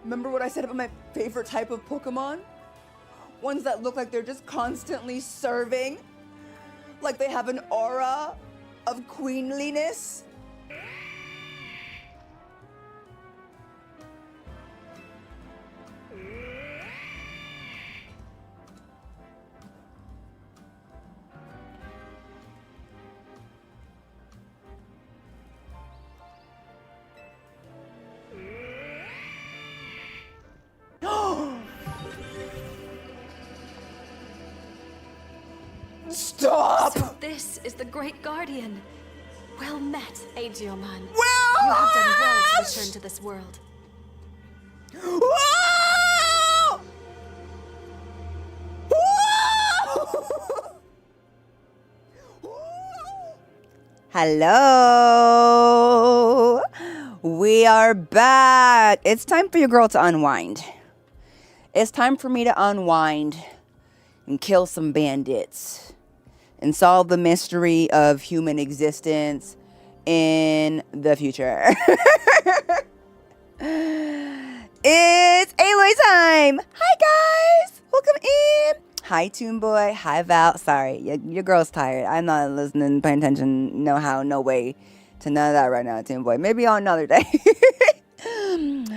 Remember what I said about my favorite type of Pokemon? Ones that look like they're just constantly serving. Like they have an aura of queenliness. Stop! So this is the Great Guardian. Well met, Aegyoman. Well, You have done well to return to this world. Whoa! Whoa! Hello! We are back. It's time for your girl to unwind. It's time for me to unwind and kill some bandits and solve the mystery of human existence in the future. It's Aloy time! Hi guys! Welcome in! Hi Toon Boy, hi Val. Sorry, your girl's tired. I'm not listening, paying attention, no how, no way to none of that right now, Toon Boy. Maybe on another day.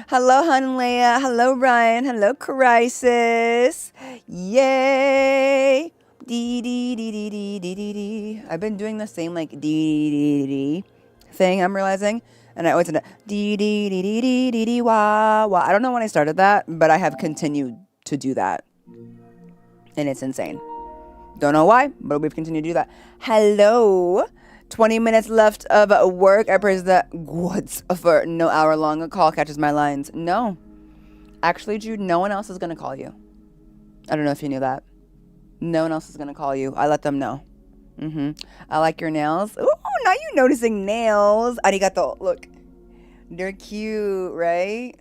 Hello, Leia. Hello, Ryan. Hello, Crisis. Yay! Dee dee dee dee dee dee dee dee. I've been doing the same like dee dee dee dee thing, I'm realizing. And I always end up dee dee dee dee dee dee dee wah wah. I don't know when I started that, but I have continued to do that. And it's insane. Don't know why, but we've continued to do that. Hello. 20 minutes left of work. I praise the gods for no hour long. A call catches my lines. No. Actually, Jude, no one else is going to call you. I don't know if you knew that. No one else is going to call you. I let them know. I like your nails. Ooh, now you're noticing nails. Arigato. Look. They're cute, right?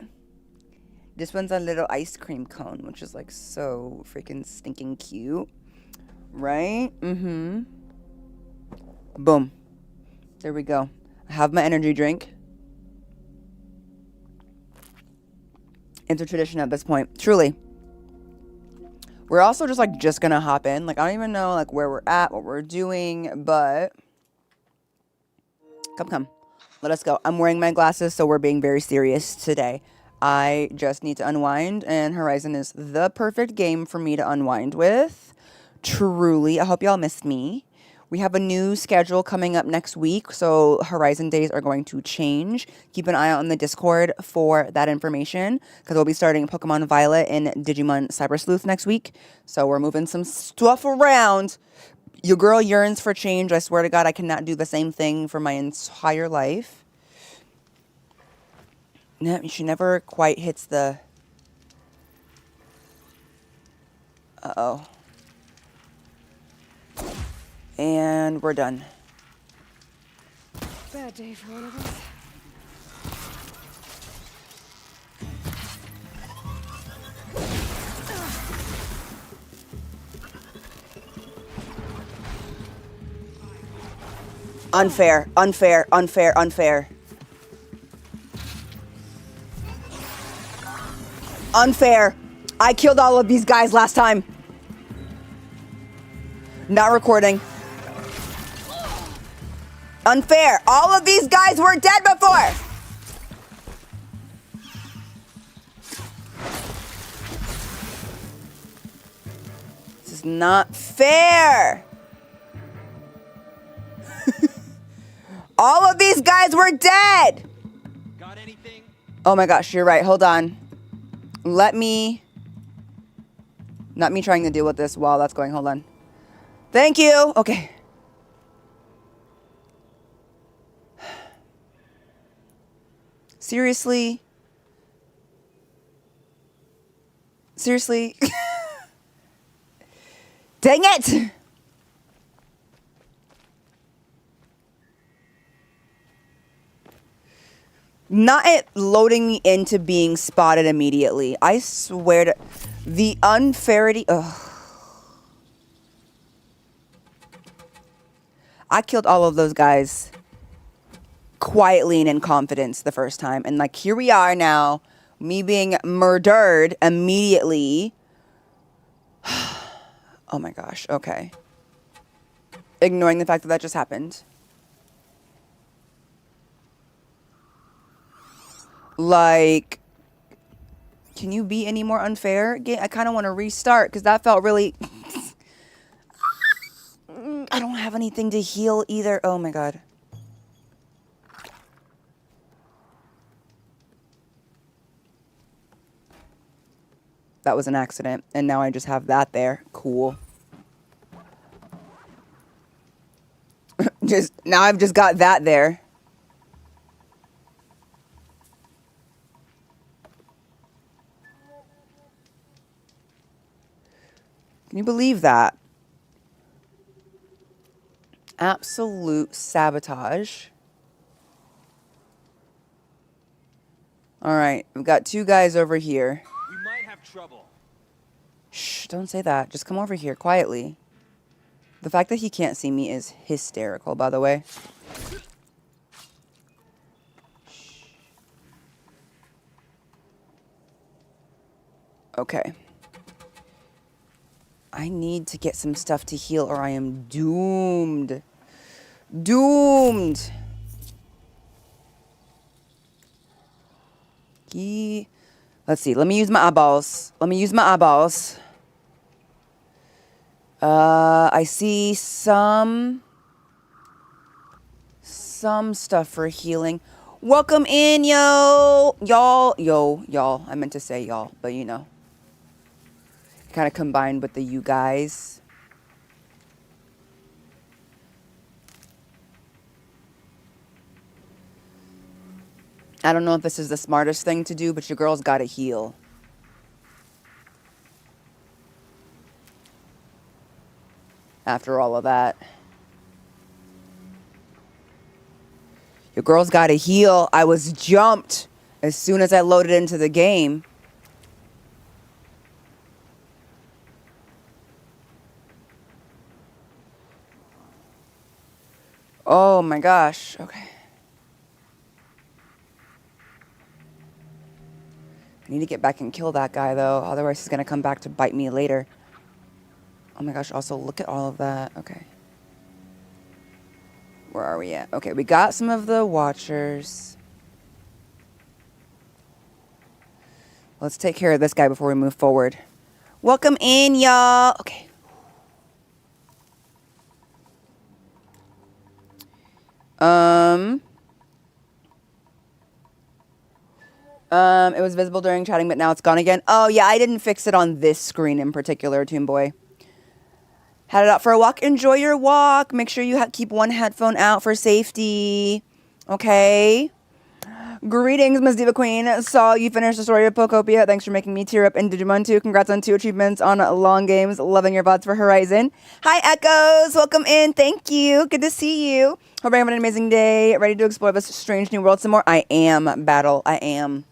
This one's a little ice cream cone, which is like so freaking stinking cute. Right? Boom. There we go. I have my energy drink. It's a tradition at this point. Truly. We're also just gonna hop in. Like, I don't even know like where we're at, what we're doing, but come. Let us go. I'm wearing my glasses, so we're being very serious today. I just need to unwind, and Horizon is the perfect game for me to unwind with. Truly. I hope y'all missed me. We have a new schedule coming up next week, so Horizon days are going to change. Keep an eye out on the Discord for that information, because we'll be starting Pokemon Violet and Digimon Cyber Sleuth next week. So we're moving some stuff around. Your girl yearns for change. I swear to God, I cannot do the same thing for my entire life. She never quite hits the... Uh-oh. And we're done. Bad day for one of us. Unfair. Unfair. I killed all of these guys last time. Not recording. Unfair. All of these guys were dead before. This is not fair. All of these guys were dead. Got anything? Oh my gosh, you're right. Hold on. Not me trying to deal with this while that's going. Hold on. Thank you. Okay. Seriously? Dang it! Not it loading me into being spotted immediately. I swear to... The unfairity... Ugh. I killed all of those guys quietly and in confidence the first time. And like, here we are now Me being murdered immediately. Oh my gosh, okay. Ignoring the fact that that just happened. Like, can you be any more unfair? I kind of want to restart because that felt really... I don't have anything to heal either. Oh my god. That was an accident. And now I just have that there. Cool. Now I've just got that there. Can you believe that? Absolute sabotage. All right, we've got two guys over here. We might have trouble. Shh, don't say that. Just come over here quietly. The fact that he can't see me is hysterical, by the way. Okay. I need to get some stuff to heal or I am doomed. Doomed. Let's see. Let me use my eyeballs. I see some stuff for healing. Welcome in, yo. Y'all. I meant to say y'all, but you know. Kind of combined with the you guys. I don't know if this is the smartest thing to do, but your girl's gotta heal. After all of that. Your girl's gotta heal. I was jumped as soon as I loaded into the game. Oh my gosh. Okay. I need to get back and kill that guy, though. Otherwise, he's going to come back to bite me later. Oh my gosh. Also, look at all of that. Okay. Where are we at? Okay, we got some of the watchers. Let's take care of this guy before we move forward. Welcome in, y'all. Okay. It was visible during chatting, but now it's gone again. Oh, yeah, I didn't fix it on this screen in particular, Toon Boy. Headed out for a walk. Enjoy your walk. Make sure you keep one headphone out for safety. Okay? Greetings, Miss Diva Queen. Saw you finish the story of Pokopia. Thanks for making me tear up in Digimon 2. Congrats on 2 achievements on long games. Loving your VODs for Horizon. Hi, Echoes. Welcome in. Thank you. Good to see you. Hope you're having an amazing day. Ready to explore this strange new world some more? I am, Battle. I am.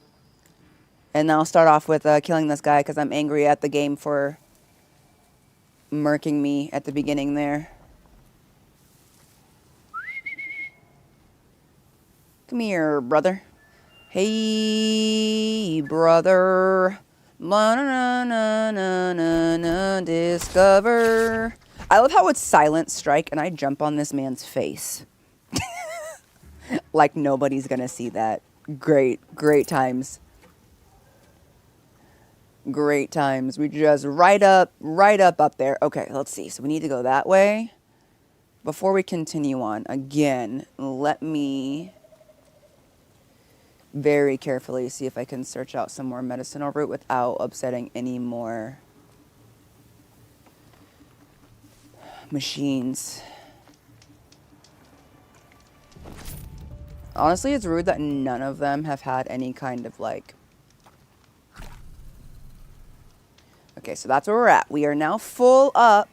And I'll start off with killing this guy because I'm angry at the game for murking me at the beginning there. Come here, brother. Hey, brother. Discover. I love how it's silent strike and I jump on this man's face. Like nobody's gonna see that. Great times. Great times. We just right up there. Okay, let's see. So we need to go that way. Before we continue on, again, let me very carefully see if I can search out some more medicinal route without upsetting any more machines. Honestly, it's rude that none of them have had any kind of like... Okay, so that's where we're at. We are now full up.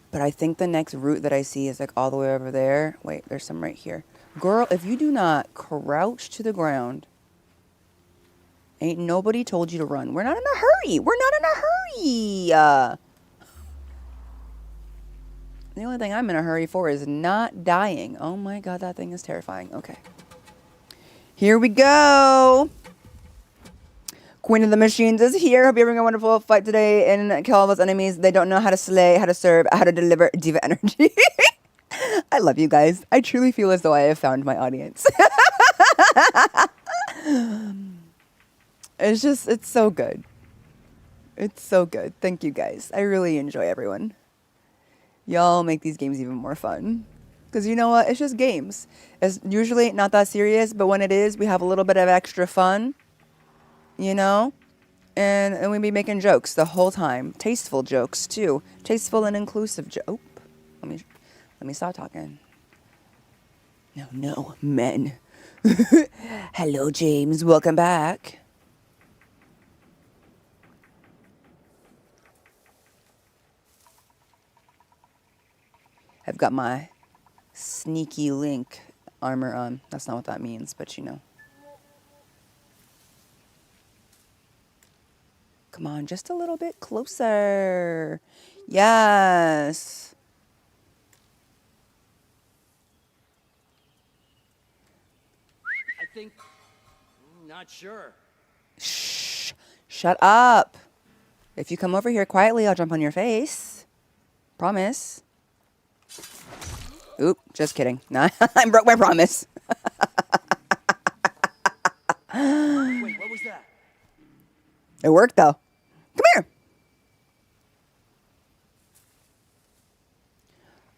But I think the next route that I see is like all the way over there. Wait, there's some right here. Girl, if you do not crouch to the ground, ain't nobody told you to run. We're not in a hurry. We're not in a hurry. The only thing I'm in a hurry for is not dying. Oh my God, that thing is terrifying. Okay. Here we go. Queen of the Machines is here. Hope you're having a wonderful fight today and kill all those enemies. They don't know how to slay, how to serve, how to deliver diva energy. I love you guys. I truly feel as though I have found my audience. It's so good. It's so good. Thank you guys. I really enjoy everyone. Y'all make these games even more fun. Because you know what? It's just games. It's usually not that serious, but when it is, we have a little bit of extra fun. You know? And we be making jokes the whole time. Tasteful jokes, too. Tasteful and inclusive jokes. Oh, let me stop talking. No, men. Hello, James. Welcome back. I've got my sneaky link armor on. That's not what that means, but you know. Come on, just a little bit closer. Yes. I think... not sure. Shh. Shut up. If you come over here quietly, I'll jump on your face. Promise. Oop, just kidding. Nah, I broke my promise. Wait, what was that? It worked, though. Come here.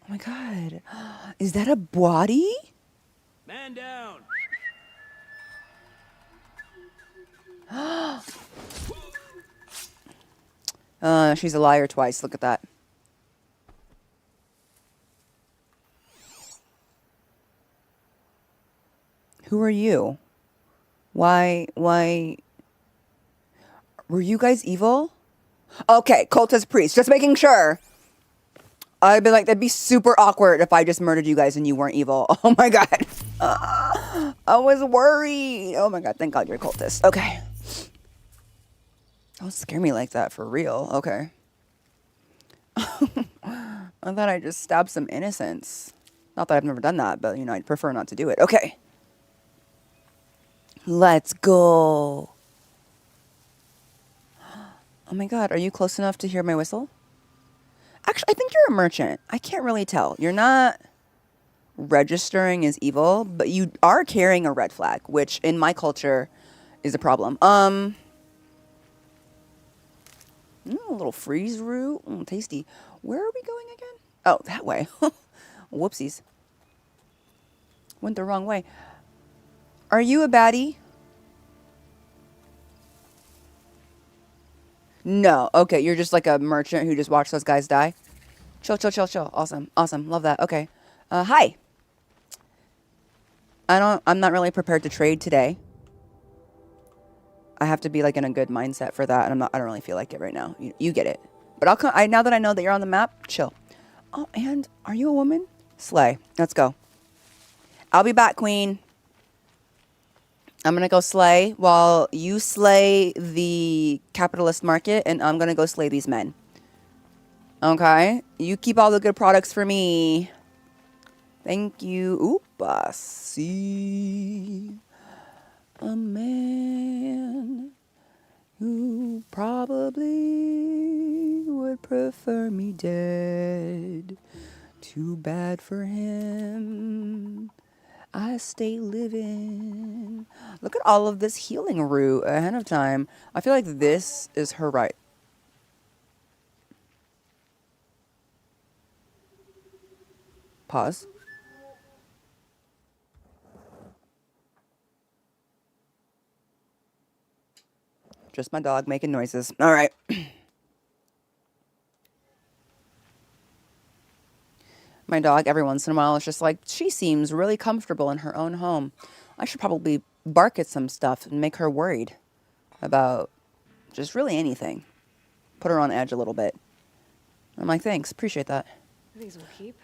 Oh, my God. Is that a body? Man down. She's a liar twice. Look at that. Who are you? Why? Were you guys evil? Okay, cultist priest. Just making sure. I'd be like, that'd be super awkward if I just murdered you guys and you weren't evil. Oh my God. I was worried. Oh my God, thank God you're a cultist. Okay. Don't scare me like that for real. Okay. I thought I just stabbed some innocents. Not that I've never done that, but you know, I'd prefer not to do it. Okay. Let's go. Oh my God, are you close enough to hear my whistle? Actually, I think you're a merchant. I can't really tell. You're not registering as evil, but you are carrying a red flag, which in my culture is a problem. A little freeze root. Tasty. Where are we going again? Oh, that way. Whoopsies. Went the wrong way. Are you a baddie? No. Okay, you're just like a merchant who just watched those guys die. Chill. Awesome. Love that. Okay. Hi. I'm not really prepared to trade today. I have to be like in a good mindset for that, and I don't really feel like it right now. You get it. But I'll come. Now that I know that you're on the map, chill. Oh, and are you a woman? Slay. Let's go. I'll be back, queen. I'm going to go slay while you slay the capitalist market, and I'm going to go slay these men. Okay? You keep all the good products for me. Thank you. Oop, I see a man who probably would prefer me dead. Too bad for him. I stay living. Look at all of this healing root ahead of time. I feel like this is her right. Pause. Just my dog making noises. All right. My dog, every once in a while, is just like, she seems really comfortable in her own home. I should probably bark at some stuff and make her worried about just really anything. Put her on edge a little bit. I'm like, thanks, appreciate that. These will keep.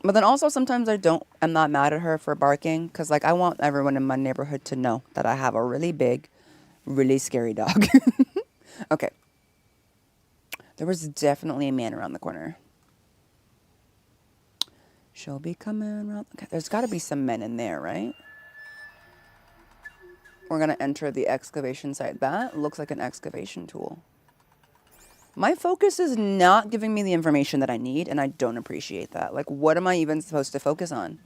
But then also sometimes I'm not mad at her for barking, because like I want everyone in my neighborhood to know that I have a really big, really scary dog. Okay. There was definitely a man around the corner. She'll be coming around. Okay, there's got to be some men in there, right? We're going to enter the excavation site. That looks like an excavation tool. My focus is not giving me the information that I need, and I don't appreciate that. Like, what am I even supposed to focus on?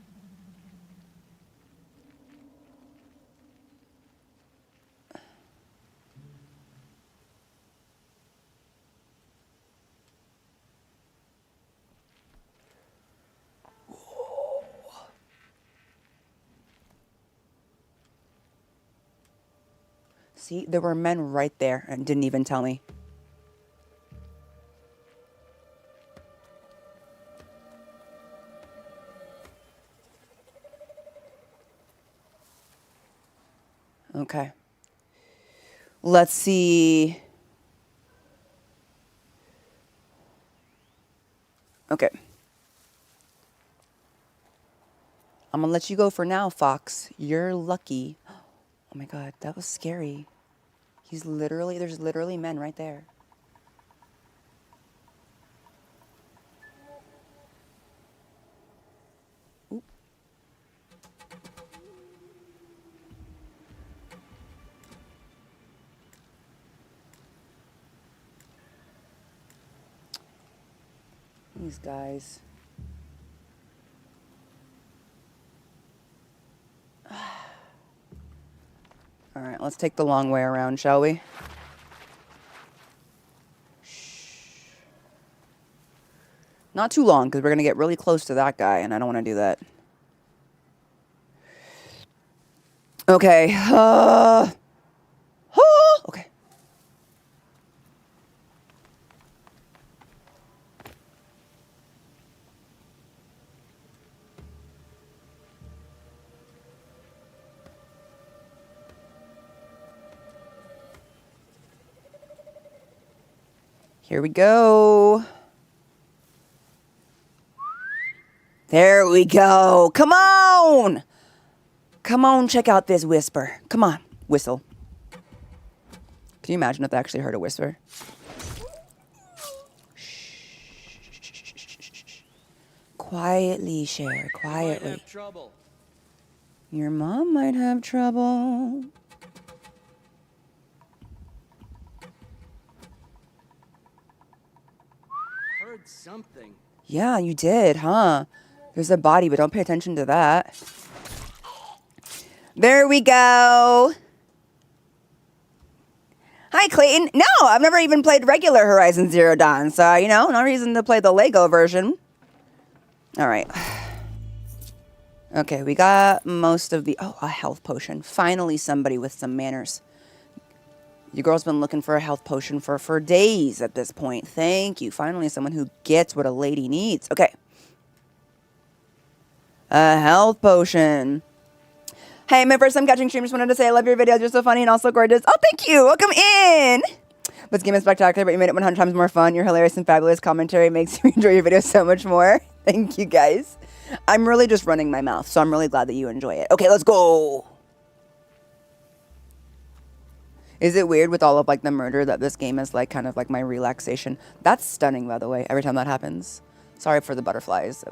See, there were men right there and didn't even tell me. Okay. Let's see. Okay. I'm gonna let you go for now, Fox. You're lucky. Oh my God, that was scary. There's literally men right there. Oop. These guys. All right, let's take the long way around, shall we? Shh. Not too long, because we're going to get really close to that guy, and I don't want to do that. Okay. Okay. Here we go. There we go. Come on. Come on, check out this whisper. Come on, whistle. Can you imagine if they actually heard a whisper? Shh. Quietly, Cher, quietly. Might have trouble. Your mom might have trouble. Heard something. Yeah, you did, huh? There's a body, but don't pay attention to that. There we go. Hi, Clayton. No, I've never even played regular Horizon Zero Dawn, so, you know, no reason to play the Lego version. All right. Okay, we got most of the... Oh, a health potion. Finally, somebody with some manners. You girl's been looking for a health potion for days at this point. Thank you. Finally, someone who gets what a lady needs. Okay. A health potion. Hey, my first time catching stream. Just wanted to say I love your videos. You're so funny and also gorgeous. Oh, thank you. Welcome in. This game is spectacular, but you made it 100 times more fun. Your hilarious and fabulous commentary makes me enjoy your videos so much more. Thank you, guys. I'm really just running my mouth, so I'm really glad that you enjoy it. Okay, let's go. Is it weird with all of like the murder that this game is like kind of like my relaxation? That's stunning, by the way, every time that happens. Sorry for the butterflies.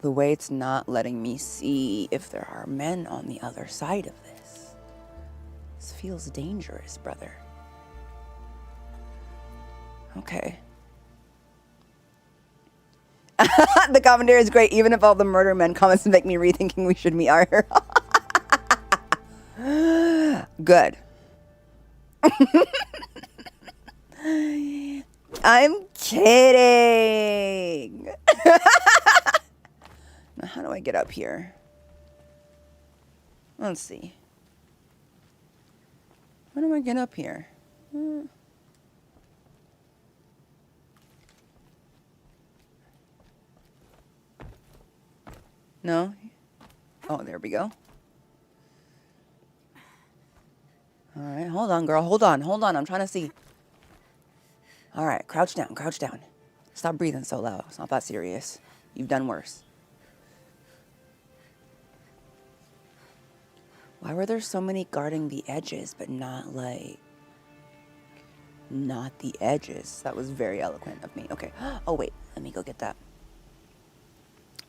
The way it's not letting me see if there are men on the other side of this. This feels dangerous, brother. Okay. The commentary is great, even if all the murder men comments make me rethinking we should meet our hero. Good. I'm kidding. Now, how do I get up here? Let's see. How do I get up here? No? Oh, there we go. All right, hold on, girl. Hold on. I'm trying to see. All right, crouch down. Stop breathing so loud. It's not that serious. You've done worse. Why were there so many guarding the edges, but not not the edges. That was very eloquent of me. Okay. Oh, wait. Let me go get that.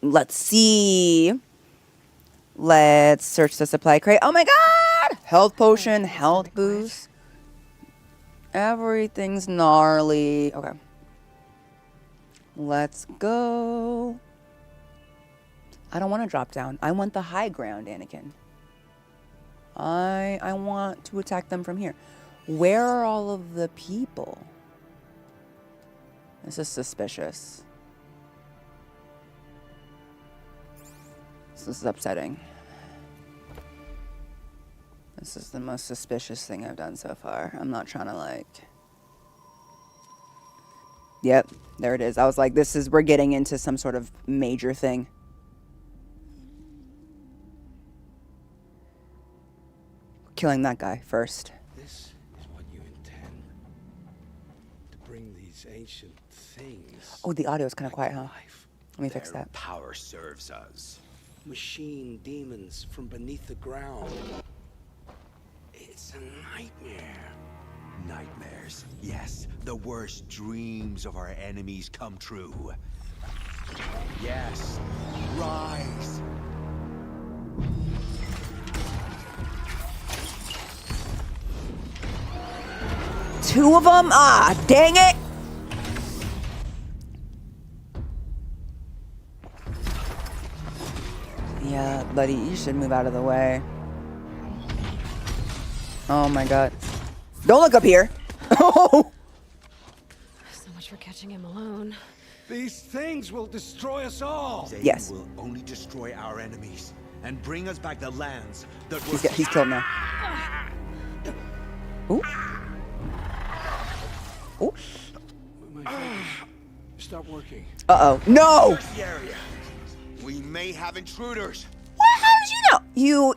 Let's see. Let's search the supply crate. Oh my god! Health potion, health boost. Everything's gnarly. Okay. Let's go. I don't want to drop down. I want the high ground, Anakin. I want to attack them from here. Where are all of the people? This is suspicious. This is upsetting. This is the most suspicious thing I've done so far. I'm not trying to like... Yep, there it is. I was like, we're getting into some sort of major thing. Killing that guy first. This is what you intend. To bring these ancient things. Oh, the audio is kind of quiet, huh? Life. Let me fix that. Power serves us. Machine demons from beneath the ground. It's a nightmare. Nightmares. Yes, the worst dreams of our enemies come true. Yes, rise. Two of them? Ah, dang it! Yeah, buddy, you should move out of the way. Oh my god. Don't look up here! Oh! So much for catching him alone. These things will destroy us all. They Yes. will only destroy our enemies and bring us back the lands that were... He's killed now. Ooh. Ooh. My fingers stop working. Uh-oh. No! Search the area. We may have intruders. What? How did you know? You.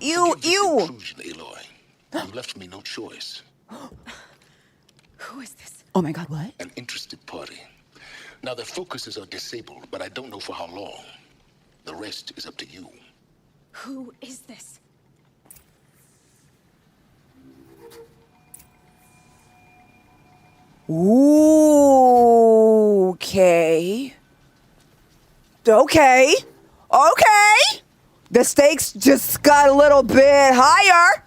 Intrusion, Aloy. You left me no choice. Who is this? Oh my god, what? An interested party. Now their focuses are disabled, but I don't know for how long. The rest is up to you. Who is this? Ooh, okay. Okay. Okay. The stakes just got a little bit higher.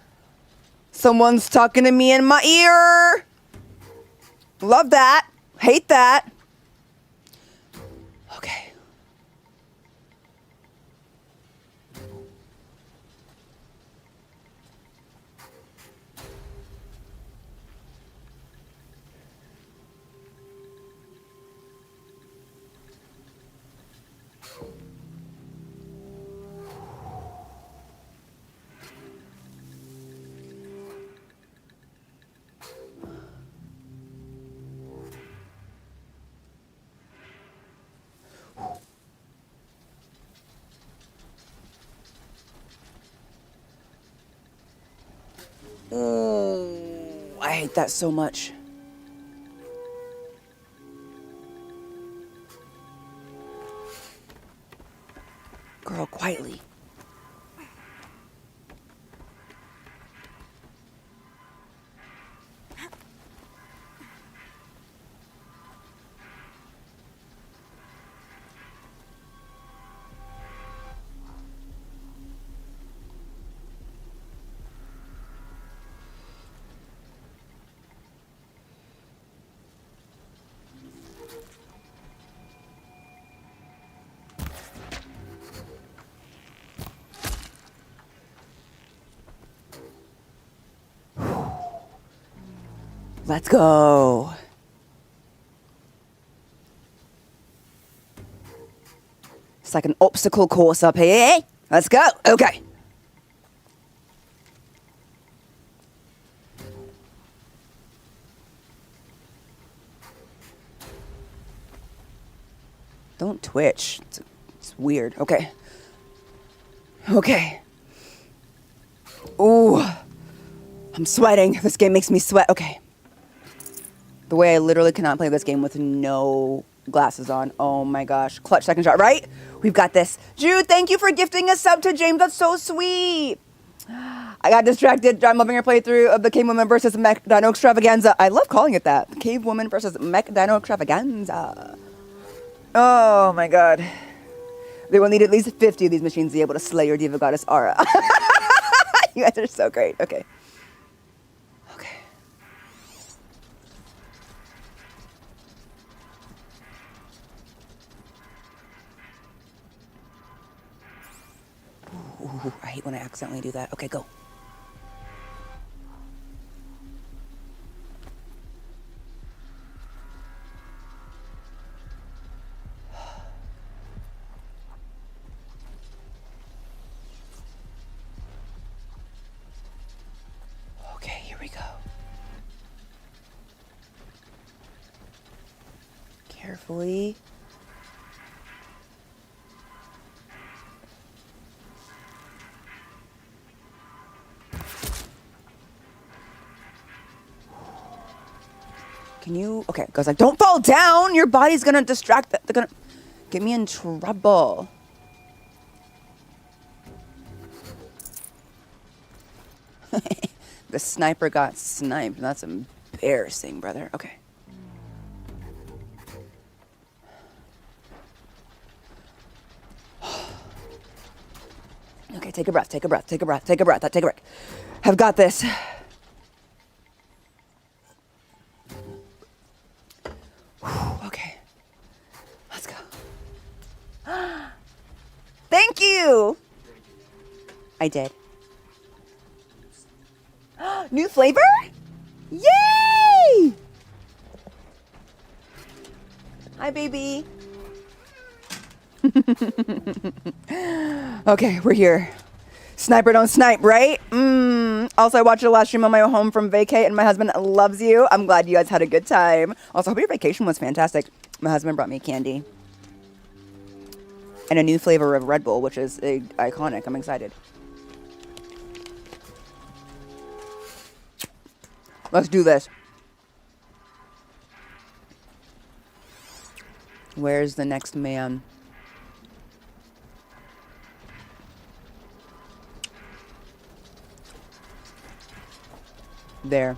Someone's talking to me in my ear. Love that. Hate that. Okay. Oh, I hate that so much. Girl, quietly. Let's go. It's like an obstacle course up here. Let's go. Okay. Don't twitch. It's weird. Okay. Okay. Ooh. I'm sweating. This game makes me sweat. Okay. The way I literally cannot play this game with no glasses on. Oh my gosh. Clutch second shot, right? We've got this. Jude, thank you for gifting a sub to James. That's so sweet. I got distracted. I'm loving your playthrough of the Cave Woman versus Mech Dino Extravaganza. I love calling it that. Cave Woman versus Mech Dino Extravaganza. Oh my god. They will need at least 50 of these machines to be able to slay your diva goddess Aura. You guys are so great. Okay. Okay. Ooh, I hate when I accidentally do that. Okay, go. Okay, here we go. Carefully. Can you? Okay, goes like, don't fall down. Your body's gonna distract. They're gonna get me in trouble. The sniper got sniped. That's embarrassing, brother. Okay. Okay, take a breath. Take a breath. Take a breath. Take a breath. Take a breath. I've got this. Okay. Let's go. Thank you. I did. New flavor? Yay! Hi, baby. Okay, we're here. Sniper don't snipe, right? Also, I watched your last stream on my way home from vacay, and my husband loves you. I'm glad you guys had a good time. Also, I hope your vacation was fantastic. My husband brought me candy. And a new flavor of Red Bull, which is iconic. I'm excited. Let's do this. Where's the next man? There.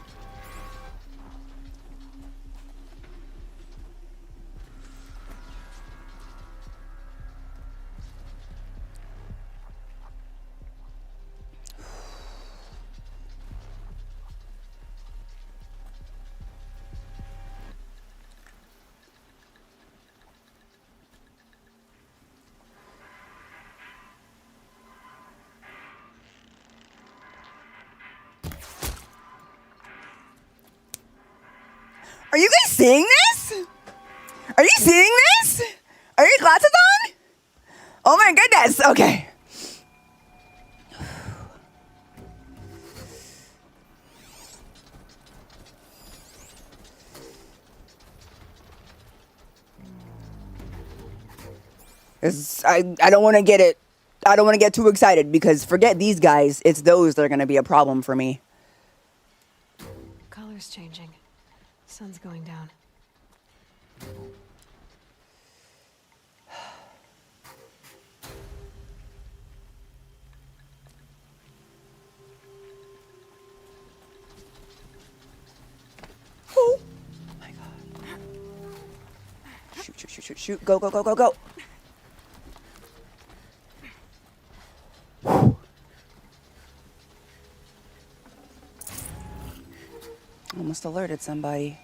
Are you guys seeing this? Are you seeing this? Are your glasses on? Oh my goodness. Okay. I don't want to get it. I don't want to get too excited because forget these guys. It's those that are going to be a problem for me. Color's changing. Sun's going down. Oh my god. Shoot, shoot, shoot, shoot, shoot. Go, go, go, go, go. Almost alerted somebody.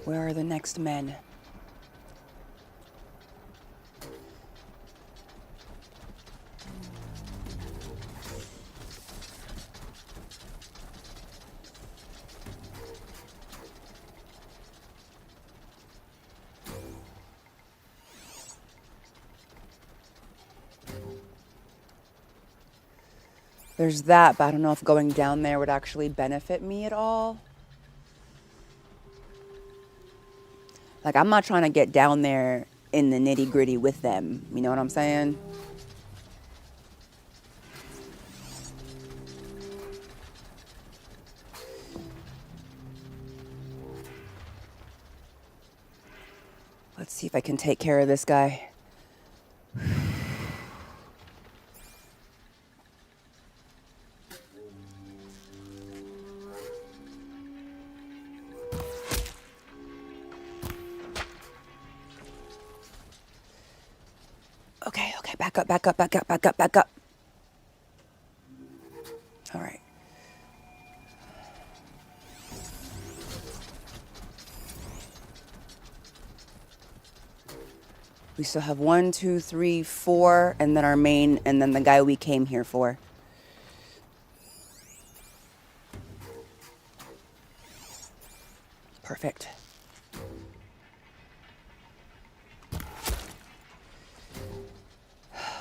Where are the next men? There's that, but I don't know if going down there would actually benefit me at all. Like, I'm not trying to get down there in the nitty-gritty with them. You know what I'm saying? Let's see if I can take care of this guy. Okay, okay, back up, back up, back up, back up, back up. All right. We still have 1, 2, 3, 4, and then our main, and then the guy we came here for. Perfect.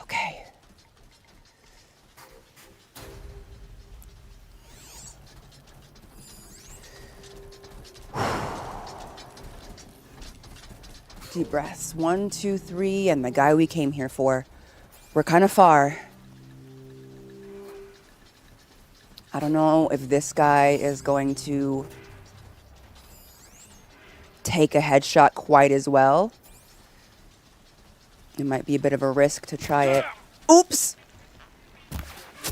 Okay. Deep breaths. 1, 2, 3, and the guy we came here for. We're kind of far. I don't know if this guy is going to take a headshot quite as well. It might be a bit of a risk to try it. Oops!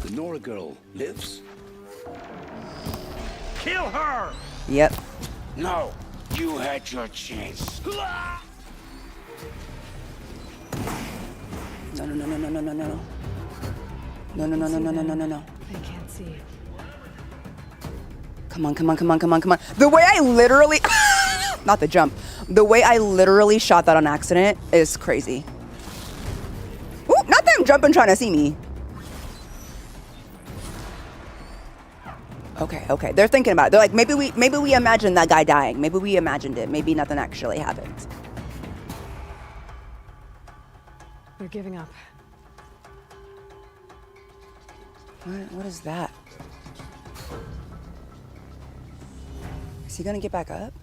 The Nora girl lives? Kill her! Yep. No, you had your chance. No, no, no, no, no, no, no, no. No, no, no, no, no, no, no, no, no. I can't see it. Come on, come on, come on, come on, come on. The way I literally... Not the jump. The way I literally shot that on accident is crazy. Ooh, not them jumping trying to see me. Okay, okay. They're thinking about it. They're like, maybe we imagined that guy dying. Maybe we imagined it. Maybe nothing actually happened. They're giving up. What is that? Is he gonna get back up?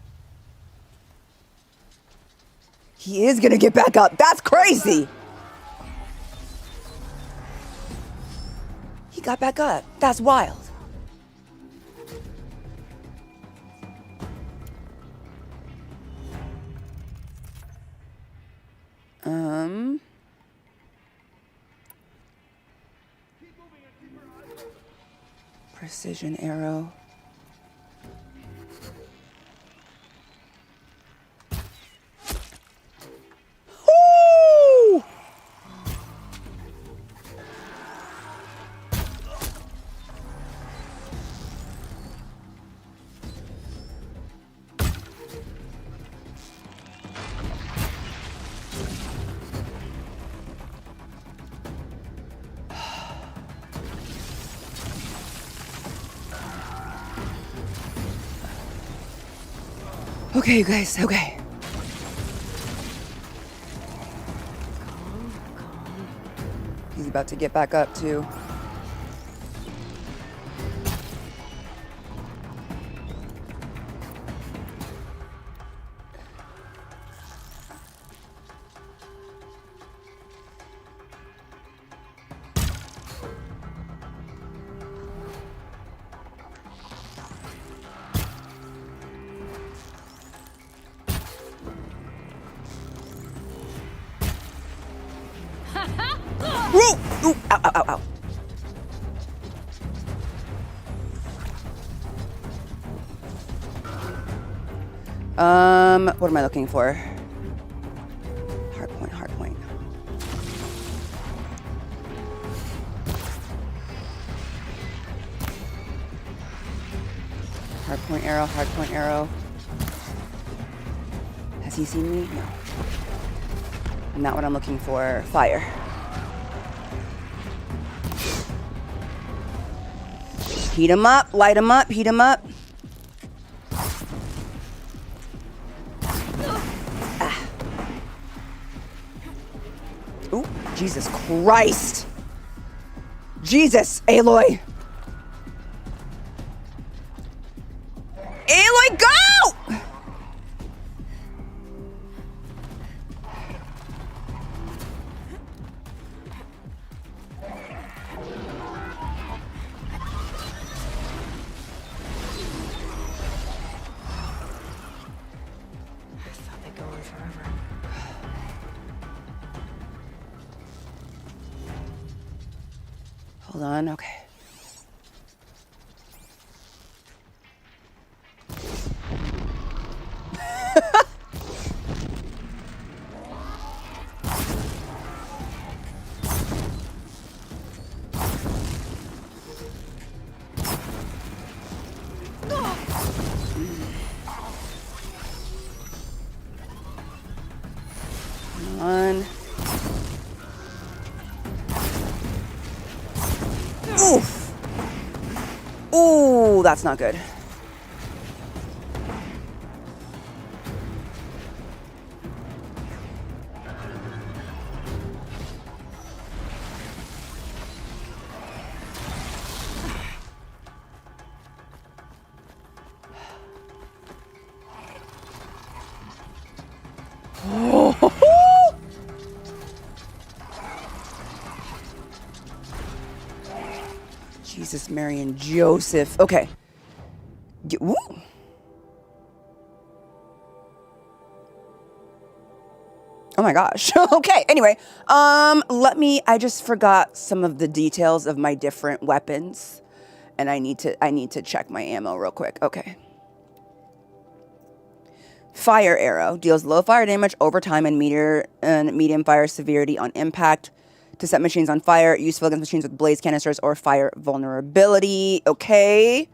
He is gonna get back up. That's crazy. He got back up. That's wild. Precision arrow. Woo! Okay, you guys, okay. He's about to get back up, too. Ooh! Ooh! Ow, ow, ow, ow. What am I looking for? Hard point, hard point. Hard point arrow, hard point arrow. Has he seen me? No. Not what I'm looking for. Fire. Heat him up, light him up, heat him up. Ah. Ooh, Jesus Christ. Jesus, Aloy. Aloy, go! Hold on, okay. Come on. Oof. Ooh, that's not good. Jesus, Mary, and Joseph. Okay. Ooh. Oh my gosh. Okay. Anyway, I just forgot some of the details of my different weapons, and I need to check my ammo real quick. Okay. Fire arrow deals low fire damage over time and medium fire severity on impact to set machines on fire. Useful against machines with blaze canisters or fire vulnerability. Okay.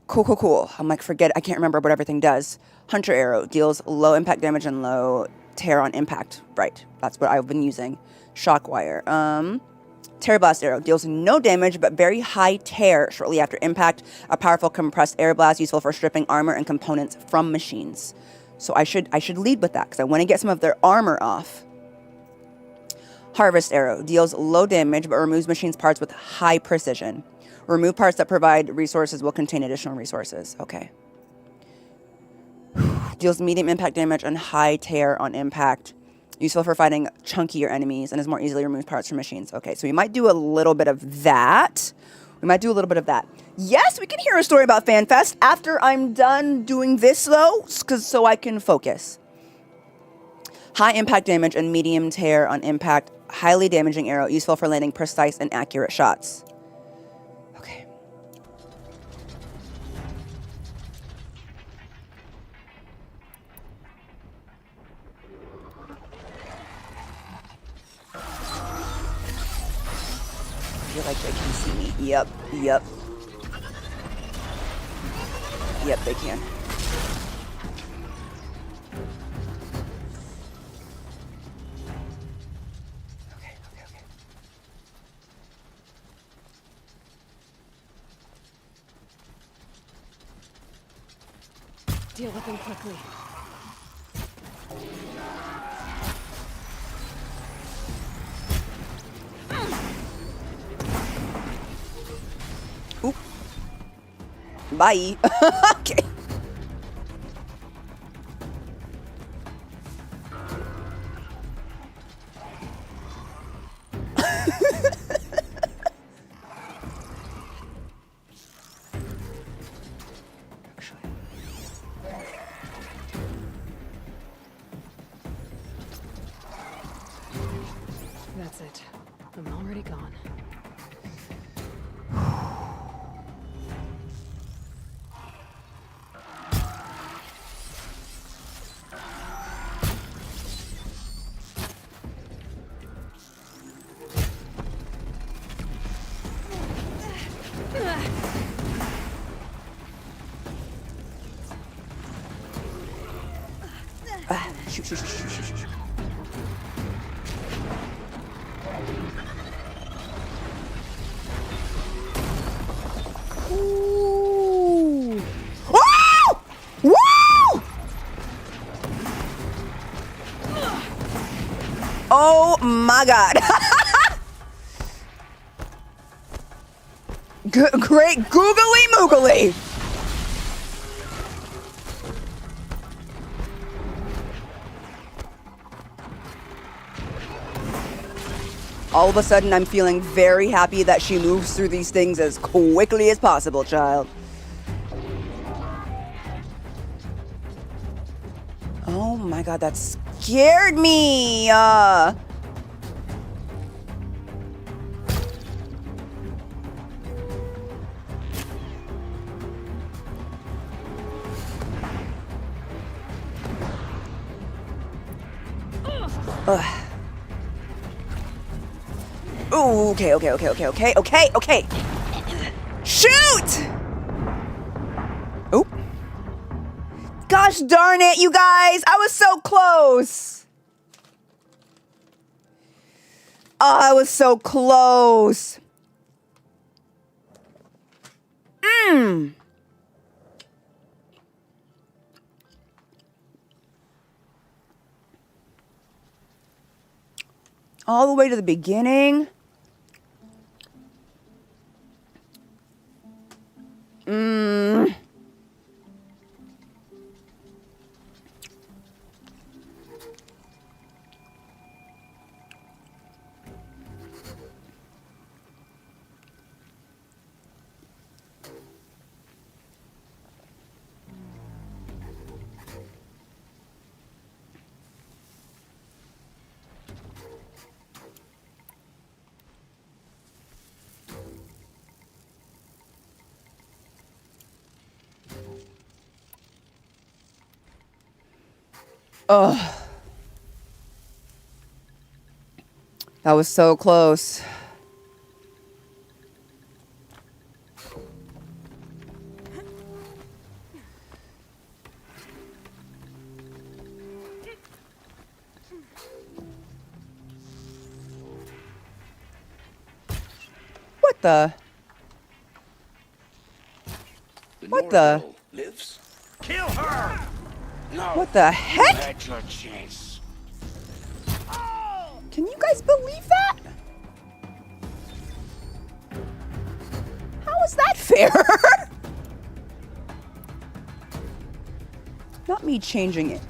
Cool. I'm like, I can't remember what everything does. Hunter arrow deals low impact damage and low tear on impact. Right. That's what I've been using. Shock wire. Tear blast arrow deals no damage but very high tear shortly after impact. A powerful compressed air blast useful for stripping armor and components from machines. So I should lead with that because I want to get some of their armor off. Harvest arrow deals low damage but removes machines parts with high precision. Remove parts that provide resources will contain additional resources. Okay. Deals medium impact damage and high tear on impact. Useful for fighting chunkier enemies and is more easily removed parts from machines. Okay, so we might do a little bit of that. Yes, we can hear a story about FanFest after I'm done doing this, though, so I can focus. High impact damage and medium tear on impact. Highly damaging arrow. Useful for landing precise and accurate shots. Okay. I feel like they can see me. Yep. Yep, they can. Okay. Deal with them quickly. Oop. Bye. Okay. That's it. I'm already gone. Shoot. Ooh. Woo! Woo! Oh my God. Great googly moogly. All of a sudden, I'm feeling very happy that she moves through these things as quickly as possible, child. Oh my God, that scared me. Ooh, okay. Shoot! Oh. Gosh darn it, you guys. I was so close. Oh, I was so close. All the way to the beginning. Oh, that was so close. What the? What the? Lives? Kill her! No. What the heck? Had your chance. Can you guys believe that? How is that fair? Not me changing it.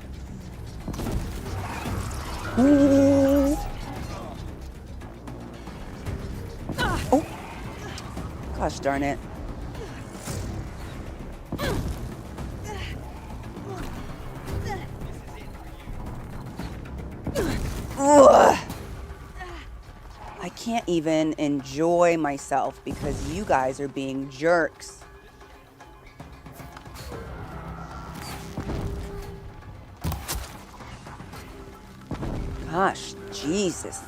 Ooh. Oh. Gosh darn it. Ugh. I can't even enjoy myself because you guys are being jerks. Gosh, Jesus.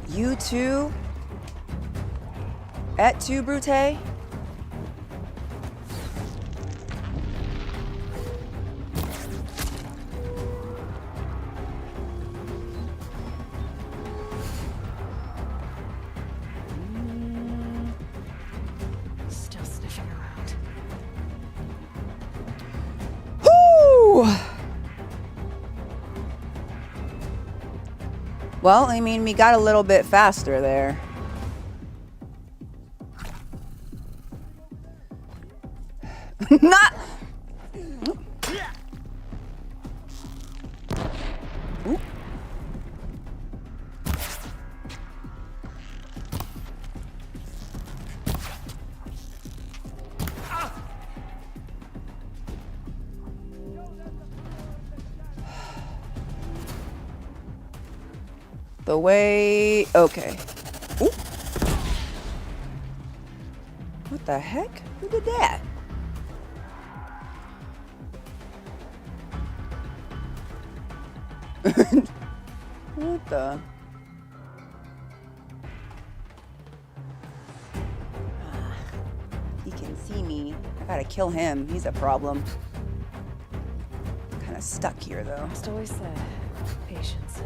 You too? Et tu, Brute? Still sniffing around. Whew! Well, I mean, we got a little bit faster there. Not. Ooh. The way. Okay. Ooh. What the heck? Who did that? What the? He can see me. I gotta kill him. He's a problem. Kind of stuck here though. Must always say, patience.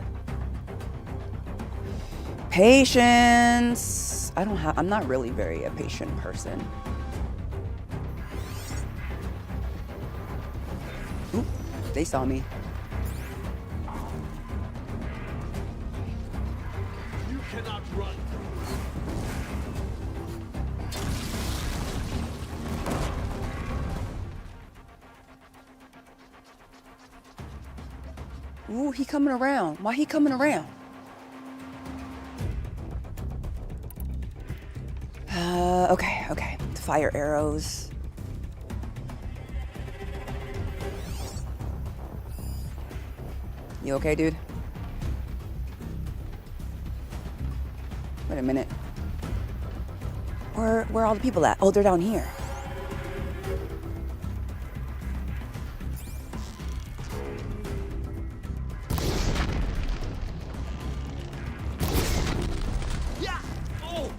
Patience. I'm not really very a patient person. Oop, they saw me. You cannot run. Ooh, he coming around. Why he coming around? Okay. Fire arrows. You okay, dude? Wait a minute. Where are all the people at? Oh, they're down here. Yeah! Oh!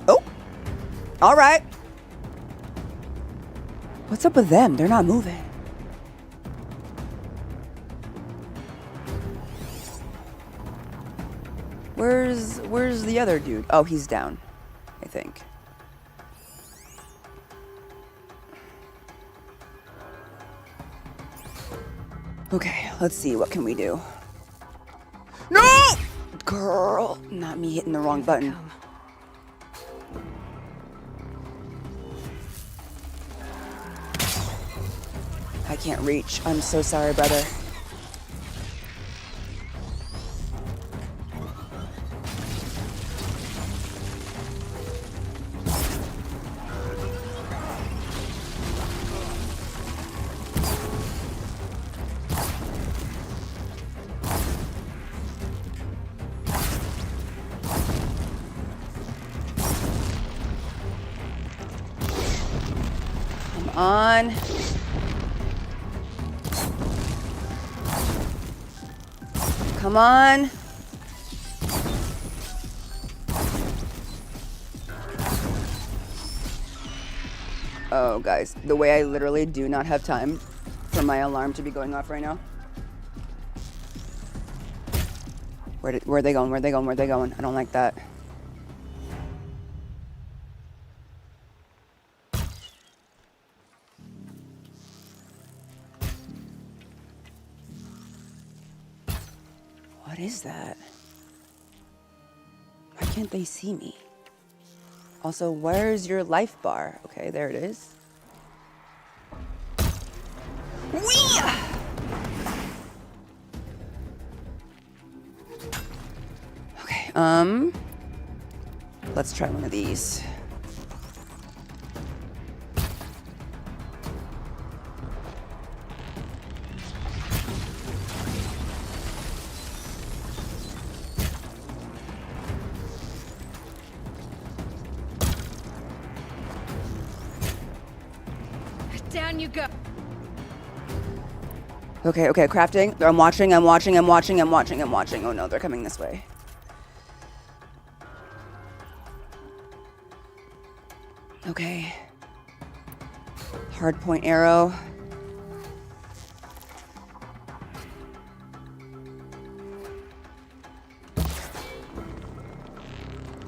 Oh! Alright. What's up with them? They're not moving. Where's the other dude? Oh, he's down, I think. Okay, let's see, what can we do? No! Girl, not me hitting the wrong button. I can't reach. I'm so sorry, brother. On. Come on. Oh, guys, the way I literally do not have time for my alarm to be going off right now. Where are they going? Where are they going? Where are they going? I don't like that. What is that? Why can't they see me? Also, where's your life bar? Okay, there it is. Whee! Okay, let's try one of these. Down you go. Okay, crafting. I'm watching. Oh no, they're coming this way. Okay. Hard point arrow.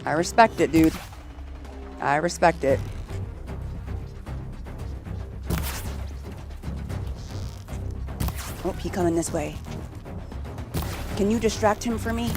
I respect it, dude. I respect it. Oh, he coming this way. Can you distract him for me?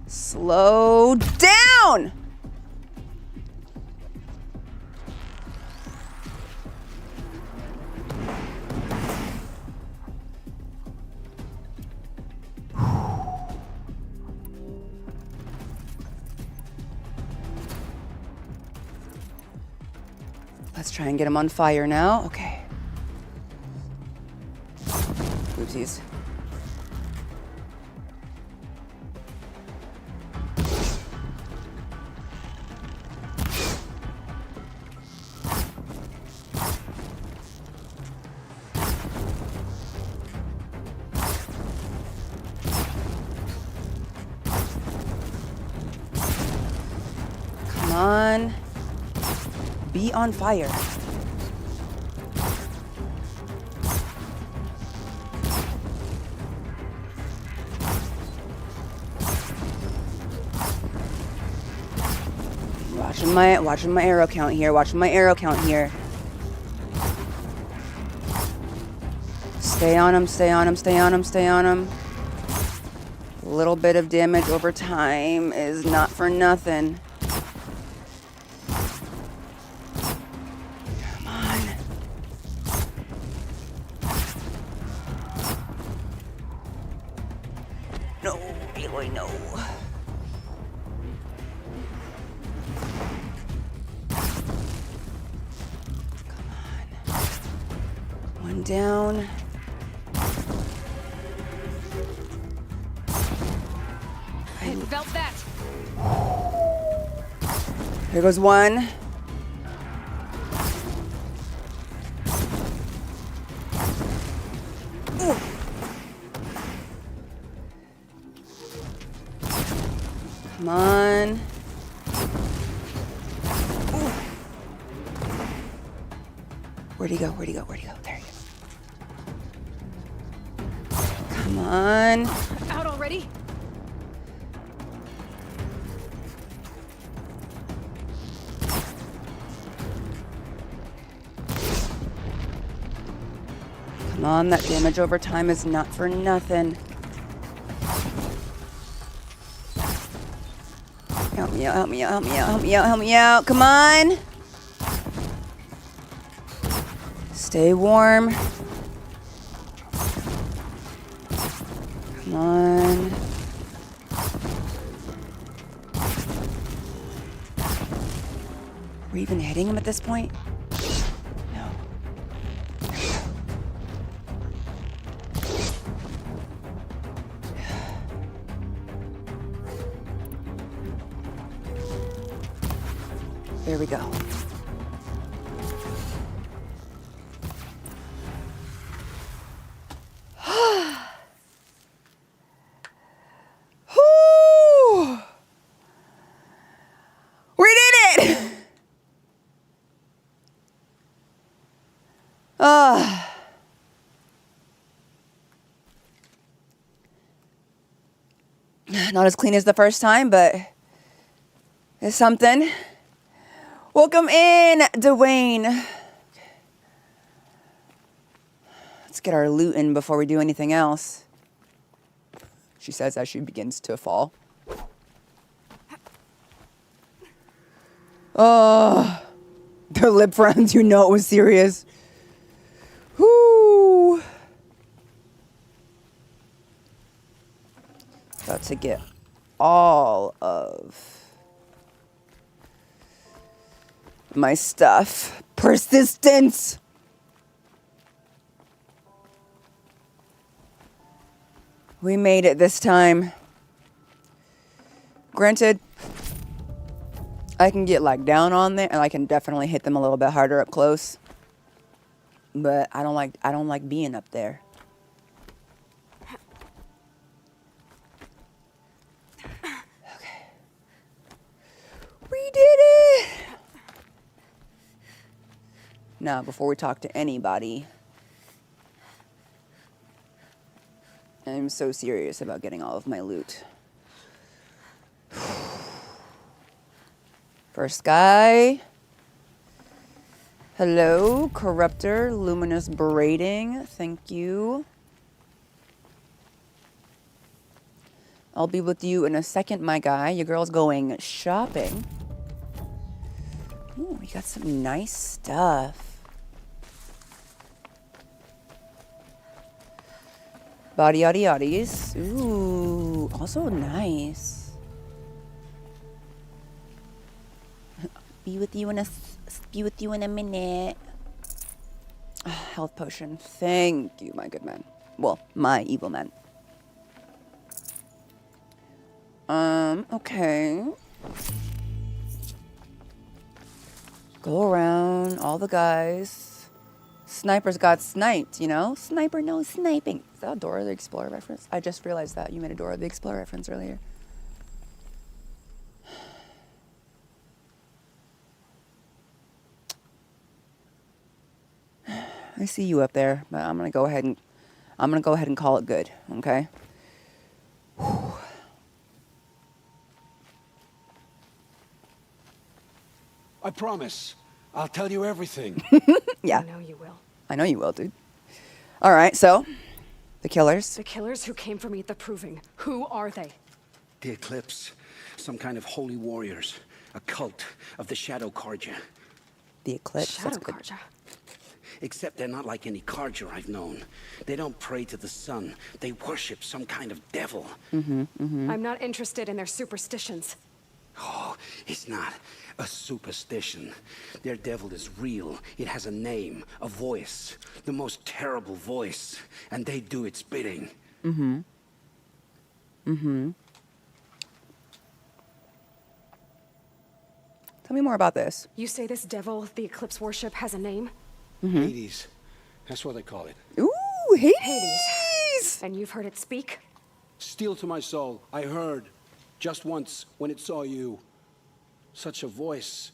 Slow down! Let's try and get him on fire now. Okay. Oopsies. Come on. Be on fire. Watching my arrow count here. Watching my arrow count here. Stay on him, stay on him, stay on him, stay on him. A little bit of damage over time is not for nothing. Come on. No, Aloy, no. Come on. One down. I felt that. Here goes one. Ooh. Come on. Ooh. Where'd he go? Where'd he go? Where'd he go? There he is. Come on. Out already? Come on, that damage over time is not for nothing. Help me out, help me out, help me out, help me out, help me out. Come on. Stay warm. Come on. Are we even hitting him at this point? No. There we go. Whew. We did it! Not as clean as the first time, but it's something. Welcome in, Dwayne. Let's get our loot in before we do anything else. She says as she begins to fall. Oh, their lip friends, you know it was serious. Whoo. About to get all of my stuff. Persistence. We made it this time. Granted, I can get like down on there and I can definitely hit them a little bit harder up close. But I don't like being up there. Okay. We did it. Now, before we talk to anybody, I'm so serious about getting all of my loot. First guy. Hello, Corruptor, Luminous Braiding. Thank you. I'll be with you in a second, my guy. Your girl's going shopping. Ooh, we got some nice stuff. Body yaddy yaddies. Ooh, also nice. Be with you in a minute. Health potion. Thank you, my good man. Well, my evil man. Okay. Go around, all the guys. Snipers got sniped, you know? Sniper knows sniping. Is that a Dora the Explorer reference? I just realized that. You made a Dora the Explorer reference earlier. I see you up there, but I'm gonna go ahead and call it good, okay? Whew. I promise. I'll tell you everything. Yeah. I know you will. I know you will, dude. All right, so the killers. The killers who came for me at the Proving. Who are they? The Eclipse. Some kind of holy warriors. A cult of the Shadow Carja. The Eclipse. Shadow That's good. Carja. Except they're not like any Carja I've known. They don't pray to the sun. They worship some kind of devil. I'm not interested in their superstitions. Oh, it's not a superstition. Their devil is real. It has a name, a voice, the most terrible voice, and they do its bidding. Tell me more about this. You say this devil the Eclipse worship has a name? Hades. That's what they call it. Ooh, Hades! Hades. And you've heard it speak? Steel to my soul, I heard. Just once, when it saw you. Such a voice.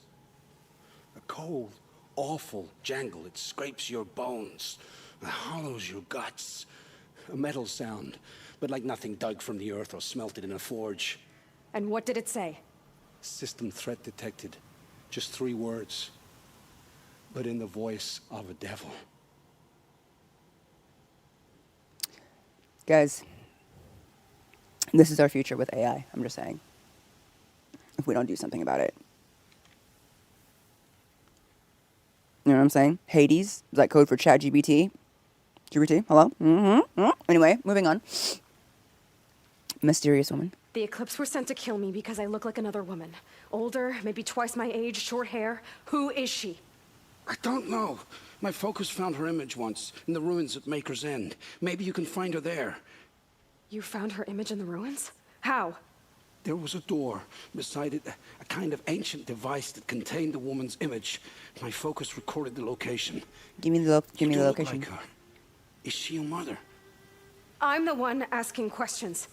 A cold, awful jangle. It scrapes your bones. It hollows your guts. A metal sound, but like nothing dug from the earth or smelted in a forge. And what did it say? System threat detected. Just 3 words. But in the voice of a devil. Guys, this is our future with AI, I'm just saying. If we don't do something about it. You know what I'm saying? Hades, is that code for ChatGPT? GPT, hello? Anyway, moving on. Mysterious woman. The Eclipse were sent to kill me because I look like another woman. Older, maybe twice my age, short hair. Who is she? I don't know. My focus found her image once in the ruins at Maker's End. Maybe you can find her there. You found her image in the ruins? How? There was a door. Beside it, a kind of ancient device that contained the woman's image. My focus recorded the location. Give me the You do look location. like her. Is she your mother? I'm the one asking questions.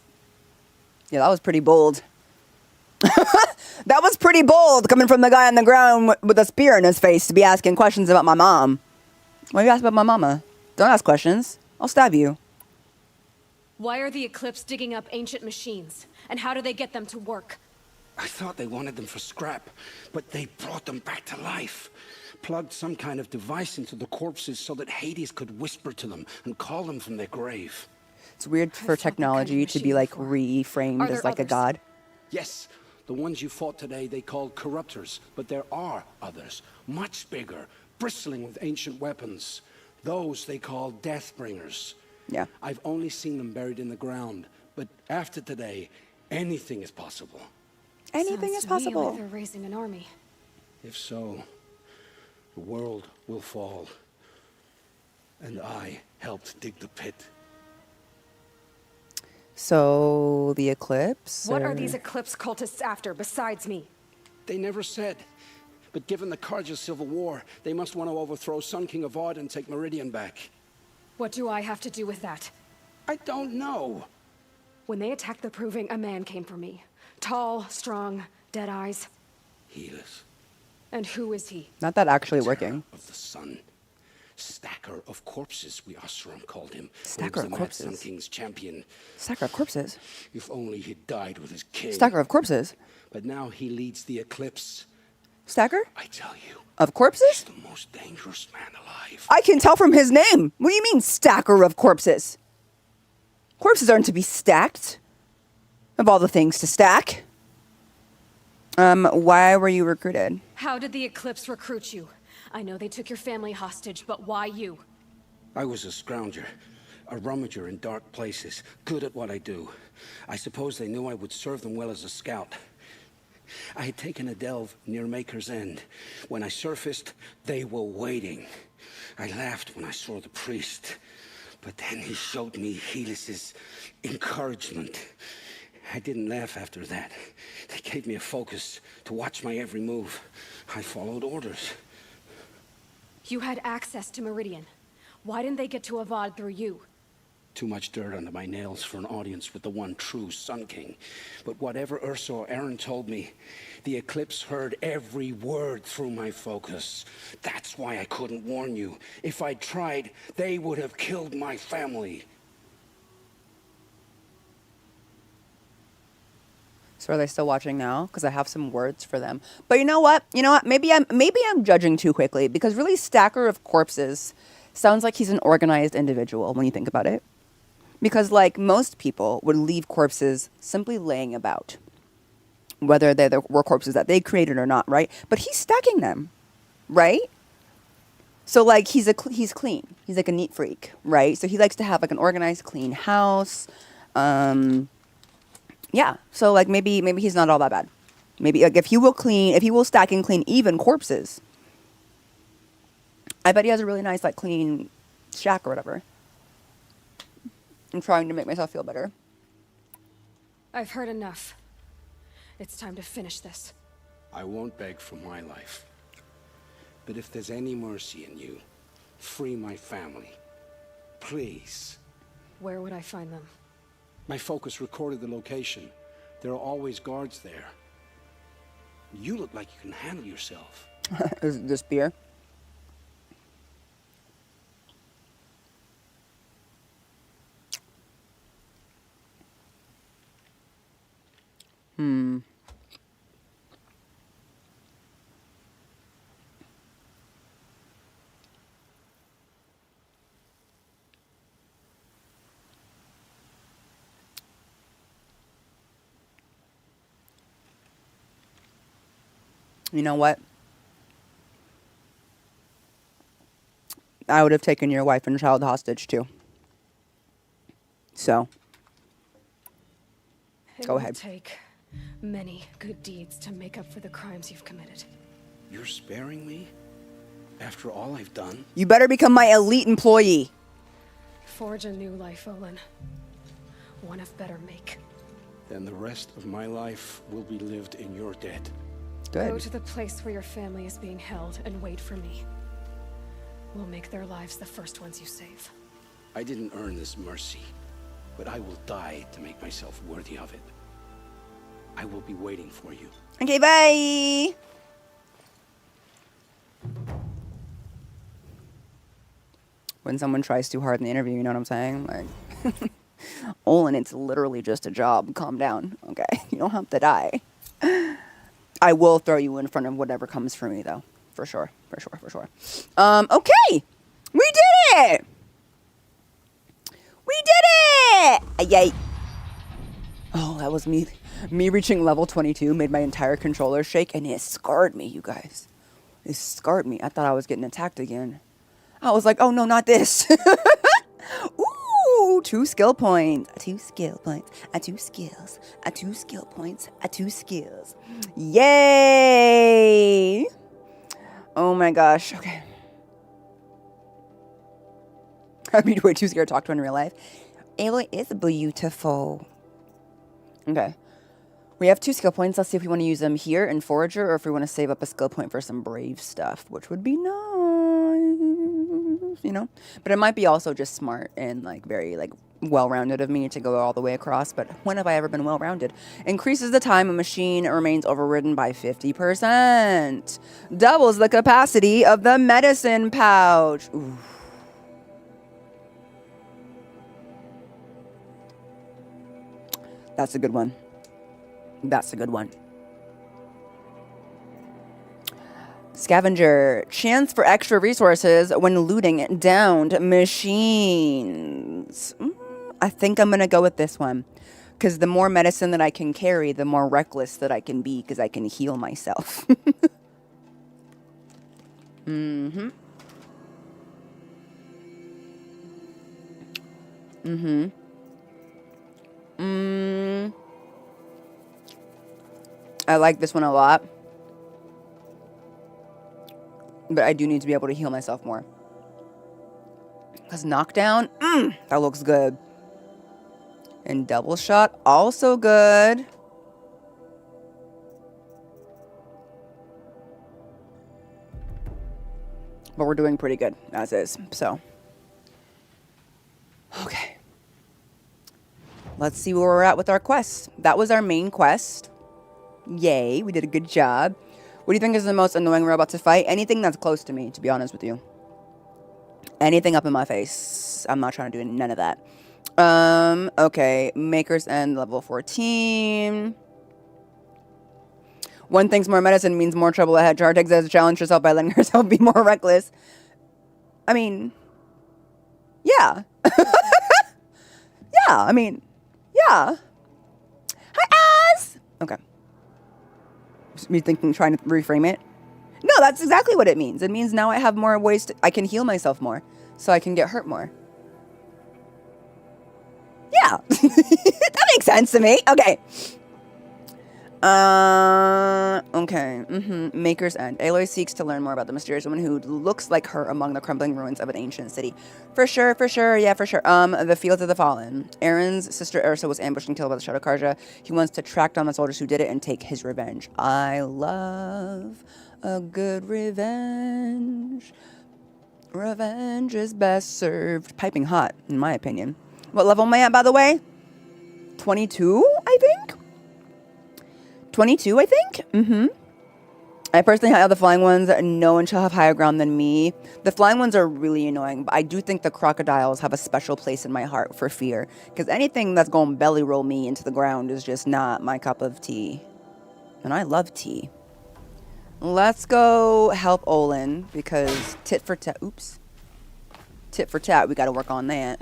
Yeah, that was pretty bold. That was pretty bold coming from the guy on the ground with a spear in his face to be asking questions about my mom. Why you ask about my mama? Don't ask questions. I'll stab you. Why are the Eclipse digging up ancient machines? And how do they get them to work? I thought they wanted them for scrap, but they brought them back to life. Plugged some kind of device into the corpses so that Hades could whisper to them and call them from their grave. It's weird for technology to be like reframed Are as there like a others? god. Yes, the ones you fought today they called corruptors, but there are others, much bigger, bristling with ancient weapons. Those they call Deathbringers. Yeah. I've only seen them buried in the ground, but after today, anything is possible. Anything Sounds is to me like possible. they're raising an army. If so, the world will fall. And I helped dig the pit. So the eclipse. What are or- these Eclipse cultists after besides me? They never said. But given the Carja civil war, they must want to overthrow Sun King Avad and take Meridian back. What do I have to do with that? I don't know. When they attacked the Proving, a man came for me. Tall, strong, dead eyes. Healers. And who is he? Not that actually Terror working. of the sun. Stacker of corpses, we Osram called him. Stacker He was of the Mad corpses? Sun King's champion. Stacker of corpses. If only he'd died with his king. Stacker of corpses. But now he leads the Eclipse. Stacker I tell you, of he's corpses? the most dangerous man alive. I can tell from his name. What do you mean, stacker of corpses? Corpses aren't to be stacked. Of all the things to stack. Why were you recruited? How did the Eclipse recruit you? I know they took your family hostage, but why you? I was a scrounger, a rummager in dark places, good at what I do. I suppose they knew I would serve them well as a scout. I had taken a delve near Maker's End. When I surfaced, they were waiting. I laughed when I saw the priest, but then he showed me Helis's encouragement. I didn't laugh after that. They gave me a focus to watch my every move. I followed orders. You had access to Meridian. Why didn't they get to Avad through you? Too much dirt under my nails for an audience with the one true Sun King. But whatever Ersa or Erend told me, the Eclipse heard every word through my focus. That's why I couldn't warn you. If I'd tried, they would have killed my family. So are they still watching now? Because I have some words for them. But you know what? Maybe I'm judging too quickly because really, stacker of corpses sounds like he's an organized individual when you think about it. Because like most people would leave corpses simply laying about, whether were corpses that they created or not, right? But he's stacking them, right? So like he's clean. He's like a neat freak, right? So he likes to have like an organized, clean house. Yeah. So like maybe he's not all that bad. Maybe like if he will stack and clean even corpses. I bet he has a really nice like clean shack or whatever. I'm trying to make myself feel better. I've heard enough. It's time to finish this. I won't beg for my life. But if there's any mercy in you, free my family. Please. Where would I find them? My focus recorded the location. There are always guards there. You look like you can handle yourself. Is this beer? You know what? I would have taken your wife and child hostage too. So, go ahead. It will take many good deeds to make up for the crimes you've committed. You're sparing me? After all I've done? You better become my elite employee. Forge a new life, Olin. One of better make. Then the rest of my life will be lived in your debt. Go Good. to the place where your family is being held and wait for me. We'll make their lives the first ones you save. I didn't earn this mercy, but I will die to make myself worthy of it. I will be waiting for you. Okay, bye. When someone tries too hard in the interview, you know what I'm saying? Like, Olin, it's literally just a job. Calm down, okay? You don't have to die. I will throw you in front of whatever comes for me, though. For sure. Okay. We did it! We did it! Yay. Oh, that was me. Me reaching level 22 made my entire controller shake, and it scarred me, you guys. It scarred me. I thought I was getting attacked again. I was like, oh, no, not this. Ooh, 2 skill points. 2 skill points. 2 skills. 2 skill points. 2 skills. Yay! Oh my gosh. Okay. I'd be way too scared to talk to her in real life. Aloy is beautiful. Okay. We have 2 skill points. Let's see if we want to use them here in Forager or if we want to save up a skill point for some brave stuff, which would be nice, you know? But it might be also just smart and like very like well-rounded of me to go all the way across. But when have I ever been well-rounded? Increases the time a machine remains overridden by 50%. Doubles the capacity of the medicine pouch. Ooh. That's a good one. That's a good one. Scavenger. Chance for extra resources when looting downed machines. I think I'm going to go with this one. Because the more medicine that I can carry, the more reckless that I can be because I can heal myself. Mm-hmm. I like this one a lot. But I do need to be able to heal myself more. Because knockdown, that looks good. And double shot, also good. But we're doing pretty good, as is. So, okay. Let's see where we're at with our quest. That was our main quest. Yay, we did a good job. What do you think is the most annoying robot to fight? Anything that's close to me, to be honest with you. Anything up in my face. I'm not trying to do none of that. Okay. Maker's End, level 14. One thinks more medicine means more trouble ahead. Jahara takes it as a challenge herself by letting herself be more reckless. I mean, yeah. Yeah, I mean, yeah. Hi, Az! Okay. Me thinking, trying to reframe it. No, that's exactly what it means. It means now I have more ways I can heal myself more, so I can get hurt more. Yeah, that makes sense to me. Okay. Okay. Maker's End. Aloy seeks to learn more about the mysterious woman who looks like her among the crumbling ruins of an ancient city. For sure. Yeah, for sure. The Fields of the Fallen. Erend's sister Ersa was ambushed and killed by the Shadow Karja. He wants to track down the soldiers who did it and take his revenge. I love a good revenge. Revenge is best served piping hot, in my opinion. What level am I at, by the way? 22, I think? 22, I think? I personally have the flying ones. No one shall have higher ground than me. The flying ones are really annoying, but I do think the crocodiles have a special place in my heart for fear. Because anything that's going to belly roll me into the ground is just not my cup of tea. And I love tea. Let's go help Olin, because tit for tat, we got to work on that.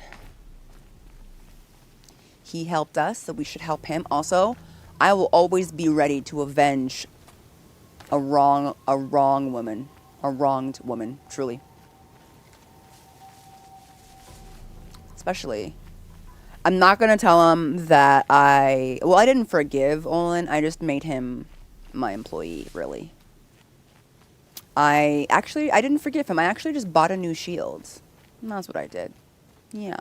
He helped us, so we should help him. Also, I will always be ready to avenge a wronged woman, truly. Especially, I'm not going to tell him that I didn't forgive Olin, I just made him my employee, really. I didn't forgive him, I actually just bought a new shield. And that's what I did. Yeah.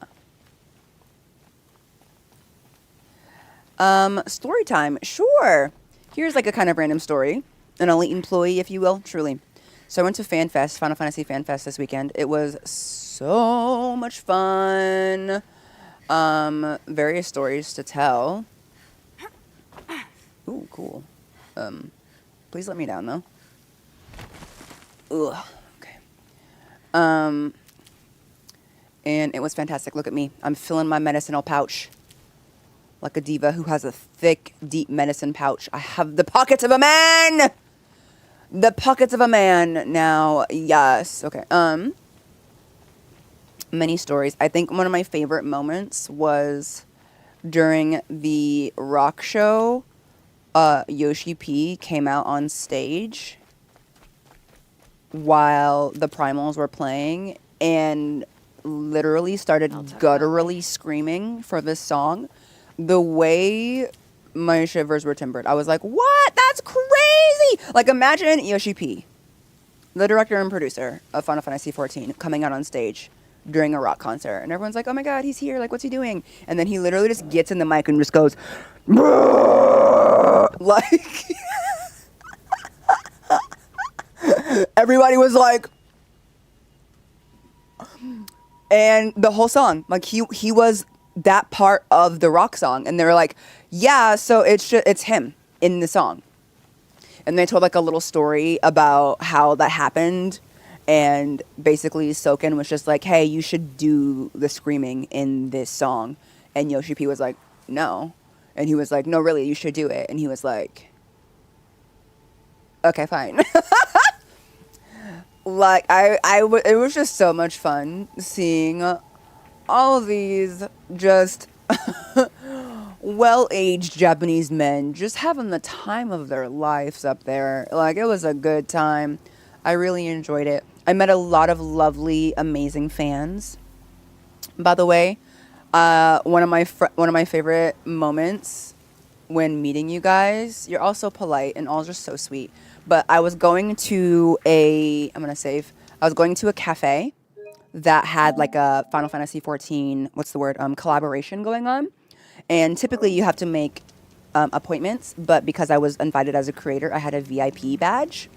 Story time. Sure. Here's like a kind of random story. An elite employee, if you will, truly. So I went to FanFest, Final Fantasy FanFest this weekend. It was so much fun. Various stories to tell. Ooh, cool. Please let me down, though. Ugh. Okay. And it was fantastic. Look at me. I'm filling my medicinal pouch. Like a diva who has a thick, deep medicine pouch. I have the pockets of a man! The pockets of a man. Now, yes. Okay. Many stories. I think one of my favorite moments was during the rock show. Yoshi P came out on stage while the primals were playing and literally started gutturally screaming for this song. The way my shivers were timbered, I was like, what? That's crazy! Like, imagine Yoshi P, the director and producer of Final Fantasy XIV, coming out on stage during a rock concert. And everyone's like, oh my god, he's here. Like, what's he doing? And then he literally just gets in the mic and just goes, like... Everybody was like... And the whole song, like, he was... that part of the rock song, and they were like, yeah, so it's him in the song. And they told like a little story about how that happened, and basically Soken was just like, hey, you should do the screaming in this song. And Yoshi P was like, no. And he was like, no, really, you should do it. And he was like, okay, fine. Like, it was just so much fun seeing all of these just well-aged Japanese men just having the time of their lives up there. Like, it was a good time. I really enjoyed it. I met a lot of lovely, amazing fans. By the way, one of my favorite moments when meeting you guys, you're all so polite and all just so sweet. But I was going to a cafe that had like a Final Fantasy XIV, collaboration going on. And typically you have to make appointments, but because I was invited as a creator, I had a VIP badge.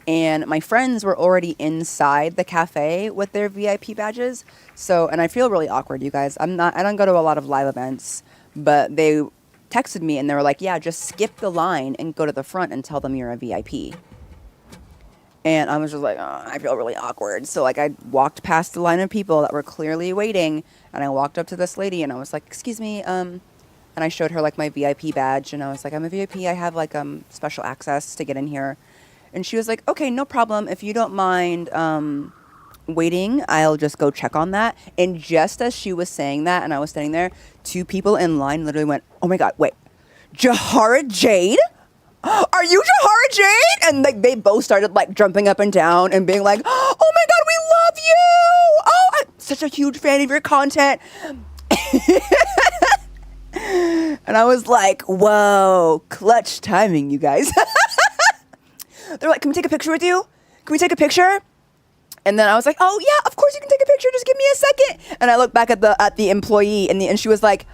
And my friends were already inside the cafe with their VIP badges. So, and I feel really awkward, you guys. I don't go to a lot of live events, but they texted me and they were like, yeah, just skip the line and go to the front and tell them you're a VIP. And I was just like, oh, I feel really awkward. So, like, I walked past the line of people that were clearly waiting, and I walked up to this lady, and I was like, excuse me, and I showed her, like, my VIP badge, and I was like, I'm a VIP, I have, like, special access to get in here. And she was like, okay, no problem. If you don't mind waiting, I'll just go check on that. And just as she was saying that, and I was standing there, two people in line literally went, oh my god, wait, Jahara Jayde? Are are you Jahara Jayde? And like they both started like jumping up and down and being like, oh my God, we love you. Oh, I'm such a huge fan of your content. And I was like, whoa, clutch timing, you guys. They're like, can we take a picture with you? Can we take a picture? And then I was like, oh yeah, of course you can take a picture. Just give me a second. And I looked back at the employee and she was like,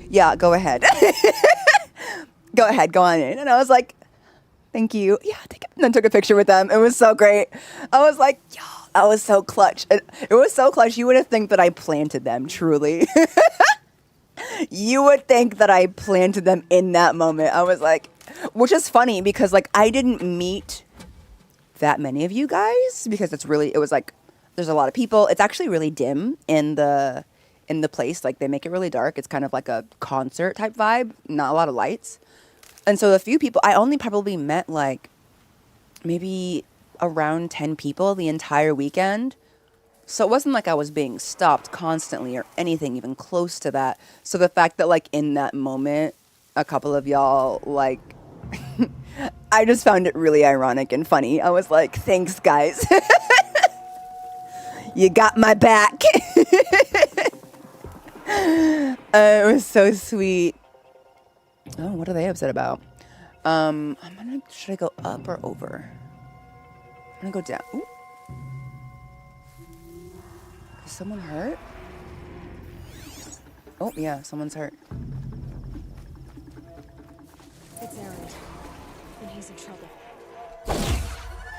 yeah, go ahead. Go ahead, go on in. And I was like, thank you. Yeah, take it. And then took a picture with them. It was so great. I was like, yo, that was so clutch. It was so clutch. You would have think that I planted them, truly. You would think that I planted them in that moment. I was like, which is funny because like I didn't meet that many of you guys because it was like there's a lot of people. It's actually really dim in the place. Like they make it really dark. It's kind of like a concert type vibe, not a lot of lights. And so the few people, I only probably met like maybe around 10 people the entire weekend. So it wasn't like I was being stopped constantly or anything even close to that. So the fact that like in that moment, a couple of y'all like, I just found it really ironic and funny. I was like, thanks guys. You got my back. It was so sweet. Oh, what are they upset about? Should I go up or over? I'm gonna go down. Ooh. Is someone hurt? Oh, yeah, someone's hurt. It's Erend, and he's in trouble.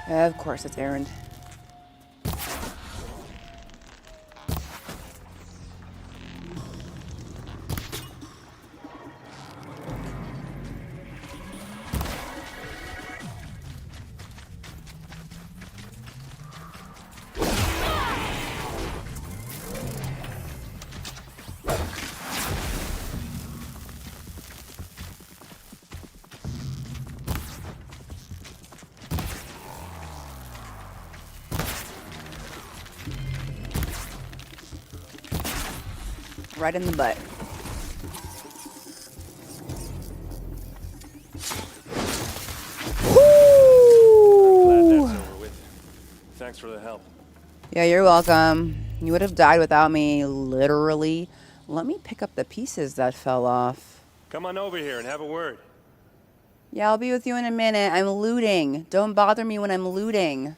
Of course, it's Erend. Right in the butt. Glad that's over with. Thanks for the help. Yeah, you're welcome. You would have died without me, literally. Let me pick up the pieces that fell off. Come on over here and have a word. Yeah, I'll be with you in a minute. I'm looting. Don't bother me when I'm looting.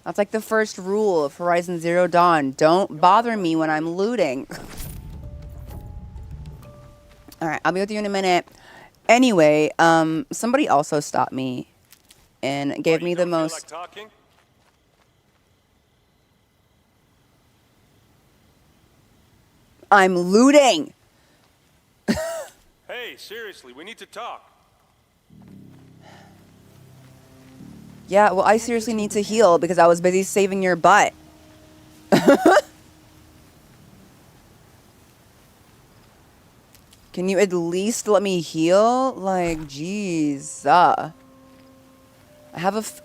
That's like the first rule of Horizon Zero Dawn. Don't bother me when I'm looting. All right, I'll be with you in a minute. Anyway, somebody also stopped me and gave me the most... Feel like talking? I'm looting. Hey, seriously, we need to talk. Yeah, well, I seriously need to heal because I was busy saving your butt. Can you at least let me heal? Like, jeez.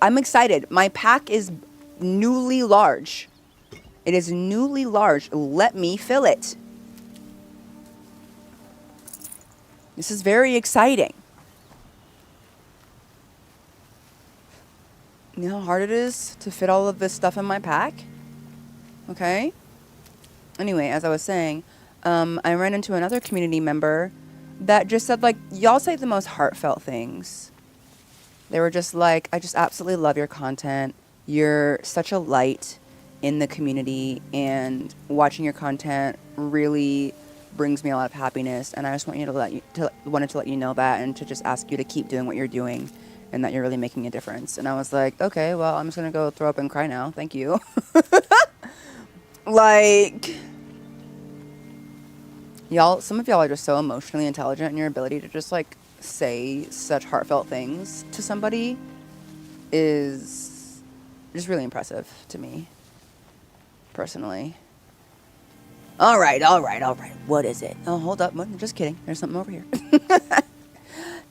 I'm excited. My pack is newly large. It is newly large. Let me fill it. This is very exciting. You know how hard it is to fit all of this stuff in my pack? Okay. Anyway, as I was saying, I ran into another community member that just said, like, y'all say the most heartfelt things. They were just like, I just absolutely love your content. You're such a light in the community, and watching your content really brings me a lot of happiness. And I just wanted to let you know that, and to just ask you to keep doing what you're doing, and that you're really making a difference. And I was like, okay, well, I'm just gonna go throw up and cry now. Thank you. Like, y'all, some of y'all are just so emotionally intelligent, and your ability to just like say such heartfelt things to somebody is just really impressive to me, personally. All right. What is it? Oh, hold up. Just kidding. There's something over here.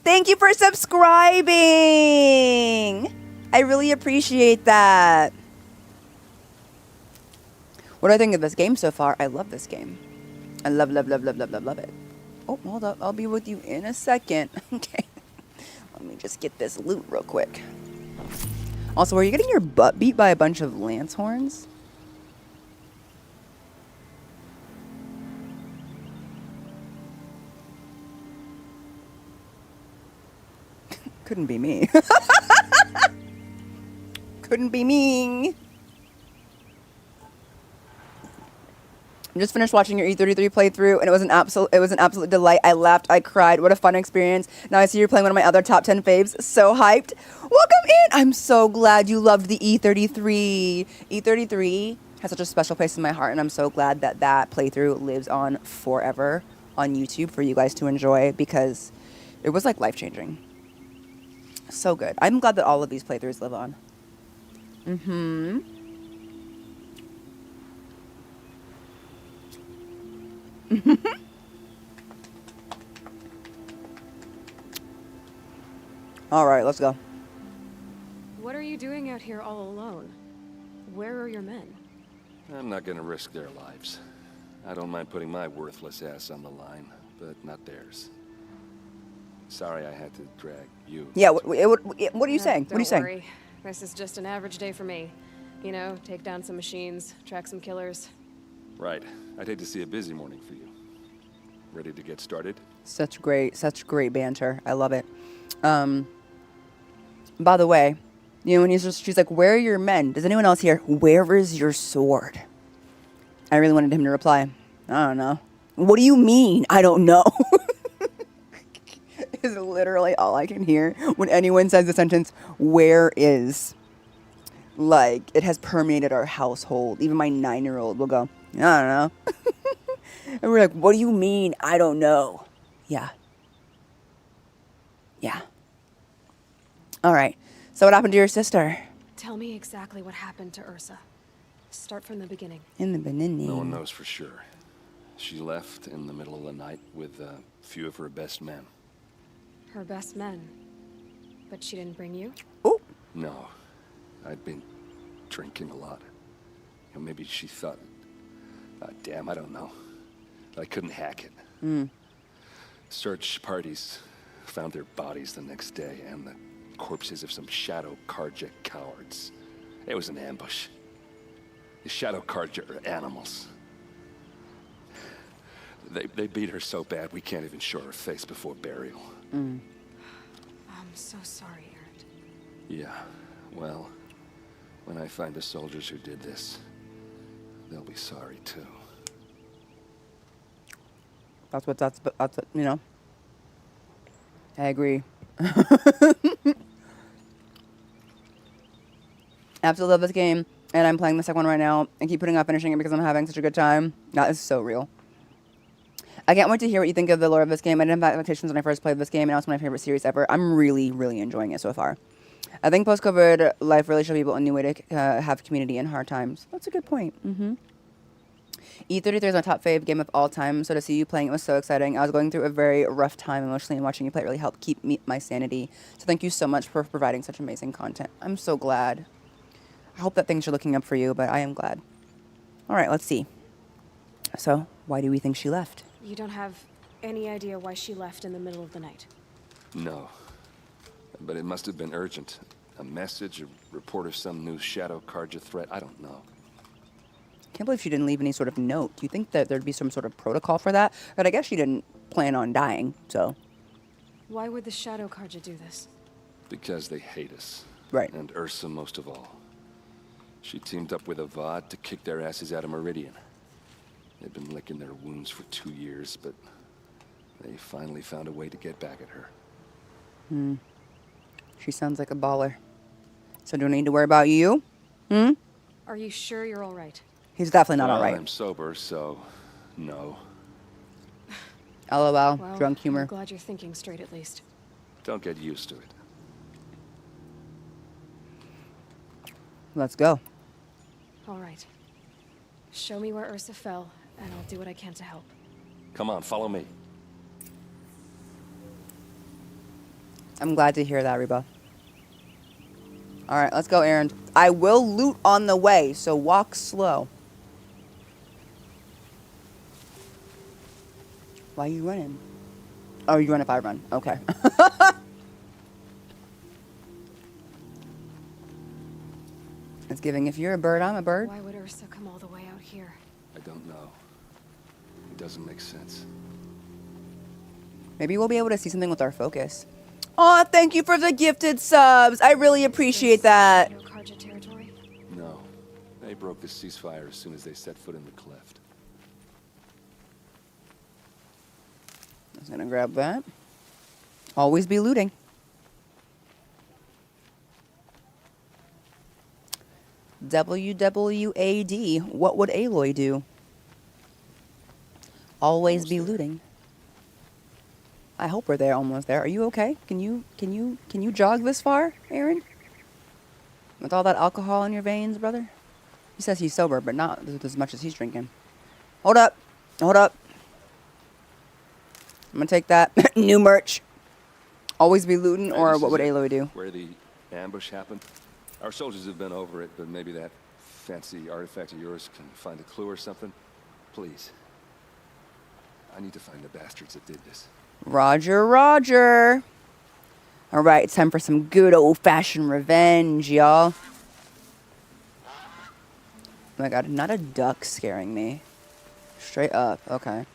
Thank you for subscribing. I really appreciate that. What do I think of this game so far? I love this game. I love it. Oh, hold up. I'll be with you in a second. Okay. Let me just get this loot real quick. Also, are you getting your butt beat by a bunch of lance horns? Couldn't be me. Couldn't be me. I just finished watching your E33 playthrough, and it was an absolute delight. I laughed, I cried. What a fun experience. Now I see you're playing one of my other top 10 faves. So hyped. Welcome in. I'm so glad you loved the E33. E33 has such a special place in my heart, and I'm so glad that that playthrough lives on forever on YouTube for you guys to enjoy, because it was like life-changing. So good. I'm glad that all of these playthroughs live on. Mm-hmm. All right, let's go. What are you doing out here all alone? Where are your men? I'm not gonna risk their lives. I don't mind putting my worthless ass on the line, but not theirs. Sorry I had to drag you. Yeah, what are you saying? What are you Don't saying? worry. This is just an average day for me. You know, take down some machines, track some killers. Right. I'd hate to see a busy morning for you. Ready to get started? Such great banter. I love it. By the way, you know, when she's like, "Where are your men? Does anyone else here? Where is your sword?" I really wanted him to reply, "I don't know." What do you mean? I don't know. Is literally all I can hear when anyone says the sentence, "Where is?" Like, it has permeated our household. Even my 9-year-old will go, "I don't know." And we're like, "What do you mean? I don't know." Yeah. Yeah. All right. So what happened to your sister? Tell me exactly what happened to Ersa. Start from the beginning. In the beginning. No one knows for sure. She left in the middle of the night with a few of her best men. Her best men. But she didn't bring you? Oh. No. I'd been drinking a lot. You know, maybe she thought... damn, I don't know. I couldn't hack it. Search parties found their bodies the next day, and the corpses of some Shadow Karja cowards. It was an ambush. The Shadow Karja are animals. They beat her so bad we can't even show her face before burial. I'm so sorry, Erend. Yeah, well, when I find the soldiers who did this, they'll be sorry too. That's what, you know. I agree. Absolutely love this game, and I'm playing the second one right now, and keep putting off finishing it because I'm having such a good time. That is so real. I can't wait to hear what you think of the lore of this game. I didn't have expectations when I first played this game, and now it's my favorite series ever. I'm really, really enjoying it so far. I think post-COVID life really showed people a new way to have community in hard times. That's a good point. E33 is my top fave game of all time, so to see you playing it was so exciting. I was going through a very rough time emotionally, and watching you play it really helped keep my sanity. So thank you so much for providing such amazing content. I'm so glad. I hope that things are looking up for you, but I am glad. All right, let's see. So, why do we think she left? You don't have any idea why she left in the middle of the night? No. But it must have been urgent. A message, a report of some new Shadow Karja threat, I don't know. Can't believe she didn't leave any sort of note. Do you think that there'd be some sort of protocol for that? But I guess she didn't plan on dying, so. Why would the Shadow Karja do this? Because they hate us. Right. And Ersa most of all. She teamed up with Avad to kick their asses out of Meridian. They've been licking their wounds for 2 years, but they finally found a way to get back at her. She sounds like a baller. So do I need to worry about you? Are you sure you're all right? He's definitely not Well, all right. I'm sober, so no. LOL, Well, drunk humor. I'm glad you're thinking straight at least. Don't get used to it. Let's go. All right. Show me where Ersa fell, and I'll do what I can to help. Come on, follow me. I'm glad to hear that, Reba. All right, let's go, Erend. I will loot on the way, so walk slow. Why are you running? Oh, you run if I run. Okay. It's giving, if you're a bird, I'm a bird. Why would Ersa come all the way out here? I don't know. It doesn't make sense. Maybe we'll be able to see something with our focus. Aw, thank you for the gifted subs. I really appreciate that. Shadow Karja territory? No. They broke the ceasefire as soon as they set foot in the cleft. I was gonna grab that. Always be looting. WWAD. What would Aloy do? Always be looting. I hope we're there, almost there. Are you okay? Can you jog this far, Erend? With all that alcohol in your veins, brother? He says he's sober, but not as much as he's drinking. Hold up. Hold up. I'm gonna take that. New merch. Always be looting, or what would Aloy do? Where the ambush happened? Our soldiers have been over it, but maybe that fancy artifact of yours can find a clue or something? Please. I need to find the bastards that did this. Roger, roger. All right, it's time for some good old-fashioned revenge, y'all. Oh my god, not a duck scaring me. Straight up, okay.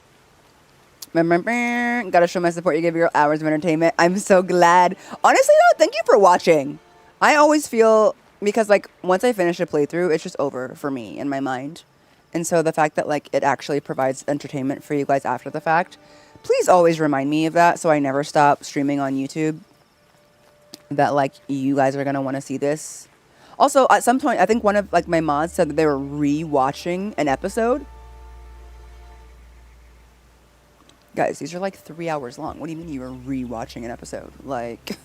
Gotta show my support. You give your hours of entertainment. I'm so glad. Honestly, though, thank you for watching. I always feel, because, like, once I finish a playthrough, it's just over for me in my mind. And so the fact that, like, it actually provides entertainment for you guys after the fact, please always remind me of that so I never stop streaming on YouTube. That, like, you guys are going to want to see this. Also, at some point, I think one of, like, my mods said that they were re-watching an episode. Guys, these are like 3 hours long. What do you mean you were re-watching an episode? Like,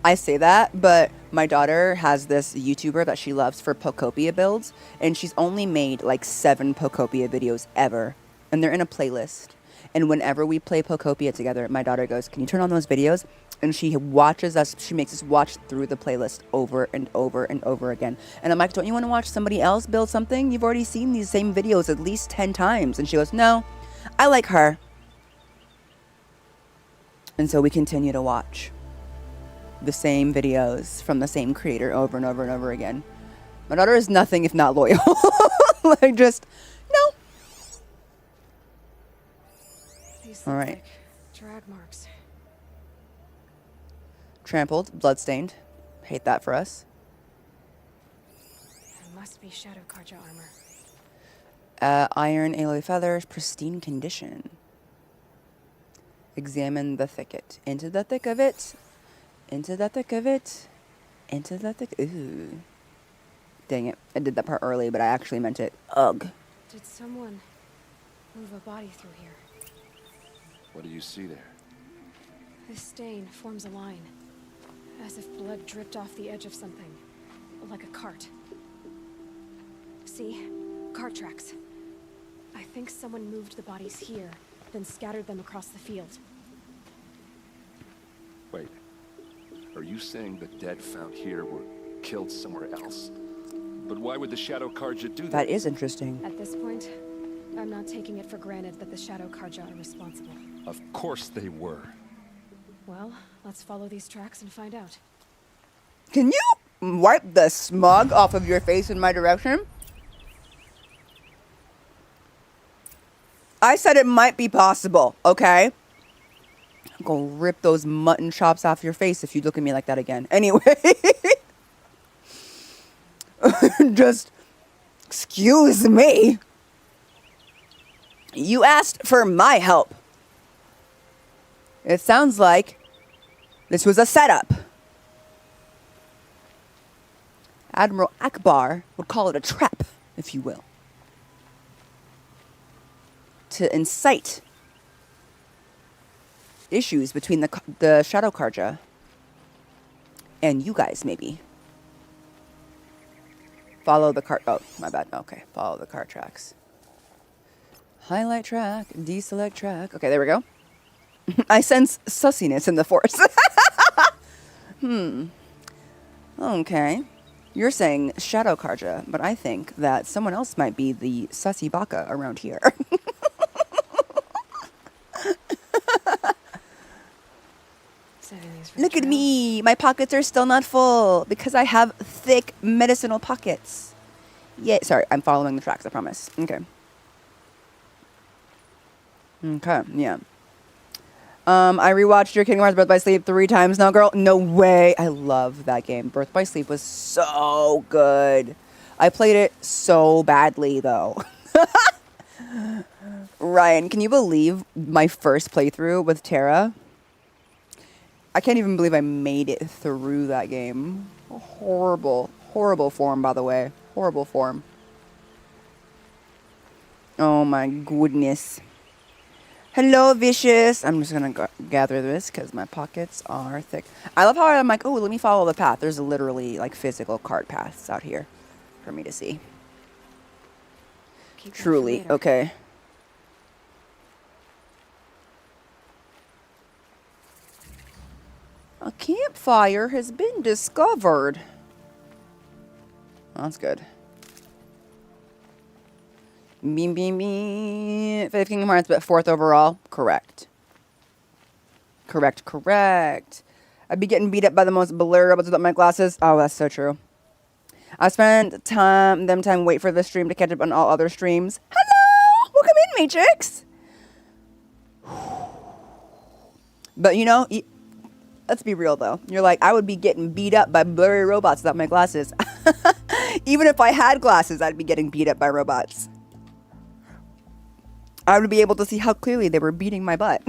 I say that, but my daughter has this YouTuber that she loves for Pocopia builds, and she's only made like 7 Pocopia videos ever, and they're in a playlist. And whenever we play Pocopia together, my daughter goes, "Can you turn on those videos?" And she watches us, she makes us watch through the playlist over and over and over again. And I'm like, "Don't you want to watch somebody else build something? You've already seen these same videos at least 10 times. And she goes, "No, I like her." And so we continue to watch the same videos from the same creator over and over and over again. My daughter is nothing if not loyal. Like, just, no. These All look right. like drag marks. Trampled, bloodstained. Hate that for us. It must be Shadow Karja armor. Iron alloy feathers, pristine condition. Examine the thicket. Into the thick of it. Into the thick of it. Into the thick. Ooh. Dang it. I did that part early, but I actually meant it. Ugh. Did someone move a body through here? What do you see there? This stain forms a line, as if blood dripped off the edge of something, like a cart. See? Cart tracks. I think someone moved the bodies here, then scattered them across the field. Wait. Are you saying the dead found here were killed somewhere else? But why would the Shadow Karja do that? That is interesting. At this point, I'm not taking it for granted that the Shadow Karja are responsible. Of course they were. Well, let's follow these tracks and find out. Can you wipe the smog off of your face in my direction? I said it might be possible, okay? I'm gonna rip those mutton chops off your face if you look at me like that again. Anyway. Just, excuse me. You asked for my help. It sounds like this was a setup. Admiral Akbar would call it a trap, if you will. To incite issues between the Shadow Karja and you guys, maybe. Follow the cart. Oh, my bad. Okay, follow the cart tracks. Highlight track, deselect track. Okay, there we go. I sense sussiness in the force. Okay. You're saying Shadow Karja, but I think that someone else might be the sussy baka around here. saving these for the Look at trail. me. My pockets are still not full because I have thick medicinal pockets. Yeah, sorry, I'm following the tracks, I promise. Okay. Okay, yeah. I rewatched your Kingdom Hearts Birth by Sleep 3 times now, girl. No way. I love that game. Birth by Sleep was so good. I played it so badly, though. Ryan, can you believe my first playthrough with Terra? I can't even believe I made it through that game. Horrible, horrible form, by the way. Horrible form. Oh my goodness. Hello, Vicious. I'm just going to gather this because my pockets are thick. I love how I'm like, oh, let me follow the path. There's literally like physical cart paths out here for me to see. Keep that for Truly. later. Okay. A campfire has been discovered. That's good. Beam, beam, beam. 5th Kingdom Hearts, but 4th overall. Correct. Correct, correct. I'd be getting beat up by the most blurry robots without my glasses. Oh, that's so true. I spent time wait for the stream to catch up on all other streams. Hello! Welcome in, Matrix! But, you know, let's be real, though. You're like, I would be getting beat up by blurry robots without my glasses. Even if I had glasses, I'd be getting beat up by robots. I would be able to see how clearly they were beating my butt.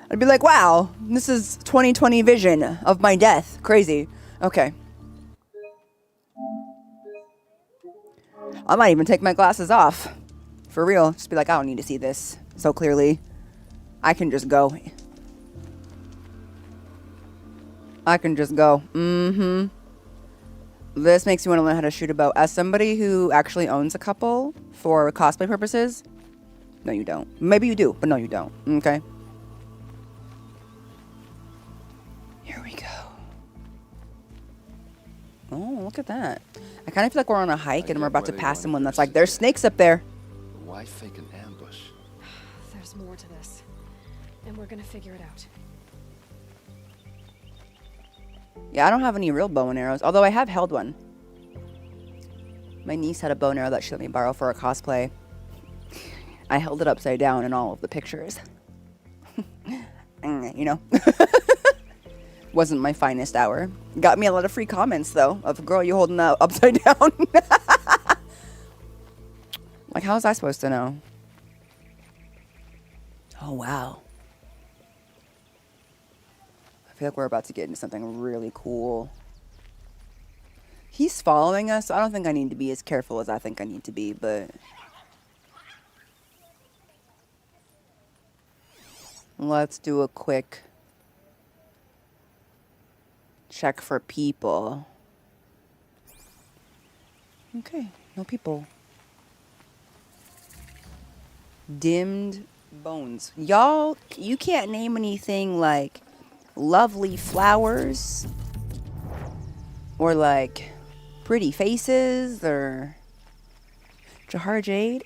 I'd be like, wow, this is 2020 vision of my death. Crazy. Okay. I might even take my glasses off. For real. Just be like, I don't need to see this so clearly. I can just go. I can just go. Mm-hmm. This makes me want to learn how to shoot a bow. As somebody who actually owns a couple for cosplay purposes, no, you don't. Maybe you do, but no, you don't. Okay? Here we go. Oh, look at that. I kind of feel like we're on a hike and we're about to pass someone that's like, there's snakes up there. Why fake an ambush? There's more to this, and we're gonna figure it out. Yeah, I don't have any real bow and arrows, although I have held one. My niece had a bow and arrow that she let me borrow for a cosplay. I held it upside down in all of the pictures. You know? Wasn't my finest hour. Got me a lot of free comments, though, of, girl, you holding that upside down. Like, how was I supposed to know? Oh, wow. I feel like we're about to get into something really cool. He's following us, so I don't think I need to be as careful as I think I need to be, but... Let's do a quick check for people. Okay, no people. Dimmed bones. Y'all, you can't name anything like lovely flowers or like pretty faces or Jahara Jayde.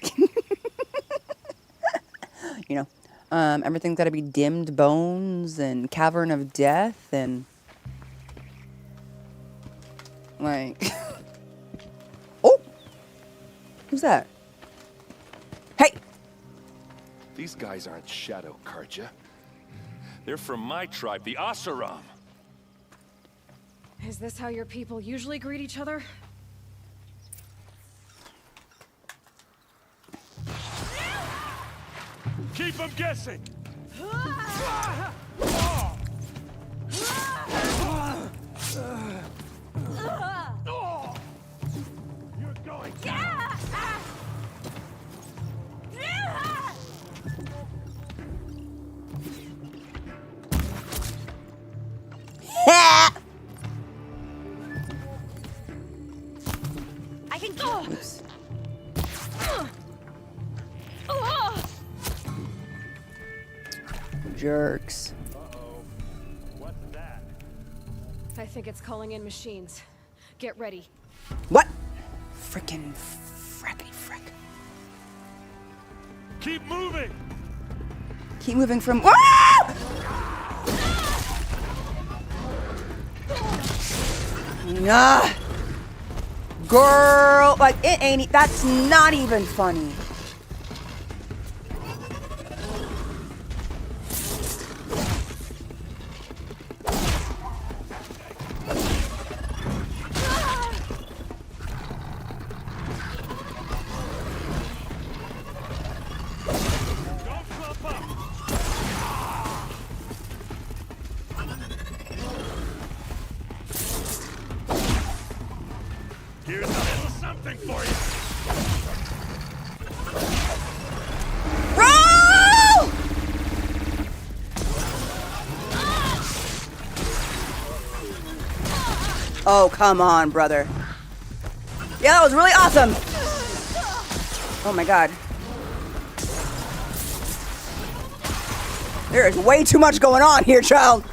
You know, everything's got to be dimmed bones and cavern of death and like oh, who's that? Hey, These guys aren't Shadow Karja. They're from my tribe, the Asaram. Is this how your people usually greet each other? Keep them guessing! You're going to... I can go. oops. Jerks. What's that? I think it's calling in machines. Get ready. What? Frickin' frackety frick. Keep moving! Keep moving from. Ah! Nah. Girl, like, it ain't, that's not even funny. Here's a little something for you. Roll! Oh, come on, brother. Yeah, that was really awesome. Oh my god. There is way too much going on here, child.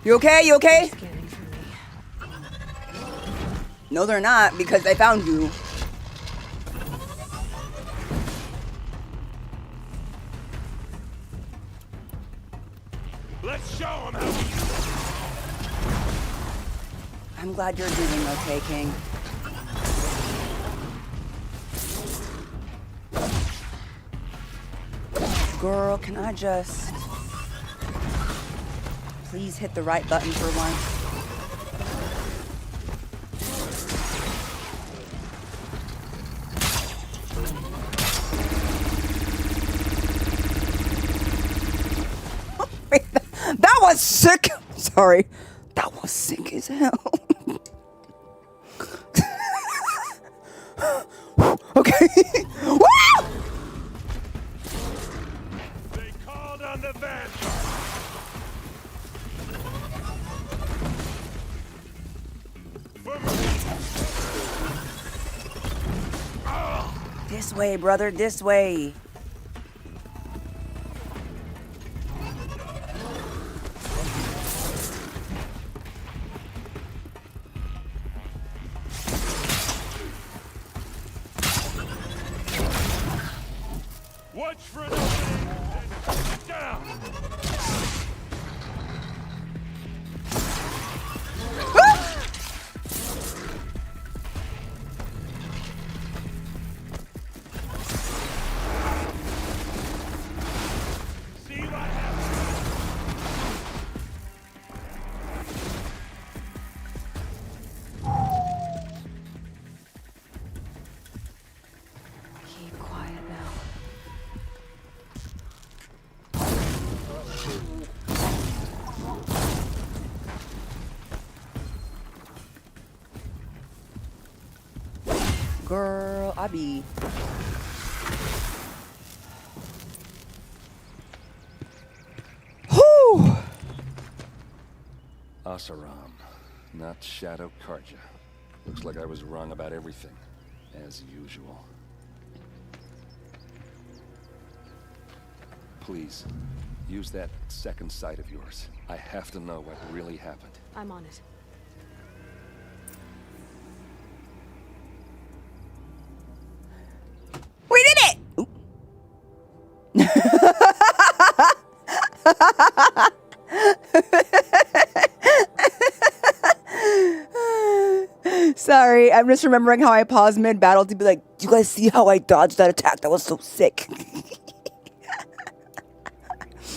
You okay? You okay? Scanning for me. No, they're not, because they found you. Let's show them how we... I'm glad you're doing okay, King. Girl, can I just... please hit the right button for once? That was sick. Sorry. That was sick as hell. Okay. Woo! They called on the Vanguard. This way, brother. This way. Watch for an opening and down. See what happens. Keep quiet now. Girl, I be... Whew! Asaram, not Shadow Karja. Looks like I was wrong about everything, as usual. Please, use that second sight of yours. I have to know what really happened. I'm on it. We did it! Oop. Sorry, I'm just remembering how I paused mid-battle to be like, do you guys see how I dodged that attack? That was so sick.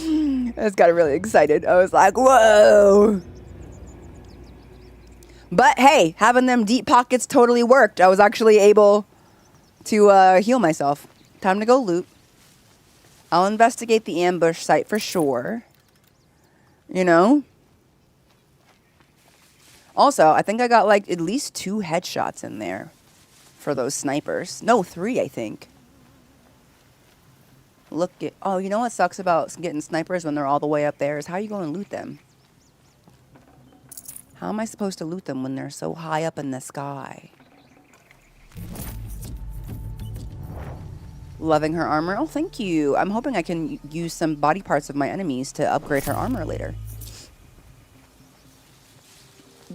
I just got really excited. I was like, whoa. But hey, having them deep pockets totally worked. I was actually able to heal myself. Time to go loot. I'll investigate the ambush site for sure. You know? Also, I think I got like at least 2 headshots in there for those snipers. No, 3, I think. Look at... Oh, you know what sucks about getting snipers when they're all the way up there is how you going to loot them? How am I supposed to loot them when they're so high up in the sky? Loving her armor. Oh, thank you. I'm hoping I can use some body parts of my enemies to upgrade her armor later.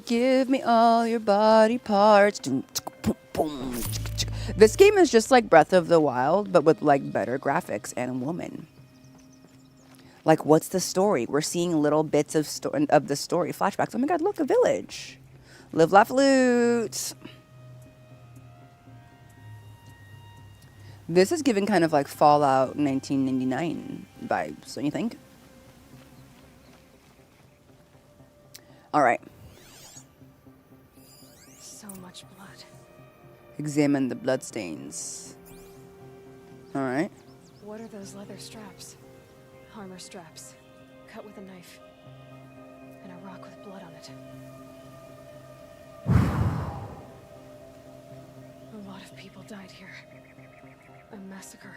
Give me all your body parts. This game is just like Breath of the Wild, but with like better graphics and a woman. Like, what's the story? We're seeing little bits of the story, flashbacks. Oh my god, look, a village. Live, laugh, loot. This is giving kind of like Fallout 1999 vibes, don't you think? All right. So much blood. Examine the bloodstains. All right. What are those leather straps? Armor straps, cut with a knife, and a rock with blood on it. A lot of people died here. A massacre.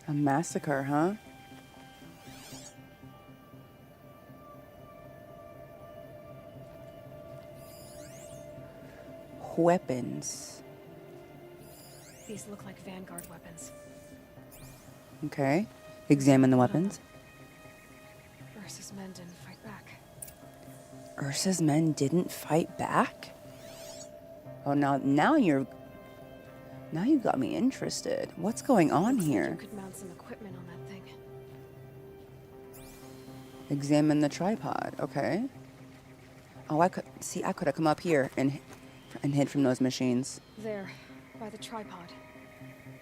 A massacre, huh? Weapons. These look like Vanguard weapons. Okay. Examine the weapons. Ersa's men didn't fight back. Ersa's men didn't fight back? Oh, now you got me interested. What's going on Looks like here? you could mount some equipment on that thing. Examine the tripod. Okay. Oh, I could have come up here and hid from those machines. There, by the tripod.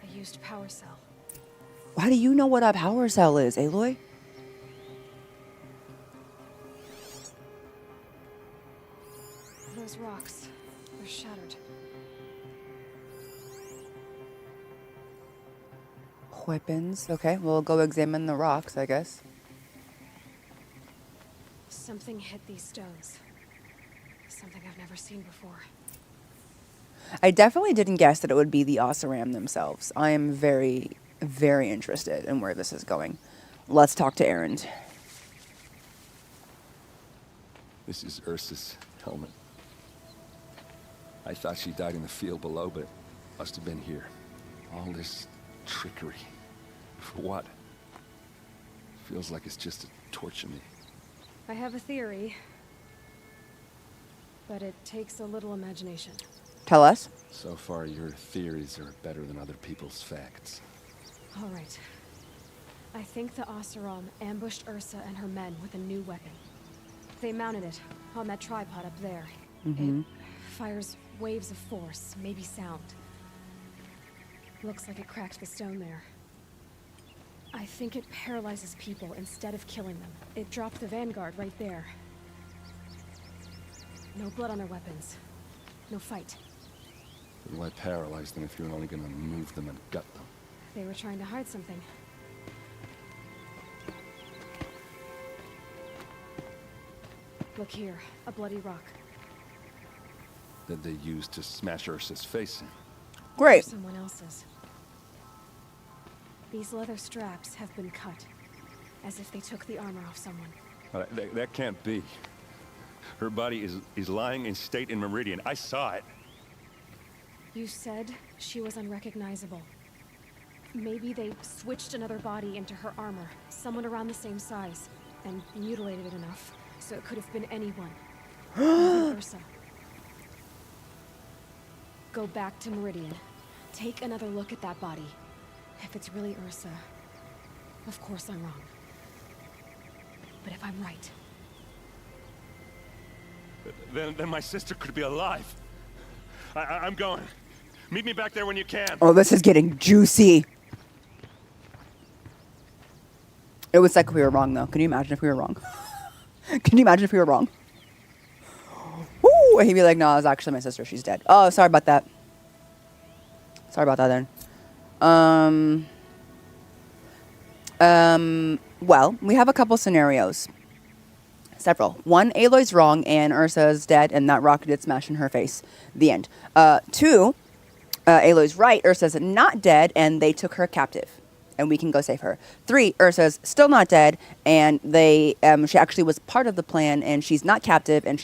I used power cell. Why do you know what a power cell is, Aloy? Those rocks, they're shattered. Weapons. Okay, we'll go examine the rocks, I guess. Something hit these stones. Something I've never seen before. I definitely didn't guess that it would be the Oseram themselves. I am very, very interested in where this is going. Let's talk to Erend. This is Ersa's helmet. I thought she died in the field below, but it must have been here. All this trickery. For what? Feels like it's just to torture me. I have a theory, but it takes a little imagination. Tell us. So far, your theories are better than other people's facts. All right. I think the Oseram ambushed Ersa and her men with a new weapon. They mounted it on that tripod up there. It fires waves of force, maybe sound. Looks like it cracked the stone there. I think it paralyzes people instead of killing them. It dropped the Vanguard right there. No blood on their weapons. No fight. Then why paralyze them if you're only gonna move them and gut them? They were trying to hide something. Look here, a bloody rock. That they used to smash Ursa's face in. Great. Someone else's. These leather straps have been cut, as if they took the armor off someone. That can't be. Her body is lying in state in Meridian. I saw it. You said she was unrecognizable. Maybe they switched another body into her armor, someone around the same size, and mutilated it enough, so it could have been anyone. Even Ersa. Go back to Meridian. Take another look at that body. If it's really Ersa, of course I'm wrong. But if I'm right... Then my sister could be alive. I'm going. Meet me back there when you can. Oh, this is getting juicy. It was like we were wrong, though. Can you imagine if we were wrong? Can you imagine if we were wrong? Woo! He'd be like, no, it was actually my sister. She's dead. Oh, sorry about that. Sorry about that, then. Well, we have a couple scenarios. Several. One, Aloy's wrong and Ursa's dead and that rocket did smash in her face. The end. Two, Aloy's right. Ursa's not dead and they took her captive and we can go save her. Three, Ursa's still not dead and she actually was part of the plan and she's not captive and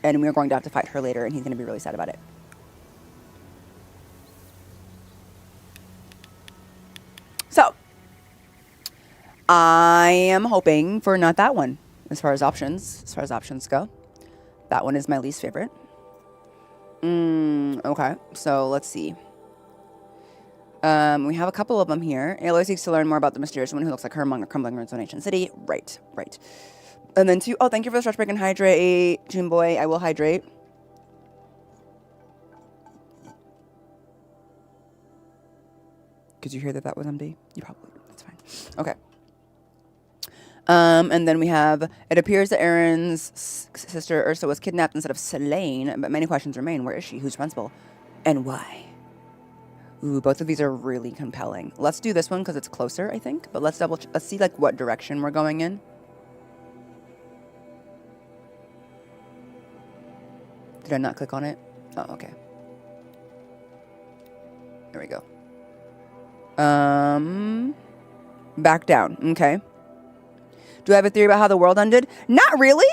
and we're going to have to fight her later and he's going to be really sad about it. I am hoping for not that one as far as options go. That one is my least favorite. Okay, so let's see. We have a couple of them here. Aloy seeks to learn more about the mysterious woman who looks like her among the crumbling ruins of an ancient city. Right. And then two, oh, thank you for the stretch break and hydrate, June Boy. I will hydrate. Did you hear that was empty? You probably, that's fine. Okay. And then we have, it appears that Erend's sister Ersa was kidnapped instead of slain, but many questions remain. Where is she? Who's responsible? And why? Ooh, both of these are really compelling. Let's do this one because it's closer, I think. But let's let's see like what direction we're going in. Did I not click on it? Oh, okay. There we go. Back down. Okay. Do I have a theory about how the world ended? Not really.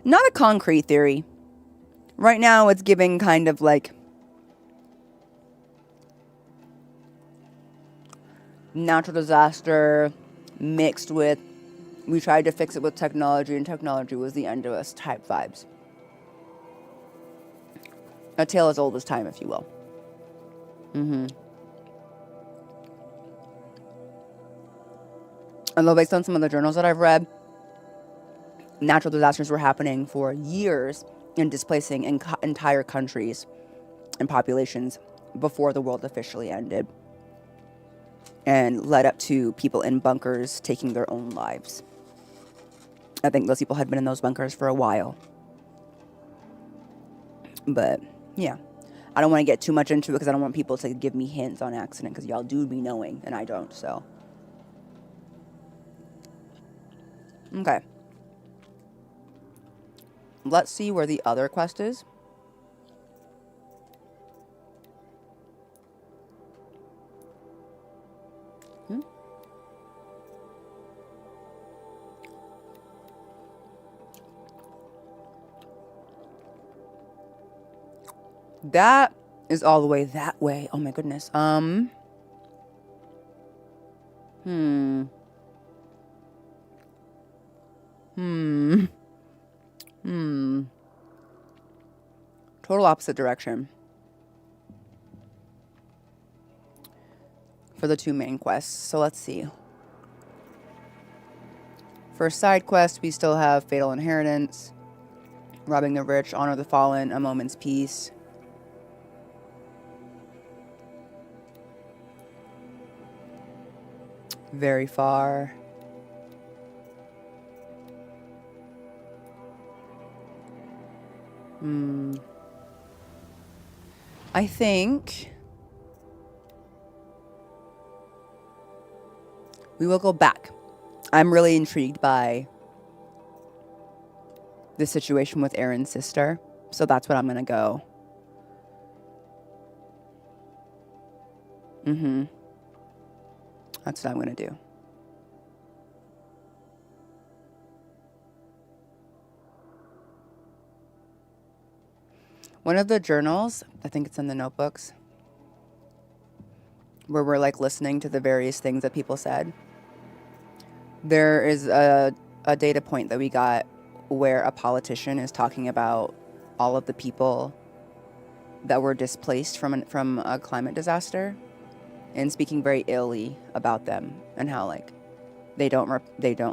Not a concrete theory. Right now, it's giving kind of like natural disaster mixed with we tried to fix it with technology and technology was the end of us type vibes. A tale as old as time, if you will. Although based on some of the journals that I've read, natural disasters were happening for years and displacing entire countries and populations before the world officially ended and led up to people in bunkers taking their own lives. I think those people had been in those bunkers for a while. But, yeah. I don't want to get too much into it because I don't want people to give me hints on accident because y'all do be knowing and I don't, so. Okay. Let's see where the other quest is. That is all the way that way. Oh my goodness. Total opposite direction. For the two main quests. So let's see. For side quest, we still have Fatal Inheritance, Robbing the Rich, Honor the Fallen, A Moment's Peace. Very far. I think we will go back. I'm really intrigued by the situation with Erend's sister, so that's what I'm gonna go. That's what I'm gonna do. One of the journals, I think it's in the notebooks, where we're like listening to the various things that people said. There is a data point that we got where a politician is talking about all of the people that were displaced from a climate disaster and speaking very illy about them and how like they don't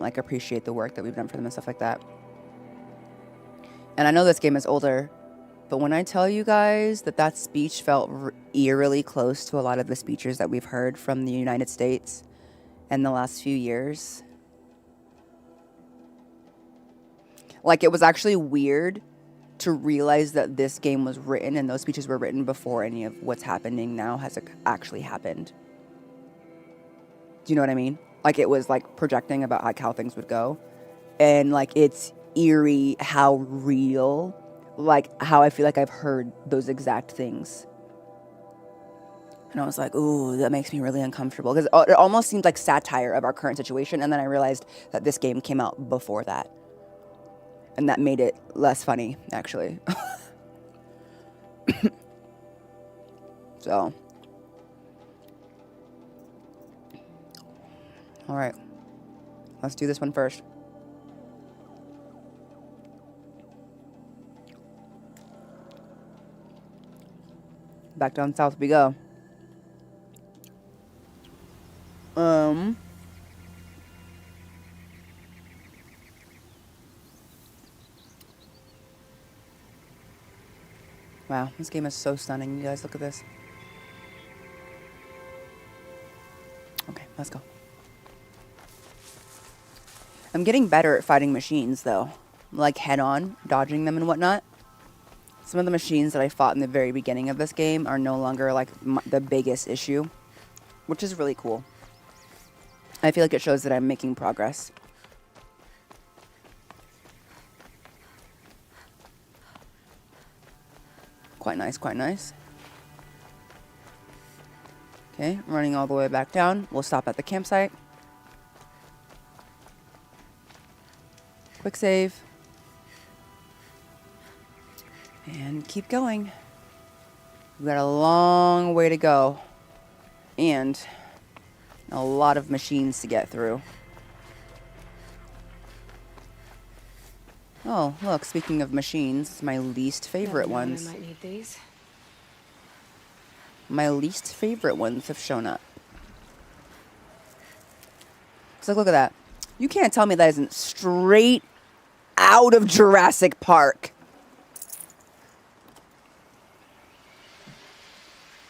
like appreciate the work that we've done for them and stuff like that. And I know this game is older, but when I tell you guys that speech felt eerily close to a lot of the speeches that we've heard from the United States in the last few years, like it was actually weird to realize that this game was written and those speeches were written before any of what's happening now has actually happened. Do you know what I mean? Like it was like projecting about like how things would go. And like it's eerie how real, like how I feel like I've heard those exact things. And I was like, ooh, that makes me really uncomfortable. Because it almost seemed like satire of our current situation. And then I realized that this game came out before that. And that made it less funny, actually. So. All right. Let's do this one first. Back down south we go. Wow, this game is so stunning, you guys. Look at this. Okay, let's go. I'm getting better at fighting machines, though. Like, head-on, dodging them and whatnot. Some of the machines that I fought in the very beginning of this game are no longer, like, the biggest issue. Which is really cool. I feel like it shows that I'm making progress. Quite nice, quite nice. Okay, running all the way back down. We'll stop at the campsite. Quick save. And keep going. We've got a long way to go. And a lot of machines to get through. Oh, look, speaking of machines, my least favorite ones. I might need these. My least favorite ones have shown up. So look at that. You can't tell me that isn't straight out of Jurassic Park.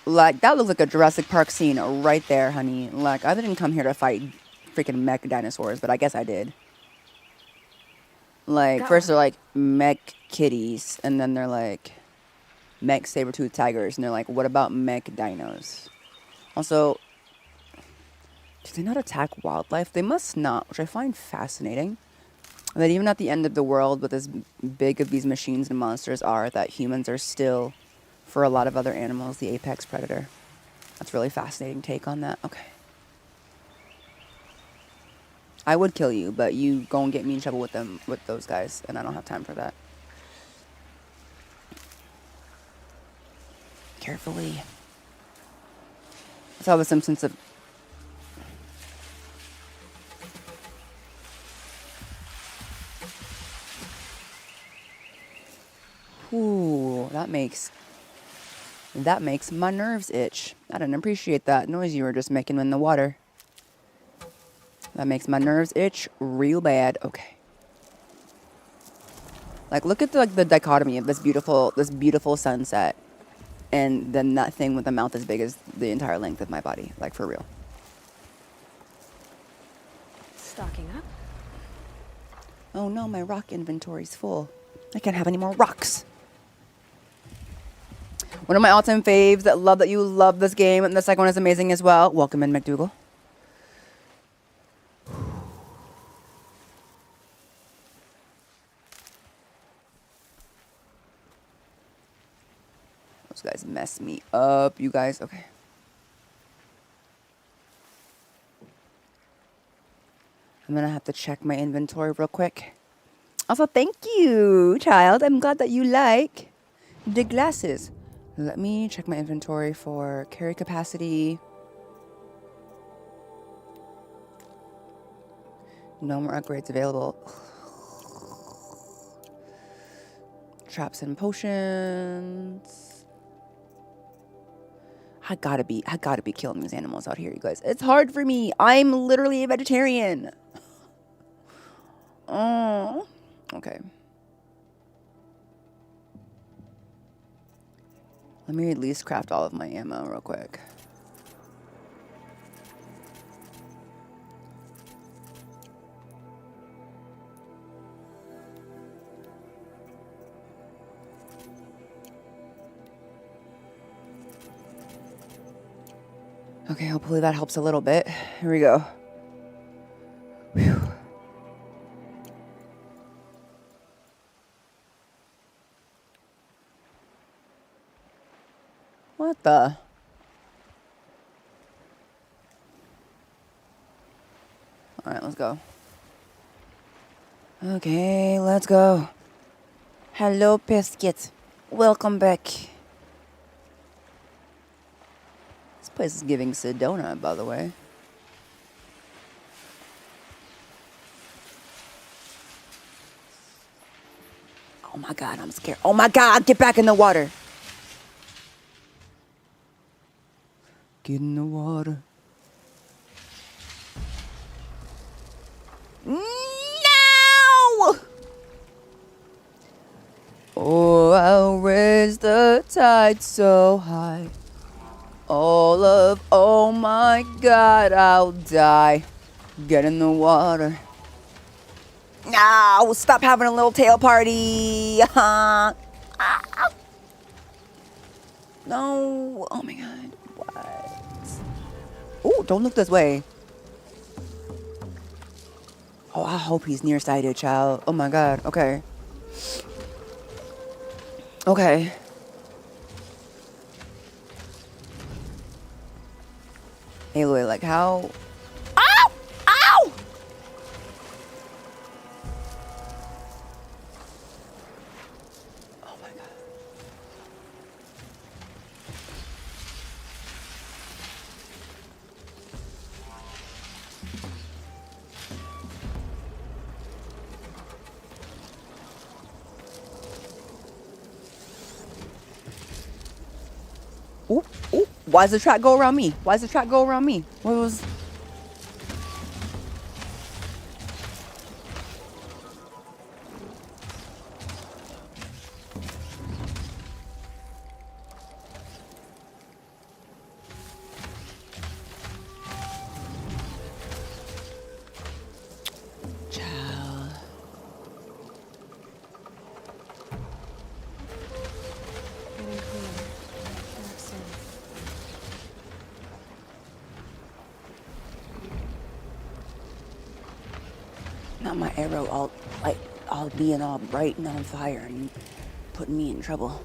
Like, that looks like a Jurassic Park scene right there, honey. Like, I didn't come here to fight freaking mech dinosaurs, but I guess I did. Like, first they're like mech kitties, and then they're like mech saber-toothed tigers, and they're like, what about mech dinos? Also, do they not attack wildlife? They must not, which I find fascinating. That even at the end of the world, with as big of these machines and monsters are, that humans are still, for a lot of other animals, the apex predator. That's a really fascinating take on that. Okay. I would kill you, but you go and get me in trouble with them, with those guys, and I don't have time for that. Carefully. Let's have some sense of... Ooh, that makes my nerves itch. I didn't appreciate that noise you were just making in the water. That makes my nerves itch real bad. Okay. Like, look at the dichotomy of this beautiful sunset, and then that thing with the mouth as big as the entire length of my body. Like, for real. Stocking up. Oh no, my rock inventory's full. I can't have any more rocks. One of my all-time faves that love that you love this game, and the second one is amazing as well. Welcome in, McDougal. Those guys mess me up, you guys. Okay. I'm gonna have to check my inventory real quick. Also, thank you, child. I'm glad that you like the glasses. Let me check my inventory for carry capacity. No more upgrades available. Traps and potions. I gotta be killing these animals out here, you guys. It's hard for me. I'm literally a vegetarian. Oh, okay. Let me at least craft all of my ammo real quick. Okay, hopefully that helps a little bit. Here we go. Whew. What the? All right, let's go. Okay, let's go. Hello, Biscuit. Welcome back. This place is giving Sedona, by the way. Oh my God, I'm scared. Oh my God, get back in the water. Get in the water. No! Oh, I'll raise the tide so high. Oh my God, I'll die. Get in the water. No, stop having a little tail party. No, oh my God, what? Oh, don't look this way. Oh, I hope he's nearsighted, child. Oh my God, okay. Okay. Aloy, like how? Ow! Ow! Oh my God. Ooh, ooh. Why does the track go around me? Why does the track go around me? What was... Child. Getting cleaner. Back soon. Not my arrow all being all bright and on fire and putting me in trouble.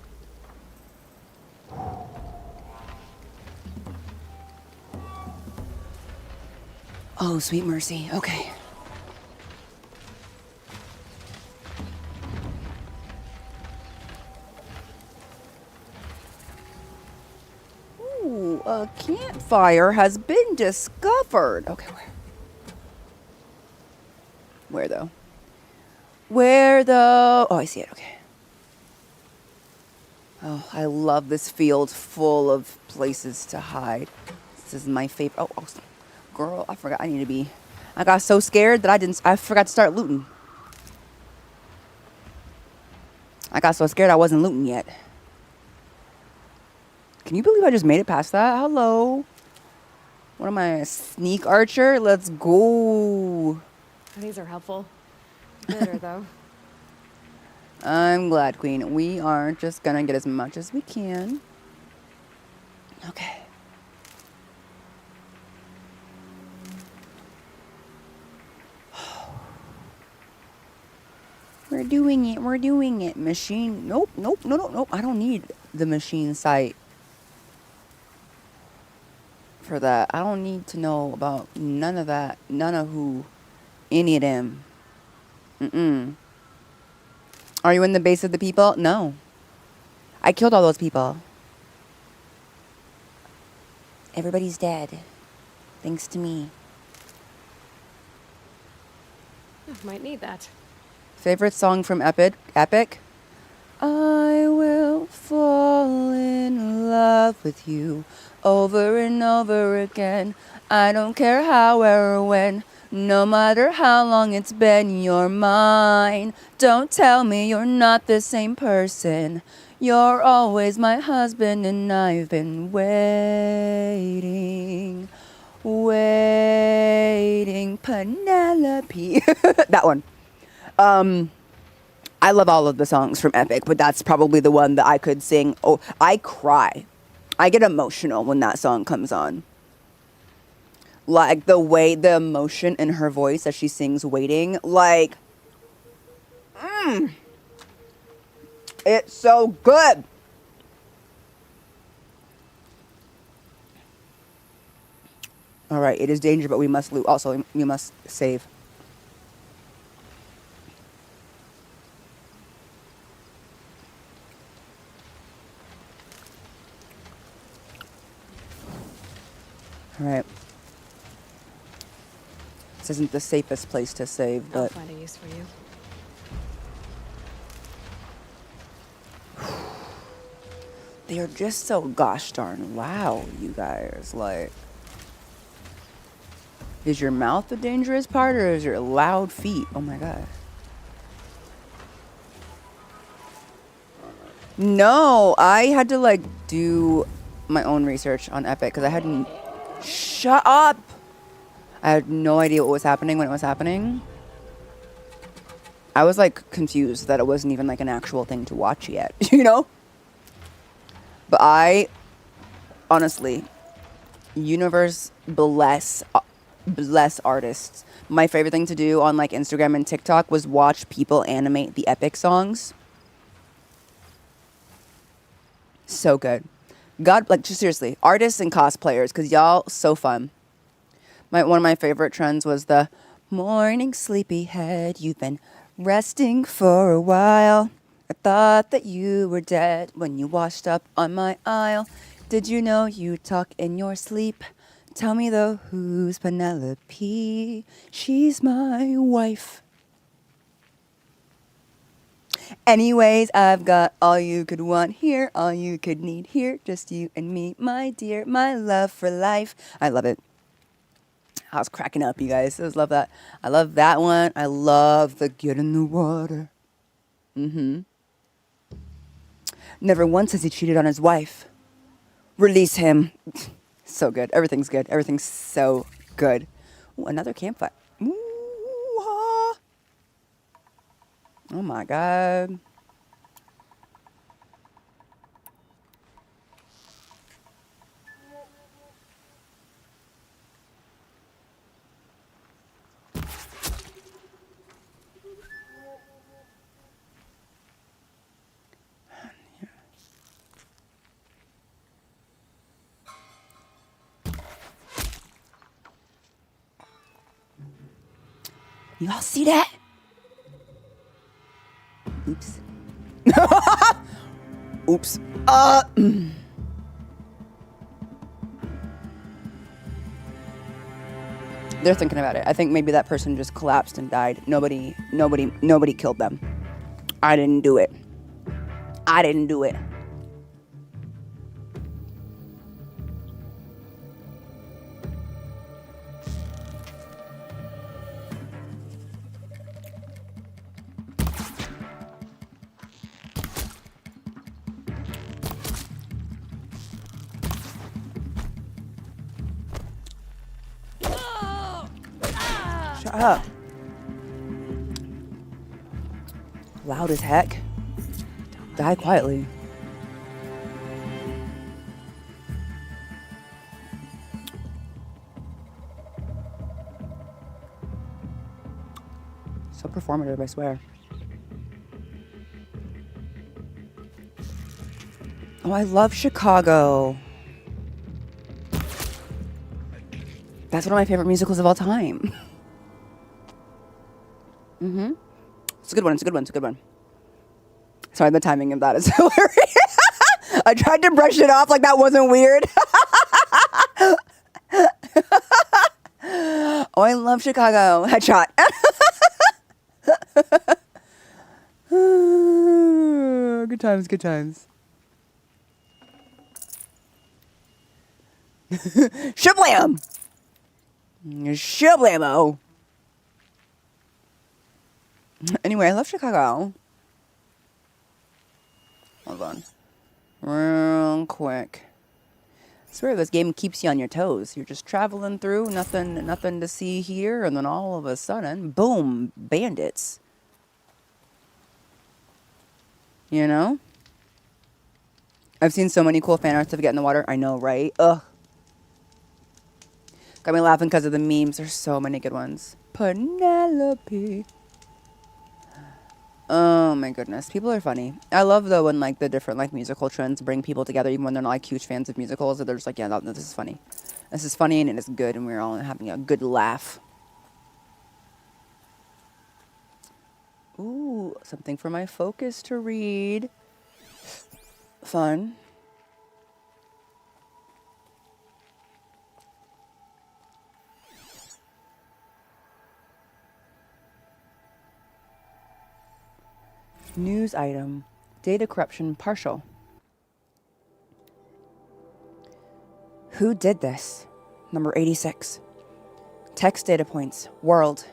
Oh, sweet mercy. Okay. Ooh, a campfire has been discovered. Okay, where? Where though? Where though? Oh, I see it. Okay. Oh, I love this field full of places to hide. This is my favorite. Oh, girl, I forgot. I got so scared that I forgot to start looting. I got so scared I wasn't looting yet. Can you believe I just made it past that? Hello. What am I, a sneak archer? Let's go. These are helpful. Bitter, though. I'm glad, Queen. We are just gonna get as much as we can. Okay. We're doing it. We're doing it. Machine. Nope. I don't need the machine sight for that. I don't need to know about none of that. None of who. Any of them. Mm-mm. Are you in the base of the people? No. I killed all those people. Everybody's dead. Thanks to me. Might need that. Favorite song from Epic? I will fall in love with you over and over again. I don't care how or when. No matter how long it's been, you're mine. Don't tell me you're not the same person. You're always my husband and I've been waiting. Penelope. That one. I love all of the songs from Epic, but that's probably the one that I could sing. Oh, I cry. I get emotional when that song comes on. Like the emotion in her voice as she sings Waiting, like, it's so good. All right, it is danger, but we must loot. Also, we must save. All right. This isn't the safest place to save, but... I'll find a use for you. They are just so gosh darn loud, you guys. Like, is your mouth the dangerous part or is your loud feet? Oh my god. No, I had to like do my own research on Epic because I hadn't. Shut up! I had no idea what was happening when it was happening. I was like confused that it wasn't even like an actual thing to watch yet, you know? But I, honestly, universe bless artists. My favorite thing to do on like Instagram and TikTok was watch people animate the Epic songs. So good. God, like, just seriously, artists and cosplayers, because y'all, so fun. One of my favorite trends was the morning sleepyhead. You've been resting for a while. I thought that you were dead when you washed up on my aisle. Did you know you talk in your sleep? Tell me though, who's Penelope? She's my wife. Anyways, I've got all you could want here, all you could need here, just you and me, my dear, my love for life. I love it. I was cracking up, you guys. I just love that. I love that one. I love the get in the water. Never once has he cheated on his wife. Release him. So good. Everything's good. Everything's so good. Ooh, another campfire. Ooh-ah. Oh my god. Y'all see that? Oops. Oops. They're thinking about it. I think maybe that person just collapsed and died. Nobody killed them. I didn't do it. I didn't do it. Shut up. Loud as heck. Die quietly. So performative, I swear. Oh, I love Chicago. That's one of my favorite musicals of all time. It's a good one. It's a good one. It's a good one. Sorry, the timing of that is hilarious. I tried to brush it off like that wasn't weird. Oh, I love Chicago. Headshot. Good times, good times. Shablam! Shablamo! Anyway, I love Chicago. Hold on. Real quick. I swear this game keeps you on your toes. You're just traveling through, nothing to see here, and then all of a sudden, boom, bandits. You know? I've seen so many cool fan arts of Get in the Water. I know, right? Ugh. Got me laughing because of the memes. There's so many good ones. Penelope. Oh my goodness. People are funny. I love though when like the different like musical trends bring people together even when they're not like huge fans of musicals. They're just like, yeah, no, this is funny. This is funny and it is good and we're all having a good laugh. Ooh, something for my focus to read. Fun. News item. Data corruption partial. Who did this? Number 86. Text data points. World.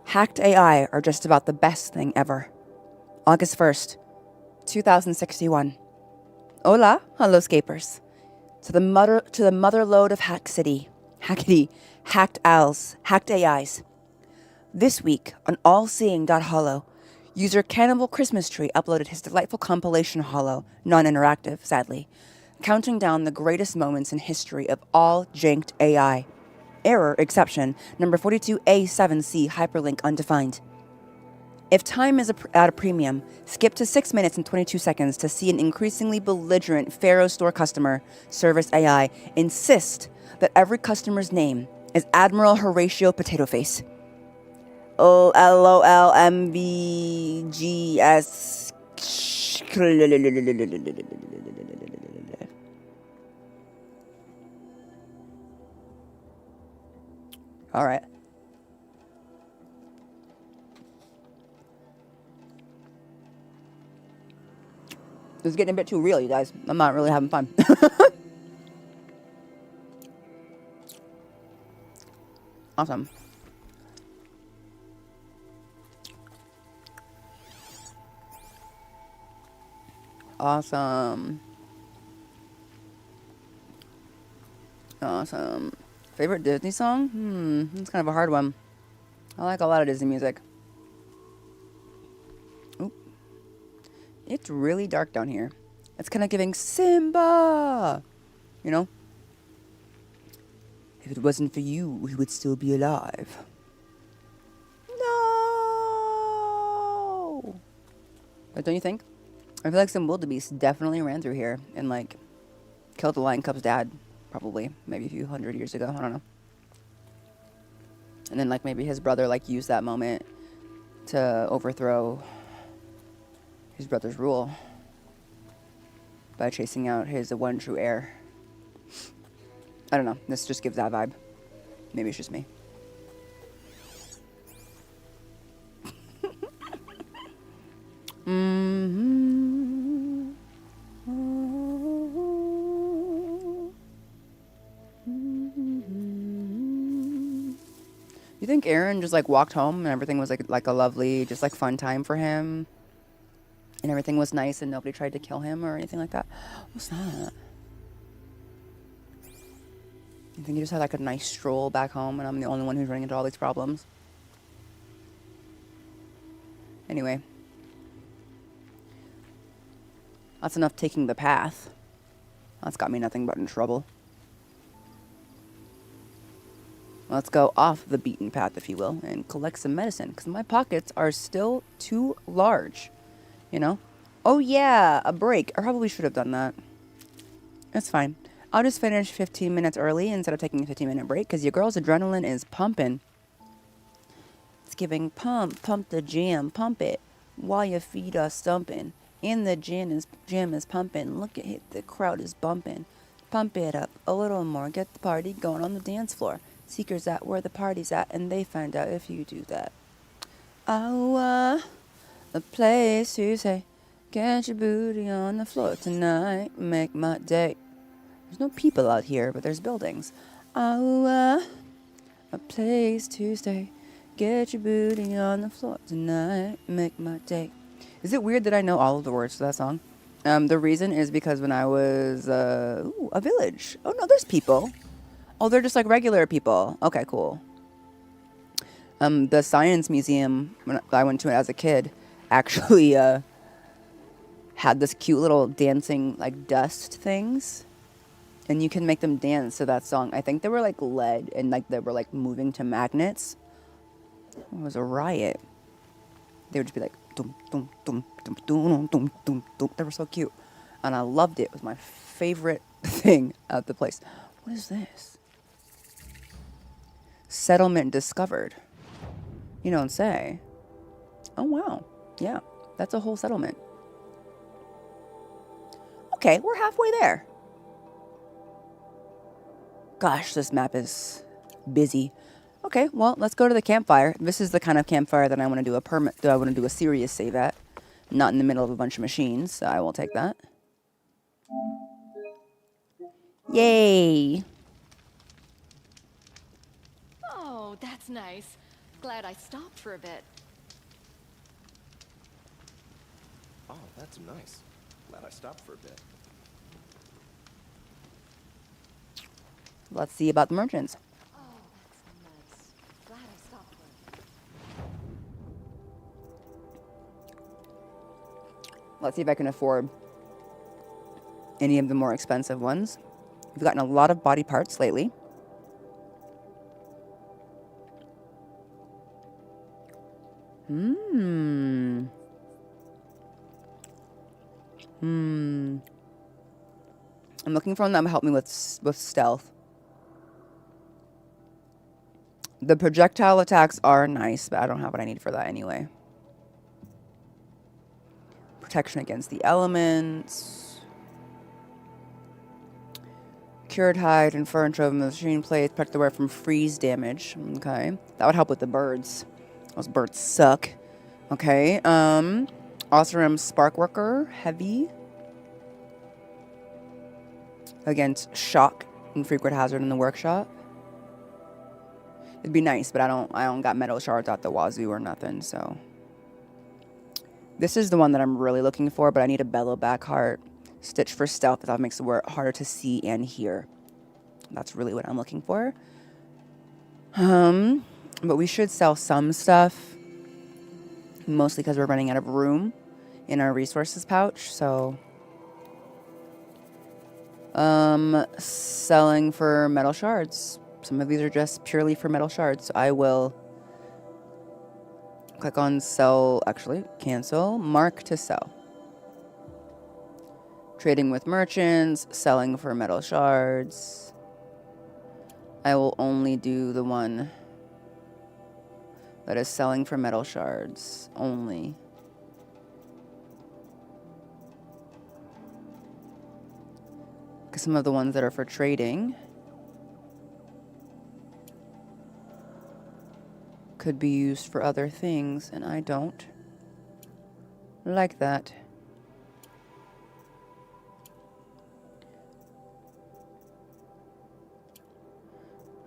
Hacked AI are just about the best thing ever. August 1st, 2061. Hola, hello scapers. To the mother lode of Hack City. Hackety. Hacked owls. Hacked AIs. This week, on allseeing.hollow, user Cannibal Christmas Tree uploaded his delightful compilation hollow, non-interactive, sadly, counting down the greatest moments in history of all janked AI. Error, exception, number 42A7C, hyperlink undefined. If time is at a premium, skip to 6 minutes and 22 seconds to see an increasingly belligerent Pharaoh store customer service AI insist that every customer's name is Admiral Horatio Potato Face. LOLMVGS. All right. This is getting a bit too real, you guys. I'm not really having fun. Awesome. Awesome. Awesome. Favorite Disney song? It's kind of a hard one. I like a lot of Disney music. Oop. It's really dark down here. It's kind of giving Simba. You know? If it wasn't for you, he would still be alive. No! But don't you think? I feel like some wildebeest definitely ran through here and, like, killed the lion cub's dad. Probably. Maybe a few hundred years ago. I don't know. And then, like, maybe his brother, like, used that moment to overthrow his brother's rule by chasing out his one true heir. I don't know. This just gives that vibe. Maybe it's just me. You think Erend just like walked home and everything was like a lovely, just like fun time for him, and everything was nice and nobody tried to kill him or anything like that? What's that? You think he just had like a nice stroll back home and I'm the only one who's running into all these problems? Anyway. That's enough taking the path. That's got me nothing but in trouble. Let's go off the beaten path, if you will, and collect some medicine, because my pockets are still too large, you know? Oh yeah, a break. I probably should have done that. It's fine. I'll just finish 15 minutes early instead of taking a 15-minute break, because your girl's adrenaline is pumping. It's giving pump the jam, pump it, while your feet are stumping. And the jam is pumping. Look at it, the crowd is bumping. Pump it up a little more, get the party going on the dance floor. Seekers at where the party's at, and they find out if you do that. Oh, a place to say, get your booty on the floor tonight, make my day. There's no people out here, but there's buildings. Oh, a place to stay, get your booty on the floor tonight, make my day. Is it weird that I know all of the words to that song? The reason is because when I was, a village. Oh no, there's people. Oh, they're just like regular people. Okay, cool. The science museum, when I went to it as a kid, actually had this cute little dancing, like, dust things. And you can make them dance to that song. I think they were, like, lead and, like, they were, like, moving to magnets. It was a riot. They would just be like, dum, dum, dum, dum, dum, dum, dum, dum. They were so cute. And I loved it. It was my favorite thing at the place. What is this? Settlement discovered. You don't say. Oh, wow. Yeah, that's a whole settlement. Okay, we're halfway there. Gosh, this map is busy. Okay, well, let's go to the campfire. This is the kind of campfire that I want to do I want to do a serious save at. Not in the middle of a bunch of machines, so I will take that. Yay! Oh, that's nice. Glad I stopped for a bit. Oh, that's nice. Glad I stopped for a bit. Let's see about the merchants. Oh, that's nice. Glad I stopped for a bit. Let's see if I can afford any of the more expensive ones. We've gotten a lot of body parts lately. I'm looking for one that will help me with stealth. The projectile attacks are nice, but I don't have what I need for that anyway. Protection against the elements. Cured hide and fur and trove machine plates. Protect the wearer from freeze damage. Okay. That would help with the birds. Those birds suck. Okay. Osram Spark Worker. Heavy. Against shock and frequent hazard in the workshop. It'd be nice, but I don't got metal shards out the wazoo or nothing, so. This is the one that I'm really looking for, but I need a bellow back heart. Stitch for stealth, that makes it harder to see and hear. That's really what I'm looking for. But we should sell some stuff. Mostly because we're running out of room in our resources pouch, so. Selling for metal shards. Some of these are just purely for metal shards. So I will click on sell, actually, cancel, mark to sell. Trading with merchants, selling for metal shards. I will only do the one that is selling for metal shards only. Because some of the ones that are for trading could be used for other things, and I don't like that.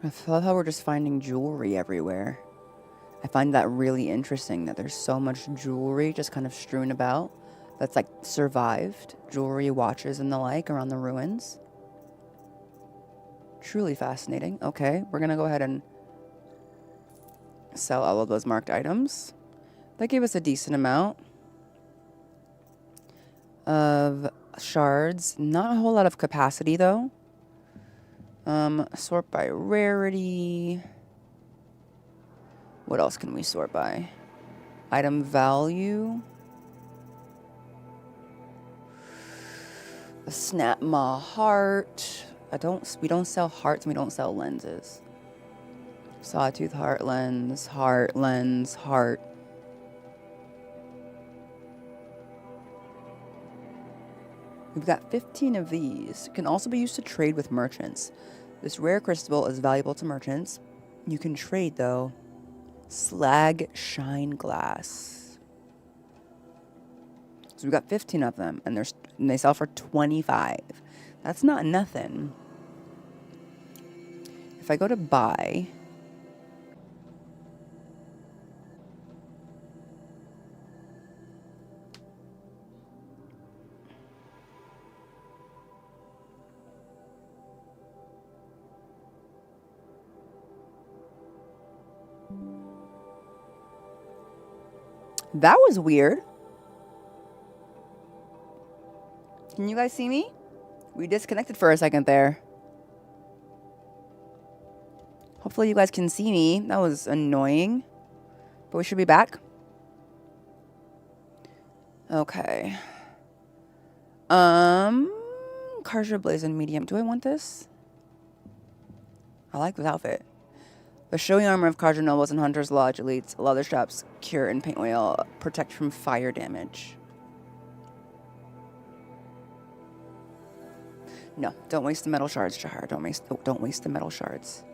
I love how we're just finding jewelry everywhere. I find that really interesting that there's so much jewelry just kind of strewn about that's like survived. Jewelry, watches, and the like around the ruins. Truly fascinating. Okay, we're gonna go ahead and sell all of those marked items. That gave us a decent amount of shards. Not a whole lot of capacity though. Sort by rarity. What else can we sort by? Item value. A snap maw heart. We don't sell hearts and we don't sell lenses. Sawtooth heart, lens, heart, lens, heart. We've got 15 of these. It can also be used to trade with merchants. This rare crystal is valuable to merchants. You can trade though. Slag shine glass. So we've got 15 of them, and they sell for 25. That's not nothing. If I go to buy, that was weird. Can you guys see me? We disconnected for a second there. Hopefully you guys can see me. That was annoying. But we should be back. Okay. Karja Blazing Medium. Do I want this? I like this outfit. The showy armor of Karja Nobles and Hunters Lodge elites, leather straps, cure and paint oil, protect from fire damage. No, don't waste the metal shards, Jahara. Don't waste the metal shards.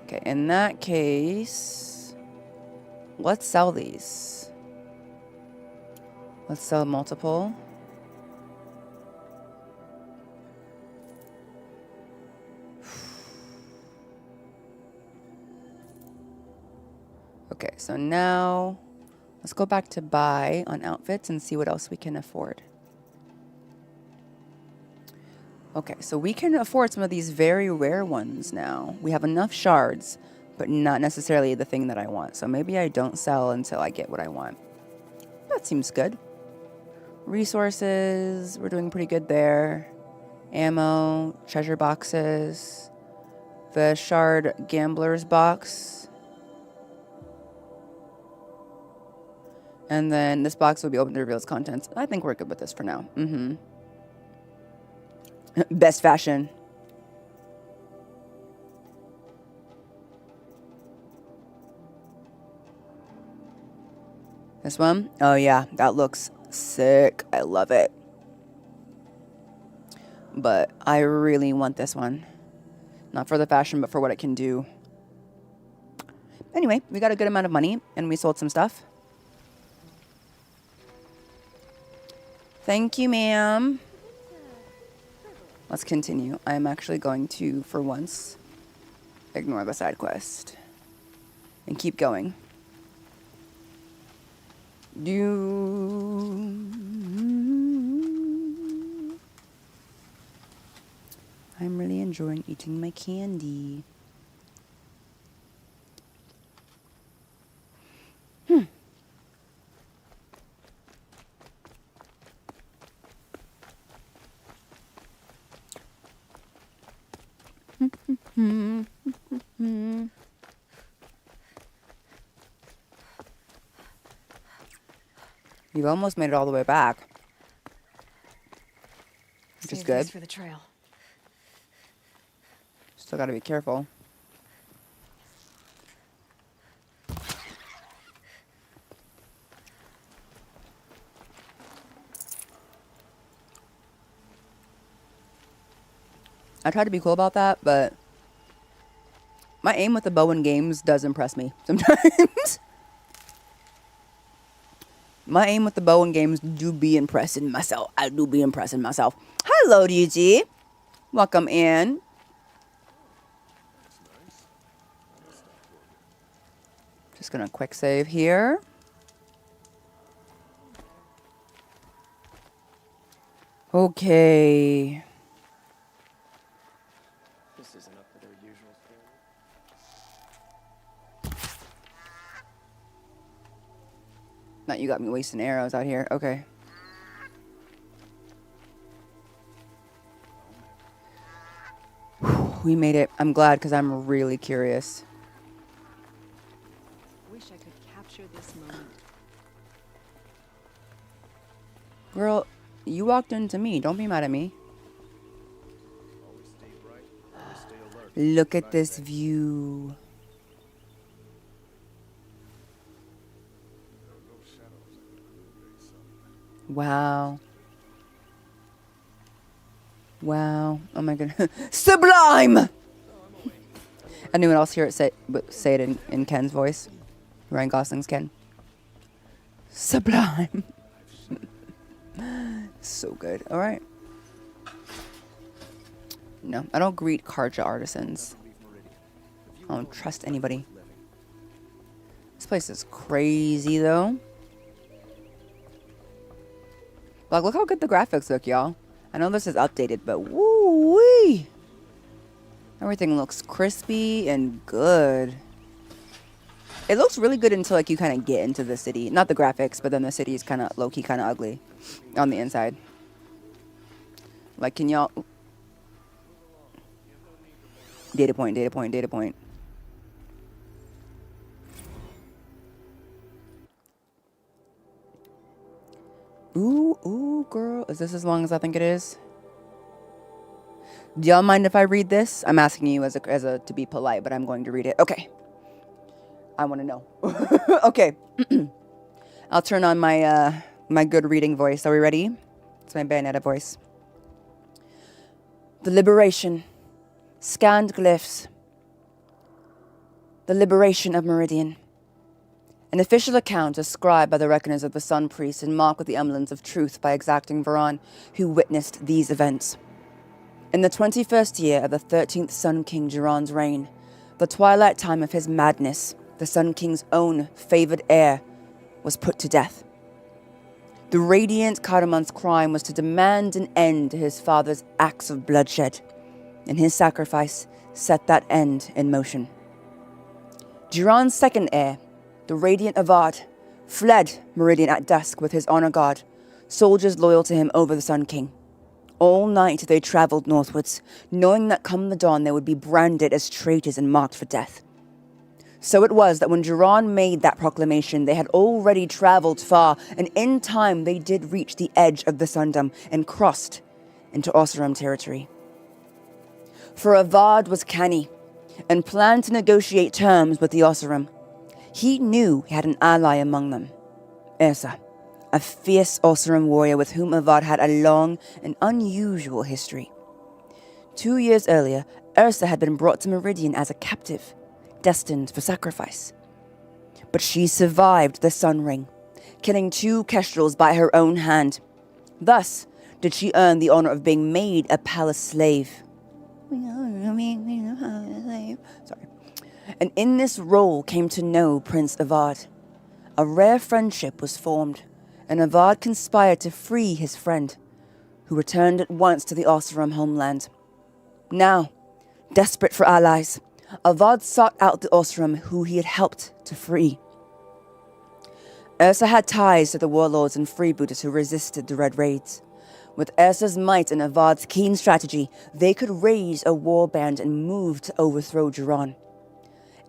Okay, in that case, let's sell these. Let's sell multiple. so now let's go back to buy on outfits and see what else we can afford. Okay, so we can afford some of these very rare ones now. We have enough shards, but not necessarily the thing that I want. So maybe I don't sell until I get what I want. That seems good. Resources, we're doing pretty good there. Ammo, treasure boxes, the shard gambler's box. And then this box will be open to reveal its contents. I think we're good with this for now. Best fashion. This one? Oh yeah, that looks sick. I love it. But I really want this one. Not for the fashion, but for what it can do. Anyway, we got a good amount of money, and we sold some stuff. Thank you, ma'am. Let's continue. I'm actually going to, for once, ignore the side quest. And keep going. I'm really enjoying eating my candy. You've almost made it all the way back. Which is good. For the trail. Still gotta be careful. I try to be cool about that, but my aim with the bow in games does impress me sometimes. My aim with the bow in games do be impressing myself. I do be impressing myself. Hello, DG. Welcome in. Just gonna quick save here. Okay. This isn't up to their usual standard. Not you got me wasting arrows out here. Okay. Whew, we made it. I'm glad because I'm really curious. Wish I could capture this moment. Girl, you walked into me. Don't be mad at me. Always stay bright, always stay alert. Look at this view. Wow. Wow. Oh my goodness. Sublime! Anyone else hear it say it in Ken's voice? Ryan Gosling's Ken. Sublime. So good. All right. No, I don't greet Karja artisans. I don't trust anybody. This place is crazy, though. Like, look how good the graphics look, y'all. I know this is updated, but woo-wee. Everything looks crispy and good. It looks really good until, like, you kind of get into the city. Not the graphics, but then the city is kind of low-key, kind of ugly on the inside. Like, can y'all... Data point, data point, data point. Ooh, ooh, girl. Is this as long as I think it is? Do y'all mind if I read this? I'm asking you as a to be polite, but I'm going to read it. Okay. I want to know. Okay. I'll turn on my my good reading voice. Are we ready? It's my Bayonetta voice. The liberation. Scanned glyphs. The liberation of Meridian. An official account ascribed by the reckoners of the Sun Priest and marked with the emblems of truth by exacting Varan, who witnessed these events. In the 21st year of the 13th Sun King Jiran's reign, the twilight time of his madness, the Sun King's own favored heir, was put to death. The radiant Cardamon's crime was to demand an end to his father's acts of bloodshed, and his sacrifice set that end in motion. Jiran's second heir, the radiant Avad, fled Meridian at dusk with his honor guard, soldiers loyal to him over the Sun King. All night they traveled northwards, knowing that come the dawn they would be branded as traitors and marked for death. So it was that when Jiran made that proclamation, they had already traveled far, and in time they did reach the edge of the Sundom and crossed into Oseram territory. For Avad was canny, and planned to negotiate terms with the Oseram. He knew he had an ally among them, Ersa, a fierce Oseram warrior with whom Avad had a long and unusual history. 2 years earlier, Ersa had been brought to Meridian as a captive, destined for sacrifice. But she survived the Sun Ring, killing 2 kestrels by her own hand. Thus did she earn the honor of being made a palace slave. Sorry. And in this role came to know Prince Avad. A rare friendship was formed, and Avad conspired to free his friend, who returned at once to the Oseram homeland. Now, desperate for allies, Avad sought out the Oseram who he had helped to free. Ersa had ties to the warlords and freebooters who resisted the Red Raids. With Ersa's might and Avad's keen strategy, they could raise a war band and move to overthrow Jiran.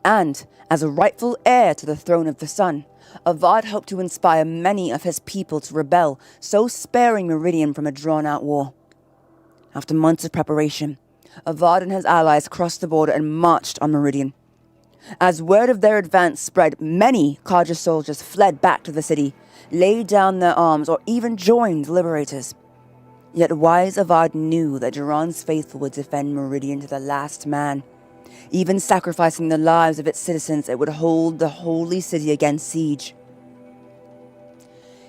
And, as a rightful heir to the throne of the Sun, Avad hoped to inspire many of his people to rebel, so sparing Meridian from a drawn-out war. After months of preparation, Avad and his allies crossed the border and marched on Meridian. As word of their advance spread, many Carja soldiers fled back to the city, laid down their arms, or even joined the liberators. Yet wise Avad knew that Jiran's faithful would defend Meridian to the last man. Even sacrificing the lives of its citizens, it would hold the holy city against siege.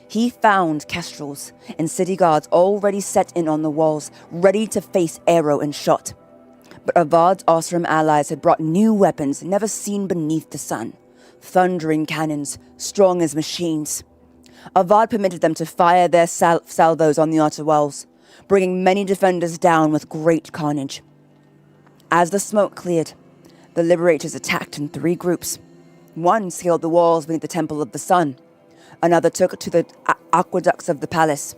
He found kestrels and city guards already set in on the walls, ready to face arrow and shot. But Avad's Oseram allies had brought new weapons never seen beneath the sun. Thundering cannons, strong as machines. Avad permitted them to fire their salvos on the outer walls, bringing many defenders down with great carnage. As the smoke cleared, the liberators attacked in 3 groups. One scaled the walls beneath the Temple of the Sun. Another took to the aqueducts of the palace,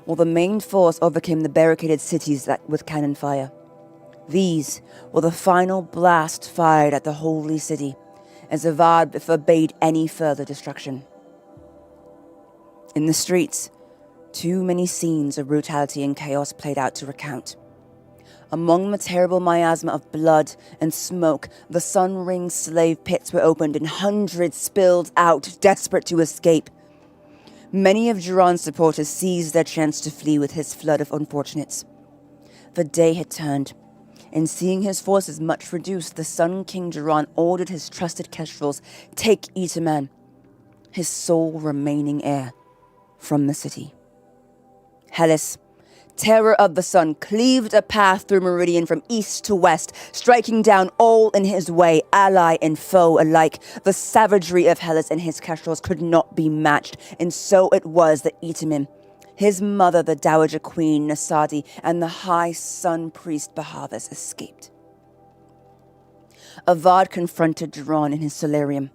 while the main force overcame the barricaded cities with cannon fire. These were the final blast fired at the holy city, as Avad forbade any further destruction. In the streets, too many scenes of brutality and chaos played out to recount. Among the terrible miasma of blood and smoke, the Sun Ring slave pits were opened and hundreds spilled out, desperate to escape. Many of Jiran's supporters seized their chance to flee with his flood of unfortunates. The day had turned, and seeing his forces much reduced, the Sun King Jiran ordered his trusted kestrels take Itaman, his sole remaining heir, from the city. Hellas, terror of the sun, cleaved a path through Meridian from east to west, striking down all in his way, ally and foe alike. The savagery of Hellas and his kestrels could not be matched, and so it was that Itaman, his mother, the Dowager Queen Nasadi, and the High Sun Priest Bahavas escaped. Avad confronted Jiran in his solarium.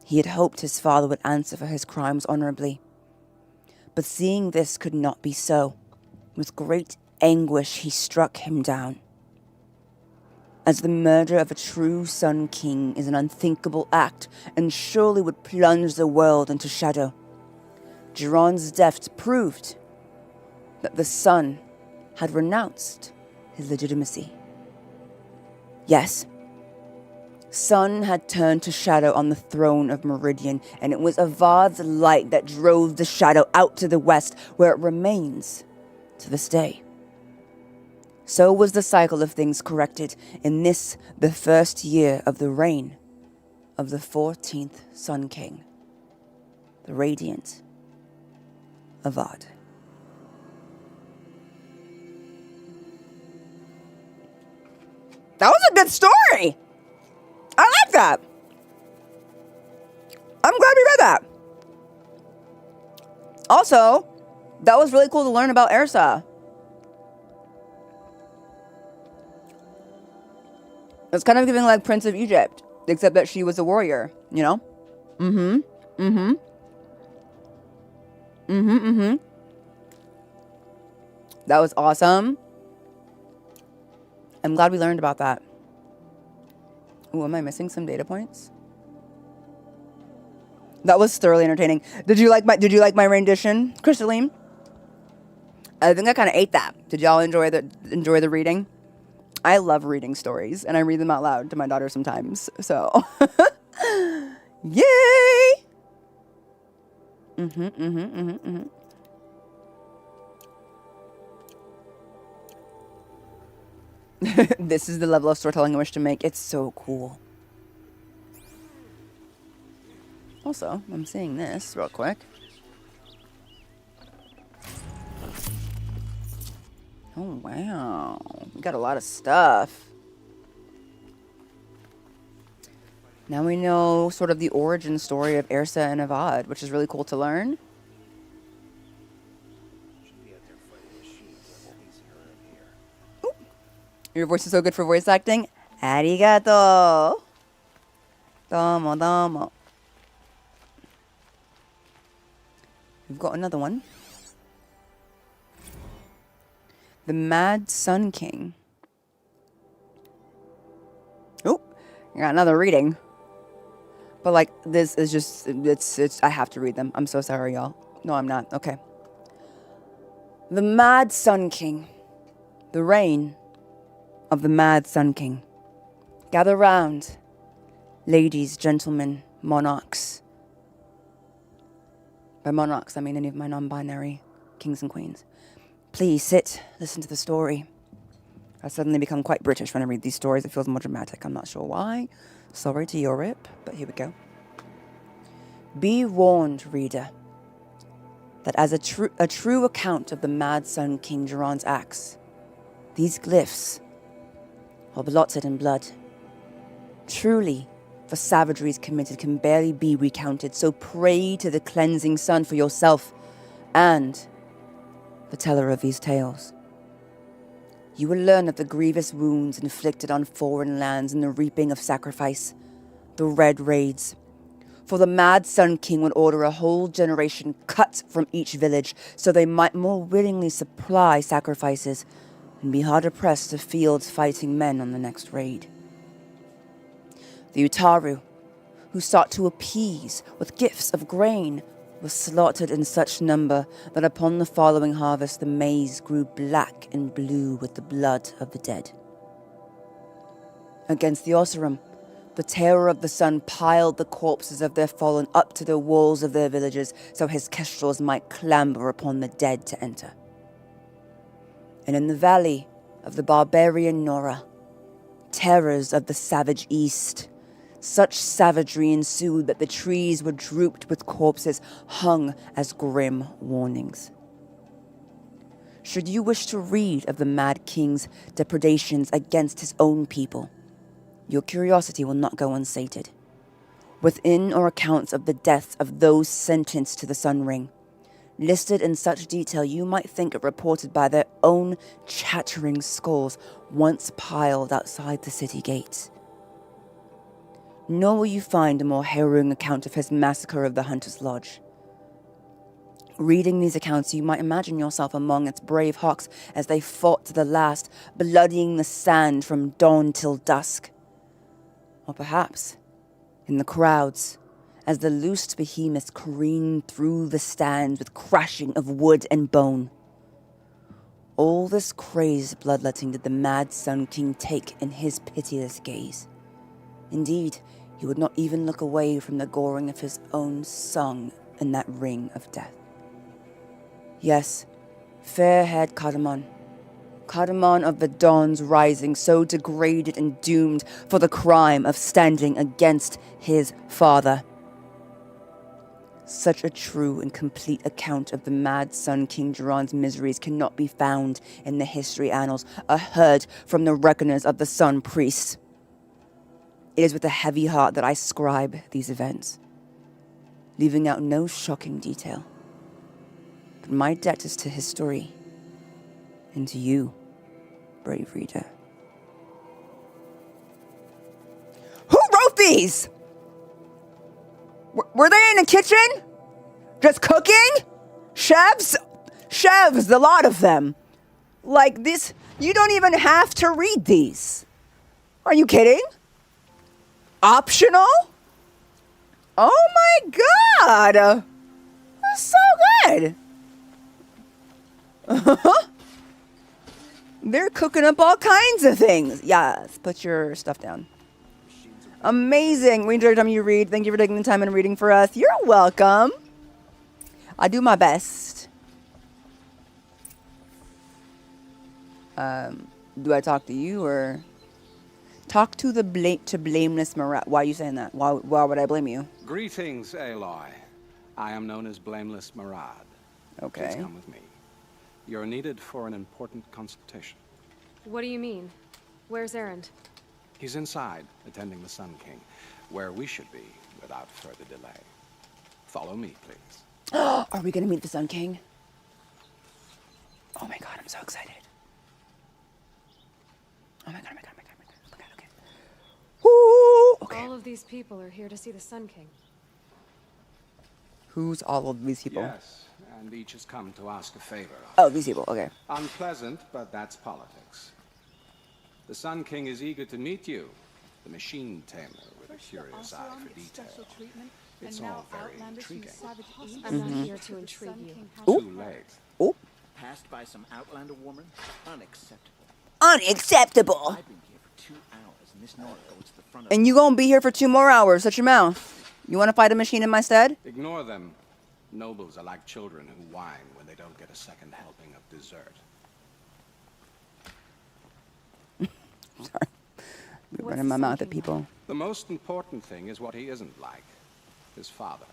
He had hoped his father would answer for his crimes honorably. But seeing this could not be so. With great anguish, he struck him down. As the murder of a true Sun King is an unthinkable act and surely would plunge the world into shadow, Jiran's death proved that the Sun had renounced his legitimacy. Yes, Sun had turned to shadow on the throne of Meridian, and it was Avad's light that drove the shadow out to the west, where it remains to this day. So was the cycle of things corrected in this, the first year of the reign of the 14th Sun King, the radiant Avad. That was a good story. I like that. Also, that was really cool to learn about Ersa. It's kind of giving like Prince of Egypt, except that she was a warrior, you know? That was awesome. I'm glad we learned about that. Ooh, am I missing some data points? That was thoroughly entertaining. Did you like my rendition, Crystalline? I think I kind of ate that. Did y'all enjoy the reading? I love reading stories, and I read them out loud to my daughter sometimes. So, yay! This is the level of storytelling I wish to make. It's so cool. Also, I'm seeing this real quick. Oh, wow. We got a lot of stuff. Now we know sort of the origin story of Ersa and Avad, which is really cool to learn. Ooh. Your voice is so good for voice acting. Arigato. Domo, domo. We've got another one. The Mad Sun King. Oh, I got another reading. But like, this is just, it's, I have to read them. I'm so sorry, y'all. No, I'm not. Okay. The Mad Sun King. The reign of the Mad Sun King. Gather round, ladies, gentlemen, monarchs. By monarchs, I mean any of my non-binary kings and queens. Please sit, listen to the story. I suddenly become quite British when I read these stories. It feels more dramatic. I'm not sure why. Sorry to Europe, but here we go. Be warned, reader, that as a true account of the Mad Sun King Duran's acts, these glyphs are blotted in blood. Truly, for savageries committed can barely be recounted, so pray to the cleansing sun for yourself and the teller of these tales. You will learn of the grievous wounds inflicted on foreign lands in the reaping of sacrifice, the Red Raids. For the Mad Sun King would order a whole generation cut from each village so they might more willingly supply sacrifices and be harder pressed to field fighting men on the next raid. The Utaru, who sought to appease with gifts of grain, was slaughtered in such number that upon the following harvest the maize grew black and blue with the blood of the dead. Against the Oseram, the terror of the sun piled the corpses of their fallen up to the walls of their villages so his kestrels might clamber upon the dead to enter. And in the valley of the barbarian Nora, terrors of the savage east, such savagery ensued that the trees were drooped with corpses hung as grim warnings. Should you wish to read of the Mad King's depredations against his own people, your curiosity will not go unsated. Within are accounts of the deaths of those sentenced to the Sun Ring, listed in such detail you might think it reported by their own chattering skulls once piled outside the city gates. Nor will you find a more harrowing account of his massacre of the Hunter's Lodge. Reading these accounts, you might imagine yourself among its brave hawks as they fought to the last, bloodying the sand from dawn till dusk. Or perhaps, in the crowds, as the loosed behemoths careened through the stands with crashing of wood and bone. All this crazed bloodletting did the Mad Sun King take in his pitiless gaze. Indeed, he would not even look away from the goring of his own son in that ring of death. Yes, fair-haired Cardamon of the dawn's rising, so degraded and doomed for the crime of standing against his father. Such a true and complete account of the Mad Sun King Duran's miseries cannot be found in the history annals, heard from the reckoners of the Sun Priests. It is with a heavy heart that I scribe these events, leaving out no shocking detail. But my debt is to his story. And to you, brave reader. Who wrote these? Were they in the kitchen? Just cooking? Chefs? Chefs, a lot of them. Like this, you don't even have to read these. Are you kidding? Optional? Oh my god! That's so good! They're cooking up all kinds of things. Yes, put your stuff down. Amazing. We enjoyed the time you read. Thank you for taking the time and reading for us. You're welcome. I do my best. Do I talk to you or talk to the blameless Meridian? Why are you saying that? Why would I blame you? Greetings, Aloy. I am known as Blameless Meridian. Okay. Please come with me. You're needed for an important consultation. What do you mean? Where's Erend? He's inside, attending the Sun King, where we should be without further delay. Follow me, please. Are we gonna meet the Sun King? Oh my god, I'm so excited. Oh my god, okay. Woo! Okay. All of these people are here to see the Sun King. Who's all of these people? Yes, and each has come to ask a favor. Oh, these people, okay. Unpleasant, but that's politics. The Sun King is eager to meet you, the machine tamer with a curious eye for detail. It's all very intriguing. I'm not here to intrigue you. Too late. Oh. Passed by some Outlander woman? Unacceptable. Unacceptable. I've been here for 2 hours, and this Nora goes to the front of And you gonna be here for 2 more hours. Shut your mouth. You wanna fight a machine in my stead? Ignore them. Nobles are like children who whine when they don't get a second helping of dessert. Sorry. I'm running my mouth at people. The most important thing is what he isn't like. His father.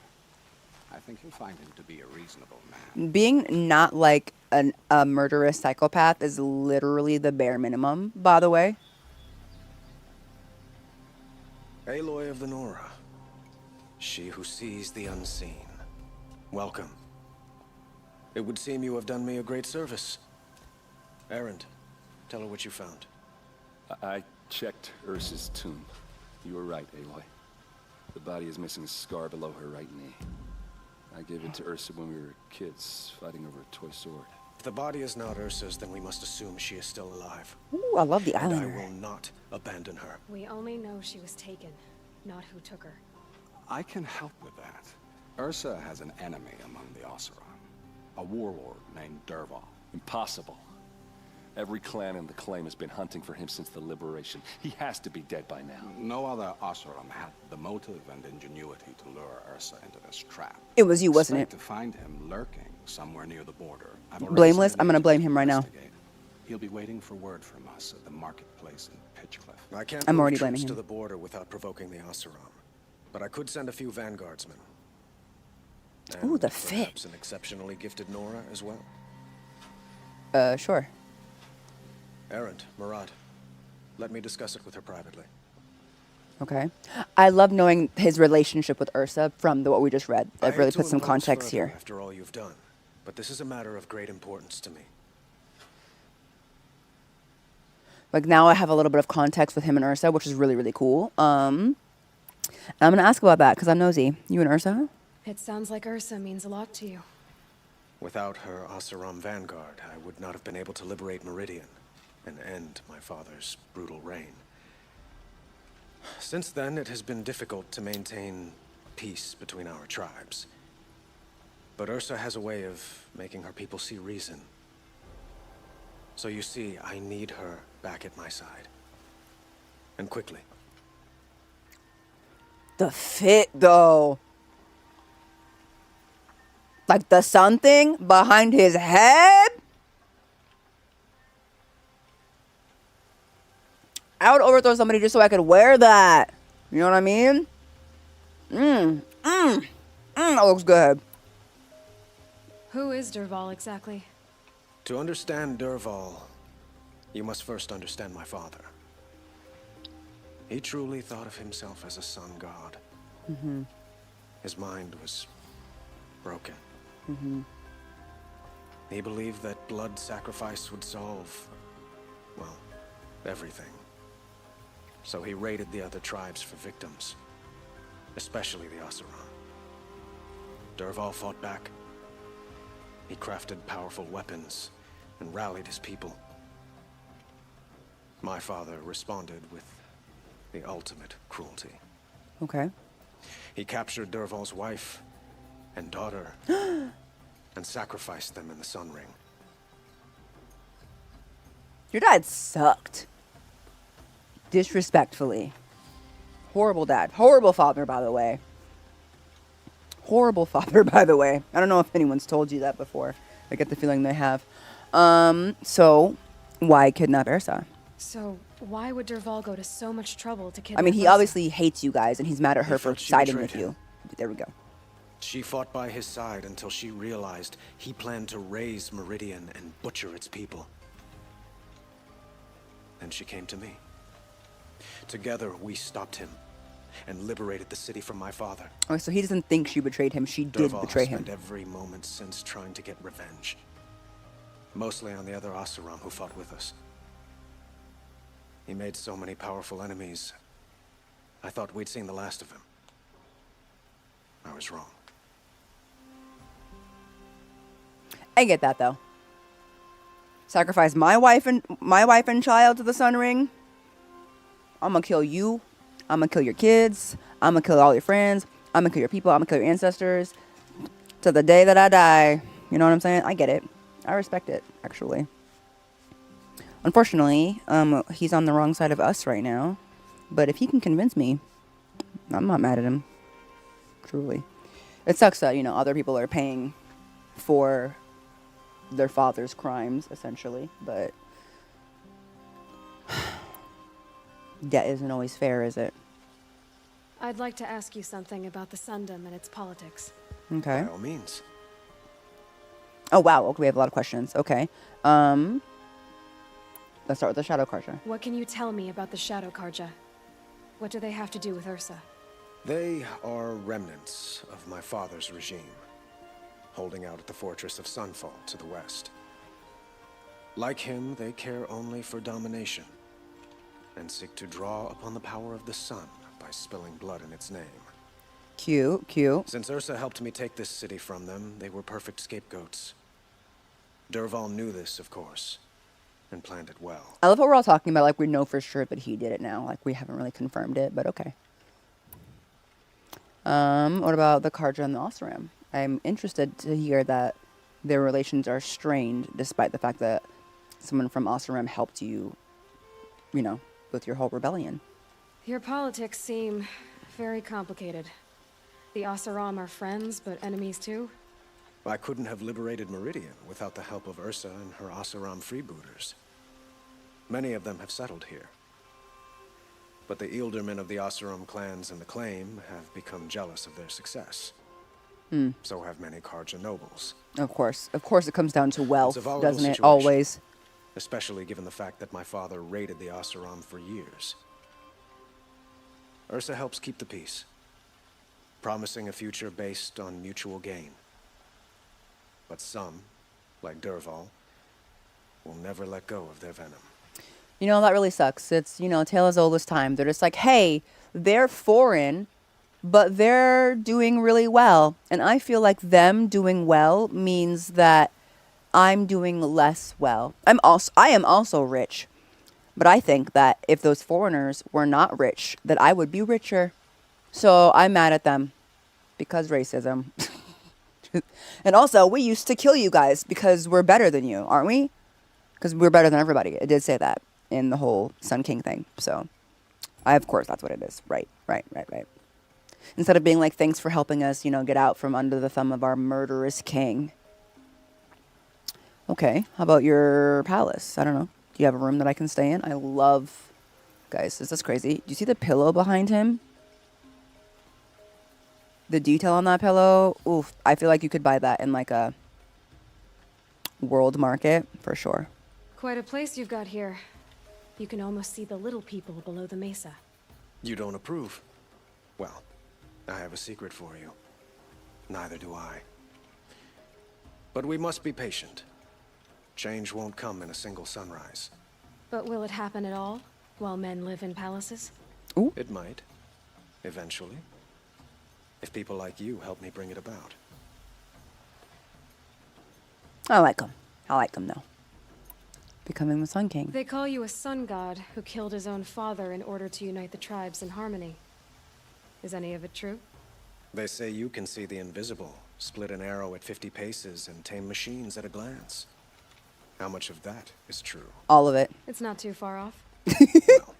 I think you'll find him to be a reasonable man. Being not like a murderous psychopath is literally the bare minimum, by the way. Aloy of the Nora. She who sees the unseen. Welcome. It would seem you have done me a great service. Erend, tell her what you found. I checked Ersa's tomb. You were right, Aloy. The body is missing a scar below her right knee. I gave it to Ersa when we were kids, fighting over a toy sword. If the body is not Ursa's, then we must assume she is still alive. Ooh, I love the And Islander. I will not abandon her. We only know she was taken, not who took her. I can help with that. Ersa has an enemy among the Oseram. A warlord named Dervahl. Impossible. Every clan in the claim has been hunting for him since the liberation. He has to be dead by now. No other Oseram had the motive and ingenuity to lure Ersa into this trap. It was you, wasn't Expect it? to find him lurking somewhere near the border. Blameless? I'm gonna blame him right now. He'll be waiting for word from us at the marketplace in Pitchcliff. I can't I'm move already troops blaming him. to the border without provoking the Oseram. But I could send a few vanguardsmen. Ooh, the perhaps fit. an exceptionally gifted Nora as well. Sure. Erend, Murad, let me discuss it with her privately. Okay. I love knowing his relationship with Ersa from what we just read. I That hate really to puts some impose context further here. After all you've done, but this is a matter of great importance to me. Like now I have a little bit of context with him and Ersa, which is really, really cool. And I'm gonna ask about that because I'm nosy. You and Ersa? It sounds like Ersa means a lot to you. Without her Oseram vanguard, I would not have been able to liberate Meridian and end my father's brutal reign. Since then, it has been difficult to maintain peace between our tribes. But Ersa has a way of making her people see reason. So you see, I need her back at my side. And quickly. The fit, though. Like the sun thing behind his head. I would overthrow somebody just so I could wear that. You know what I mean? That looks good. Who is Dervahl exactly? To understand Dervahl, you must first understand my father. He truly thought of himself as a sun god. His mind was broken. He believed that blood sacrifice would solve, well, everything. So he raided the other tribes for victims, especially the Oseram. Dervahl fought back. He crafted powerful weapons and rallied his people. My father responded with the ultimate cruelty. Okay. He captured Dervahl's wife and daughter and sacrificed them in the Sun Ring. Your dad sucked. Disrespectfully. Horrible dad. Horrible father, by the way. Horrible father, by the way. I don't know if anyone's told you that before. I get the feeling they have. So, why kidnap Ersa? So, why would Dervahl go to so much trouble to kidnap I mean, he Ersa? obviously hates you guys, and he's mad at her for felt she siding betrayed with you. There we go. She fought by his side until she realized he planned to raise Meridian and butcher its people. Then she came to me. Together, we stopped him and liberated the city from my father. Oh, so he doesn't think she betrayed him. She did Dervahl betray has him. spent every moment since trying to get revenge. Mostly on the other Oseram who fought with us. He made so many powerful enemies, I thought we'd seen the last of him. I was wrong. I get that, though. Sacrifice my wife and child to the Sun Ring. I'm gonna kill you. I'm gonna kill your kids. I'm gonna kill all your friends. I'm gonna kill your people. I'm gonna kill your ancestors. To the day that I die. You know what I'm saying? I get it. I respect it, actually. Unfortunately, he's on the wrong side of us right now. But if he can convince me, I'm not mad at him. Truly. It sucks that, you know, other people are paying for their father's crimes, essentially. But debt isn't always fair, is it? I'd like to ask you something about the Sundom and its politics. Okay. By all means. Oh, wow. Okay, we have a lot of questions. Okay. Let's start with the Shadow Karja. What can you tell me about the Shadow Karja? What do they have to do with Ersa? They are remnants of my father's regime, holding out at the fortress of Sunfall to the west. Like him, they care only for domination, and seek to draw upon the power of the sun by spilling blood in its name. Cute, cute. Since Ersa helped me take this city from them, they were perfect scapegoats. Dervahl knew this, of course, and planned it well. I love how we're all talking about, like, we know for sure that he did it now. Like, we haven't really confirmed it, but okay. What about the Karja and the Oseram? I'm interested to hear that their relations are strained, despite the fact that someone from Oseram helped you, you know, with your whole rebellion. Your politics seem very complicated. The Oseram are friends, but enemies too? I couldn't have liberated Meridian without the help of Ersa and her Oseram freebooters. Many of them have settled here. But the Ealdormen of the Oseram clans and the Claim have become jealous of their success. So have many Karja nobles. Of course it comes down to wealth, It's a volatile doesn't it? situation, Always. especially given the fact that my father raided the Oseram for years. Ersa helps keep the peace, promising a future based on mutual gain. But some, like Dervahl, will never let go of their venom. You know, that really sucks. It's, you know, a tale as old as time. They're just like, hey, they're foreign, but they're doing really well. And I feel like them doing well means that I'm doing less well. I am also rich. But I think that if those foreigners were not rich, that I would be richer. So I'm mad at them because racism. And also, we used to kill you guys because we're better than you, aren't we? Because we're better than everybody. It did say that in the whole Sun King thing. So, of course, that's what it is. Right. Instead of being like, thanks for helping us, you know, get out from under the thumb of our murderous king. Okay, how about your palace? I don't know. Do you have a room that I can stay in? I love... Guys, this is crazy. Do you see the pillow behind him? The detail on that pillow, oof, I feel like you could buy that in like a world market for sure. Quite a place you've got here. You can almost see the little people below the mesa. You don't approve? Well, I have a secret for you. Neither do I. But we must be patient. Change won't come in a single sunrise. But will it happen at all, while men live in palaces? It might. Eventually. If people like you help me bring it about. I like him. I like him, though. Becoming the Sun King. They call you a sun god who killed his own father in order to unite the tribes in harmony. Is any of it true? They say you can see the invisible, split an arrow at 50 paces, and tame machines at a glance. How much of that is true? All of it. It's not too far off. Well,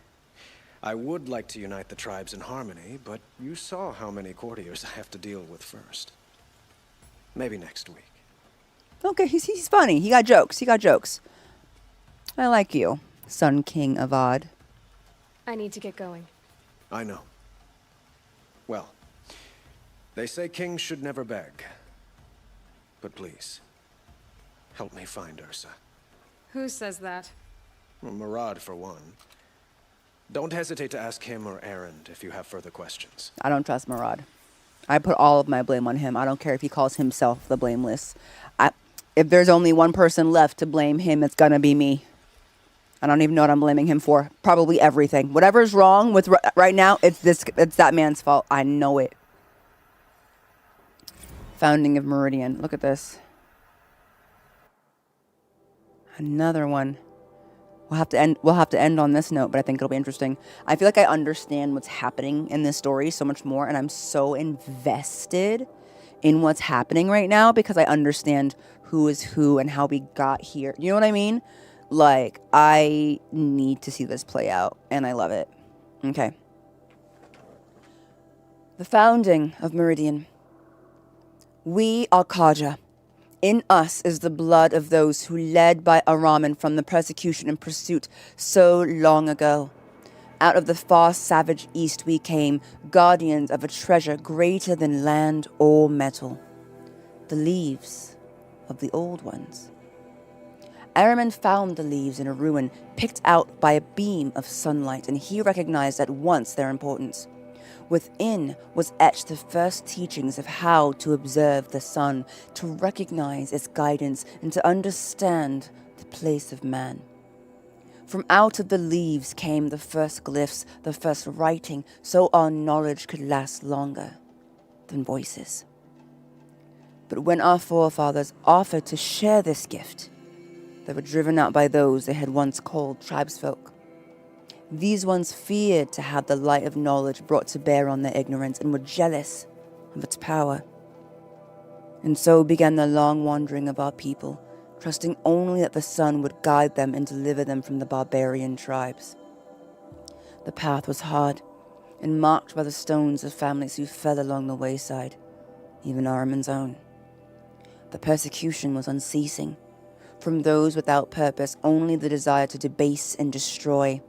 I would like to unite the tribes in harmony, but you saw how many courtiers I have to deal with first. Maybe next week. Okay, he's funny. He got jokes. He got jokes. I like you, Sun King Avad. I need to get going. I know. Well, they say kings should never beg. But please, help me find Ersa. Who says that? Well, Murad, for one. Don't hesitate to ask him or Erend if you have further questions. I don't trust Murad. I put all of my blame on him. I don't care if he calls himself the blameless. If there's only one person left to blame him, it's gonna be me. I don't even know what I'm blaming him for. Probably everything. Whatever's wrong with right now, it's that man's fault. I know it. Founding of Meridian. Look at this. Another one. We'll have to end on this note, but I think it'll be interesting. I feel like I understand what's happening in this story so much more, and I'm so invested in what's happening right now because I understand who is who and how we got here. You know what I mean? Like, I need to see this play out, and I love it. Okay. The founding of Meridian. We are Kaja. In us is the blood of those who led by Araman from the persecution and pursuit so long ago. Out of the far savage east we came, guardians of a treasure greater than land or metal. The leaves of the old ones. Erend found the leaves in a ruin, picked out by a beam of sunlight, and he recognized at once their importance. Within was etched the first teachings of how to observe the sun, to recognize its guidance, and to understand the place of man. From out of the leaves came the first glyphs, the first writing, so our knowledge could last longer than voices. But when our forefathers offered to share this gift, they were driven out by those they had once called tribesfolk. These ones feared to have the light of knowledge brought to bear on their ignorance and were jealous of its power. And so began the long wandering of our people, trusting only that the sun would guide them and deliver them from the barbarian tribes. The path was hard and marked by the stones of families who fell along the wayside, even Araman's own. The persecution was unceasing. From those without purpose, only the desire to debase and destroy.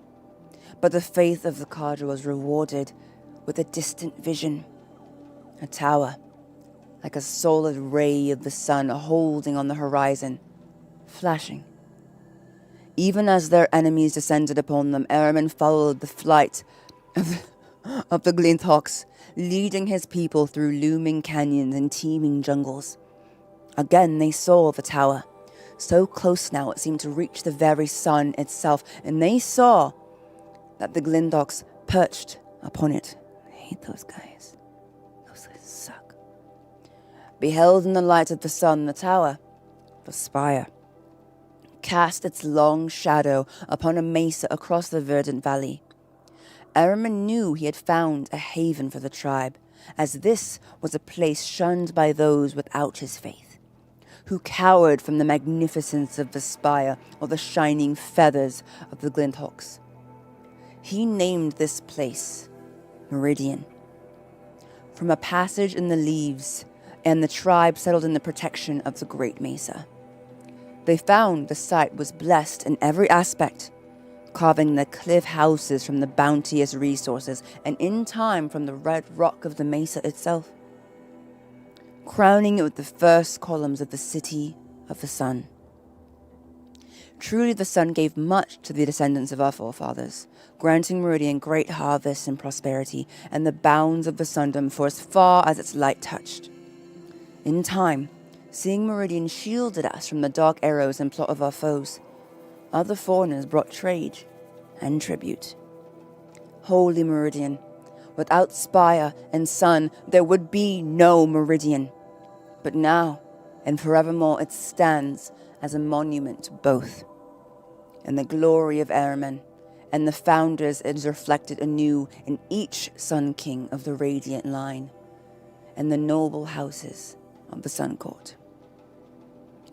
But the faith of the Kaja was rewarded with a distant vision. A tower, like a solid ray of the sun holding on the horizon, flashing. Even as their enemies descended upon them, Eraman followed the flight of the Glinthawks, leading his people through looming canyons and teeming jungles. Again they saw the tower, so close now it seemed to reach the very sun itself, and they saw that the Glinthawks perched upon it. I hate those guys. Those guys suck. Beheld in the light of the sun, the tower, the spire, cast its long shadow upon a mesa across the verdant valley. Eraman knew he had found a haven for the tribe, as this was a place shunned by those without his faith, who cowered from the magnificence of the spire or the shining feathers of the Glinthawks. He named this place Meridian. From a passage in the leaves, and the tribe settled in the protection of the Great Mesa. They found the site was blessed in every aspect, carving the cliff houses from the bounteous resources, and in time from the red rock of the mesa itself, crowning it with the first columns of the City of the Sun. Truly the sun gave much to the descendants of our forefathers, granting Meridian great harvests and prosperity, and the bounds of the sundom for as far as its light touched. In time, Seeing Meridian shielded us from the dark arrows and plot of our foes, other foreigners brought trade and tribute. Holy Meridian, without spire and sun, there would be no Meridian. But now and forevermore it stands as a monument to both. And the glory of Erend and the founders is reflected anew in each Sun King of the Radiant line, and the noble houses of the Sun Court.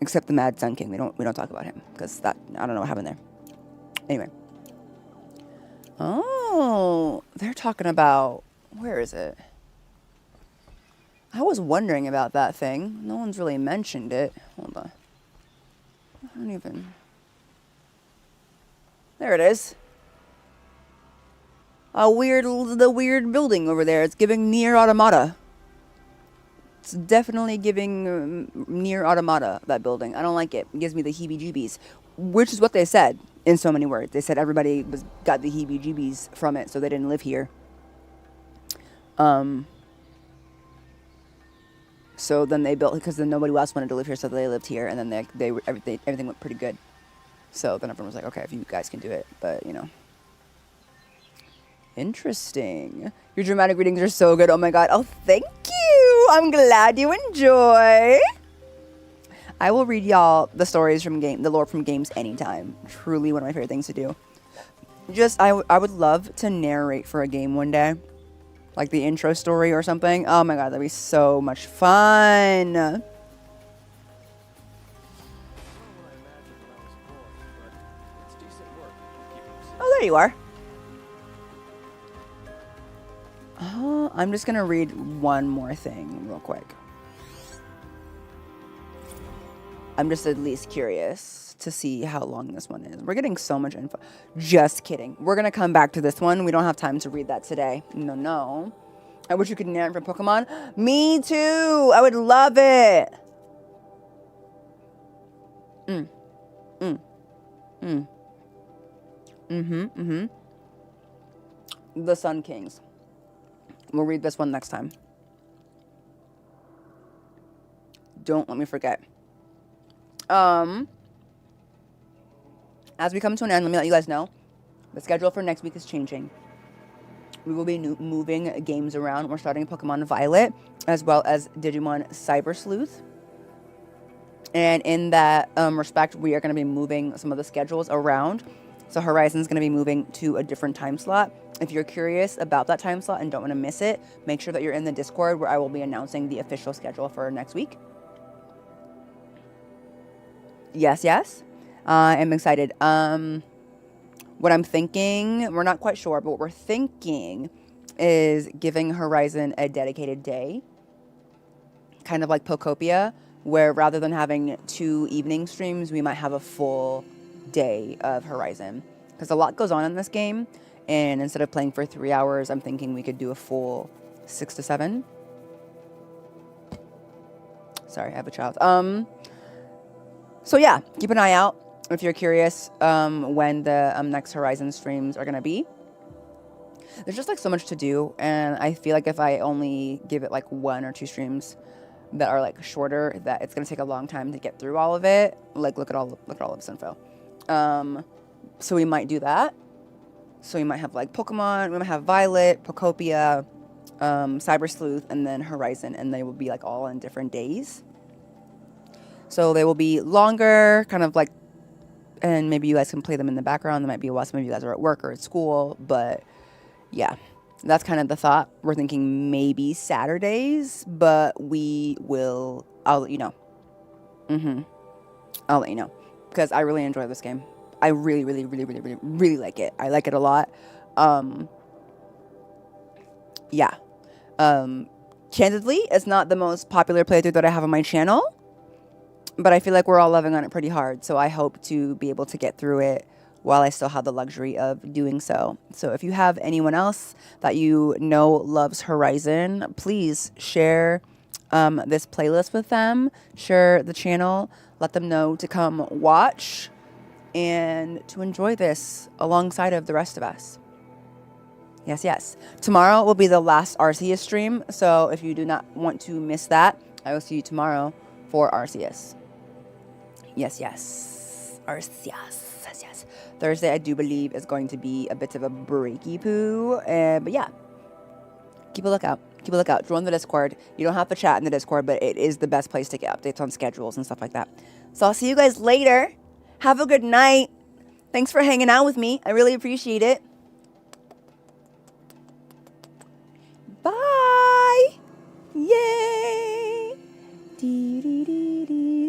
Except the Mad Sun King. We don't talk about him, because that, I don't know what happened there. Anyway. Oh, they're talking about, where is it? I was wondering about that thing. No one's really mentioned it. Hold on. I don't even... There it is. The weird building over there. It's giving Nier Automata. It's definitely giving Nier Automata, that building. I don't like it. It gives me the heebie-jeebies. Which is what they said in so many words. They said everybody got the heebie-jeebies from it, so they didn't live here. So then they built, because then nobody else wanted to live here, so they lived here, and then everything went pretty good. So then everyone was like, okay, if you guys can do it, but, you know. Interesting. Your dramatic readings are so good. Oh my god. Oh, thank you. I'm glad you enjoy. I will read y'all the stories from the lore from games anytime. Truly one of my favorite things to do. I would love to narrate for a game one day. Like the intro story or something. Oh my god, that'd be so much fun. Oh, there you are. I'm just going to read one more thing real quick. I'm just at least curious to see how long this one is. We're getting so much info. Just kidding. We're going to come back to this one. We don't have time to read that today. No. I wish you could narrate for Pokemon. Me too. I would love it. The Sun Kings. We'll read this one next time. Don't let me forget. As we come to an end, let me let you guys know. The schedule for next week is changing. We will be moving games around. We're starting Pokemon Violet, as well as Digimon Cyber Sleuth. And in that respect, we are going to be moving some of the schedules around. So Horizon's going to be moving to a different time slot. If you're curious about that time slot and don't want to miss it, make sure that you're in the Discord where I will be announcing the official schedule for next week. Yes. I'm excited. What I'm thinking, we're not quite sure, but what we're thinking is giving Horizon a dedicated day. Kind of like Pokopia, where rather than having 2 evening streams, we might have a full day of Horizon. Because a lot goes on in this game. And instead of playing for 3 hours, I'm thinking we could do a full 6 to 7. Sorry, I have a child. So yeah, keep an eye out if you're curious when the next Horizon streams are going to be. There's just like so much to do. And I feel like if I only give it like 1 or 2 streams that are like shorter, that it's going to take a long time to get through all of it. Like look at all of this info. So we might do that. So we might have like Pokemon, we might have Violet, Pokopia, Cyber Sleuth, and then Horizon, and they will be like all on different days. So they will be longer, kind of like, and maybe you guys can play them in the background. There might be a while, some of you guys are at work or at school, but yeah, that's kind of the thought. We're thinking maybe Saturdays, but I'll let you know. I'll let you know, because I really enjoy this game. I really like it. I like it a lot. Yeah. Candidly, it's not the most popular playthrough that I have on my channel, but I feel like we're all loving on it pretty hard. So I hope to be able to get through it while I still have the luxury of doing so. So if you have anyone else that you know loves Horizon, please share this playlist with them. Share the channel. Let them know to come watch and to enjoy this alongside of the rest of us. Yes. Tomorrow will be the last Arceus stream, so if you do not want to miss that, I will see you tomorrow for Arceus. Yes. Arceus. Yes. Thursday, I do believe, is going to be a bit of a breaky poo. But yeah, keep a lookout. Keep a lookout. Join the Discord. You don't have to chat in the Discord, but it is the best place to get updates on schedules and stuff like that. So I'll see you guys later. Have a good night. Thanks for hanging out with me. I really appreciate it. Bye. Yay. Dee, dee, dee, dee.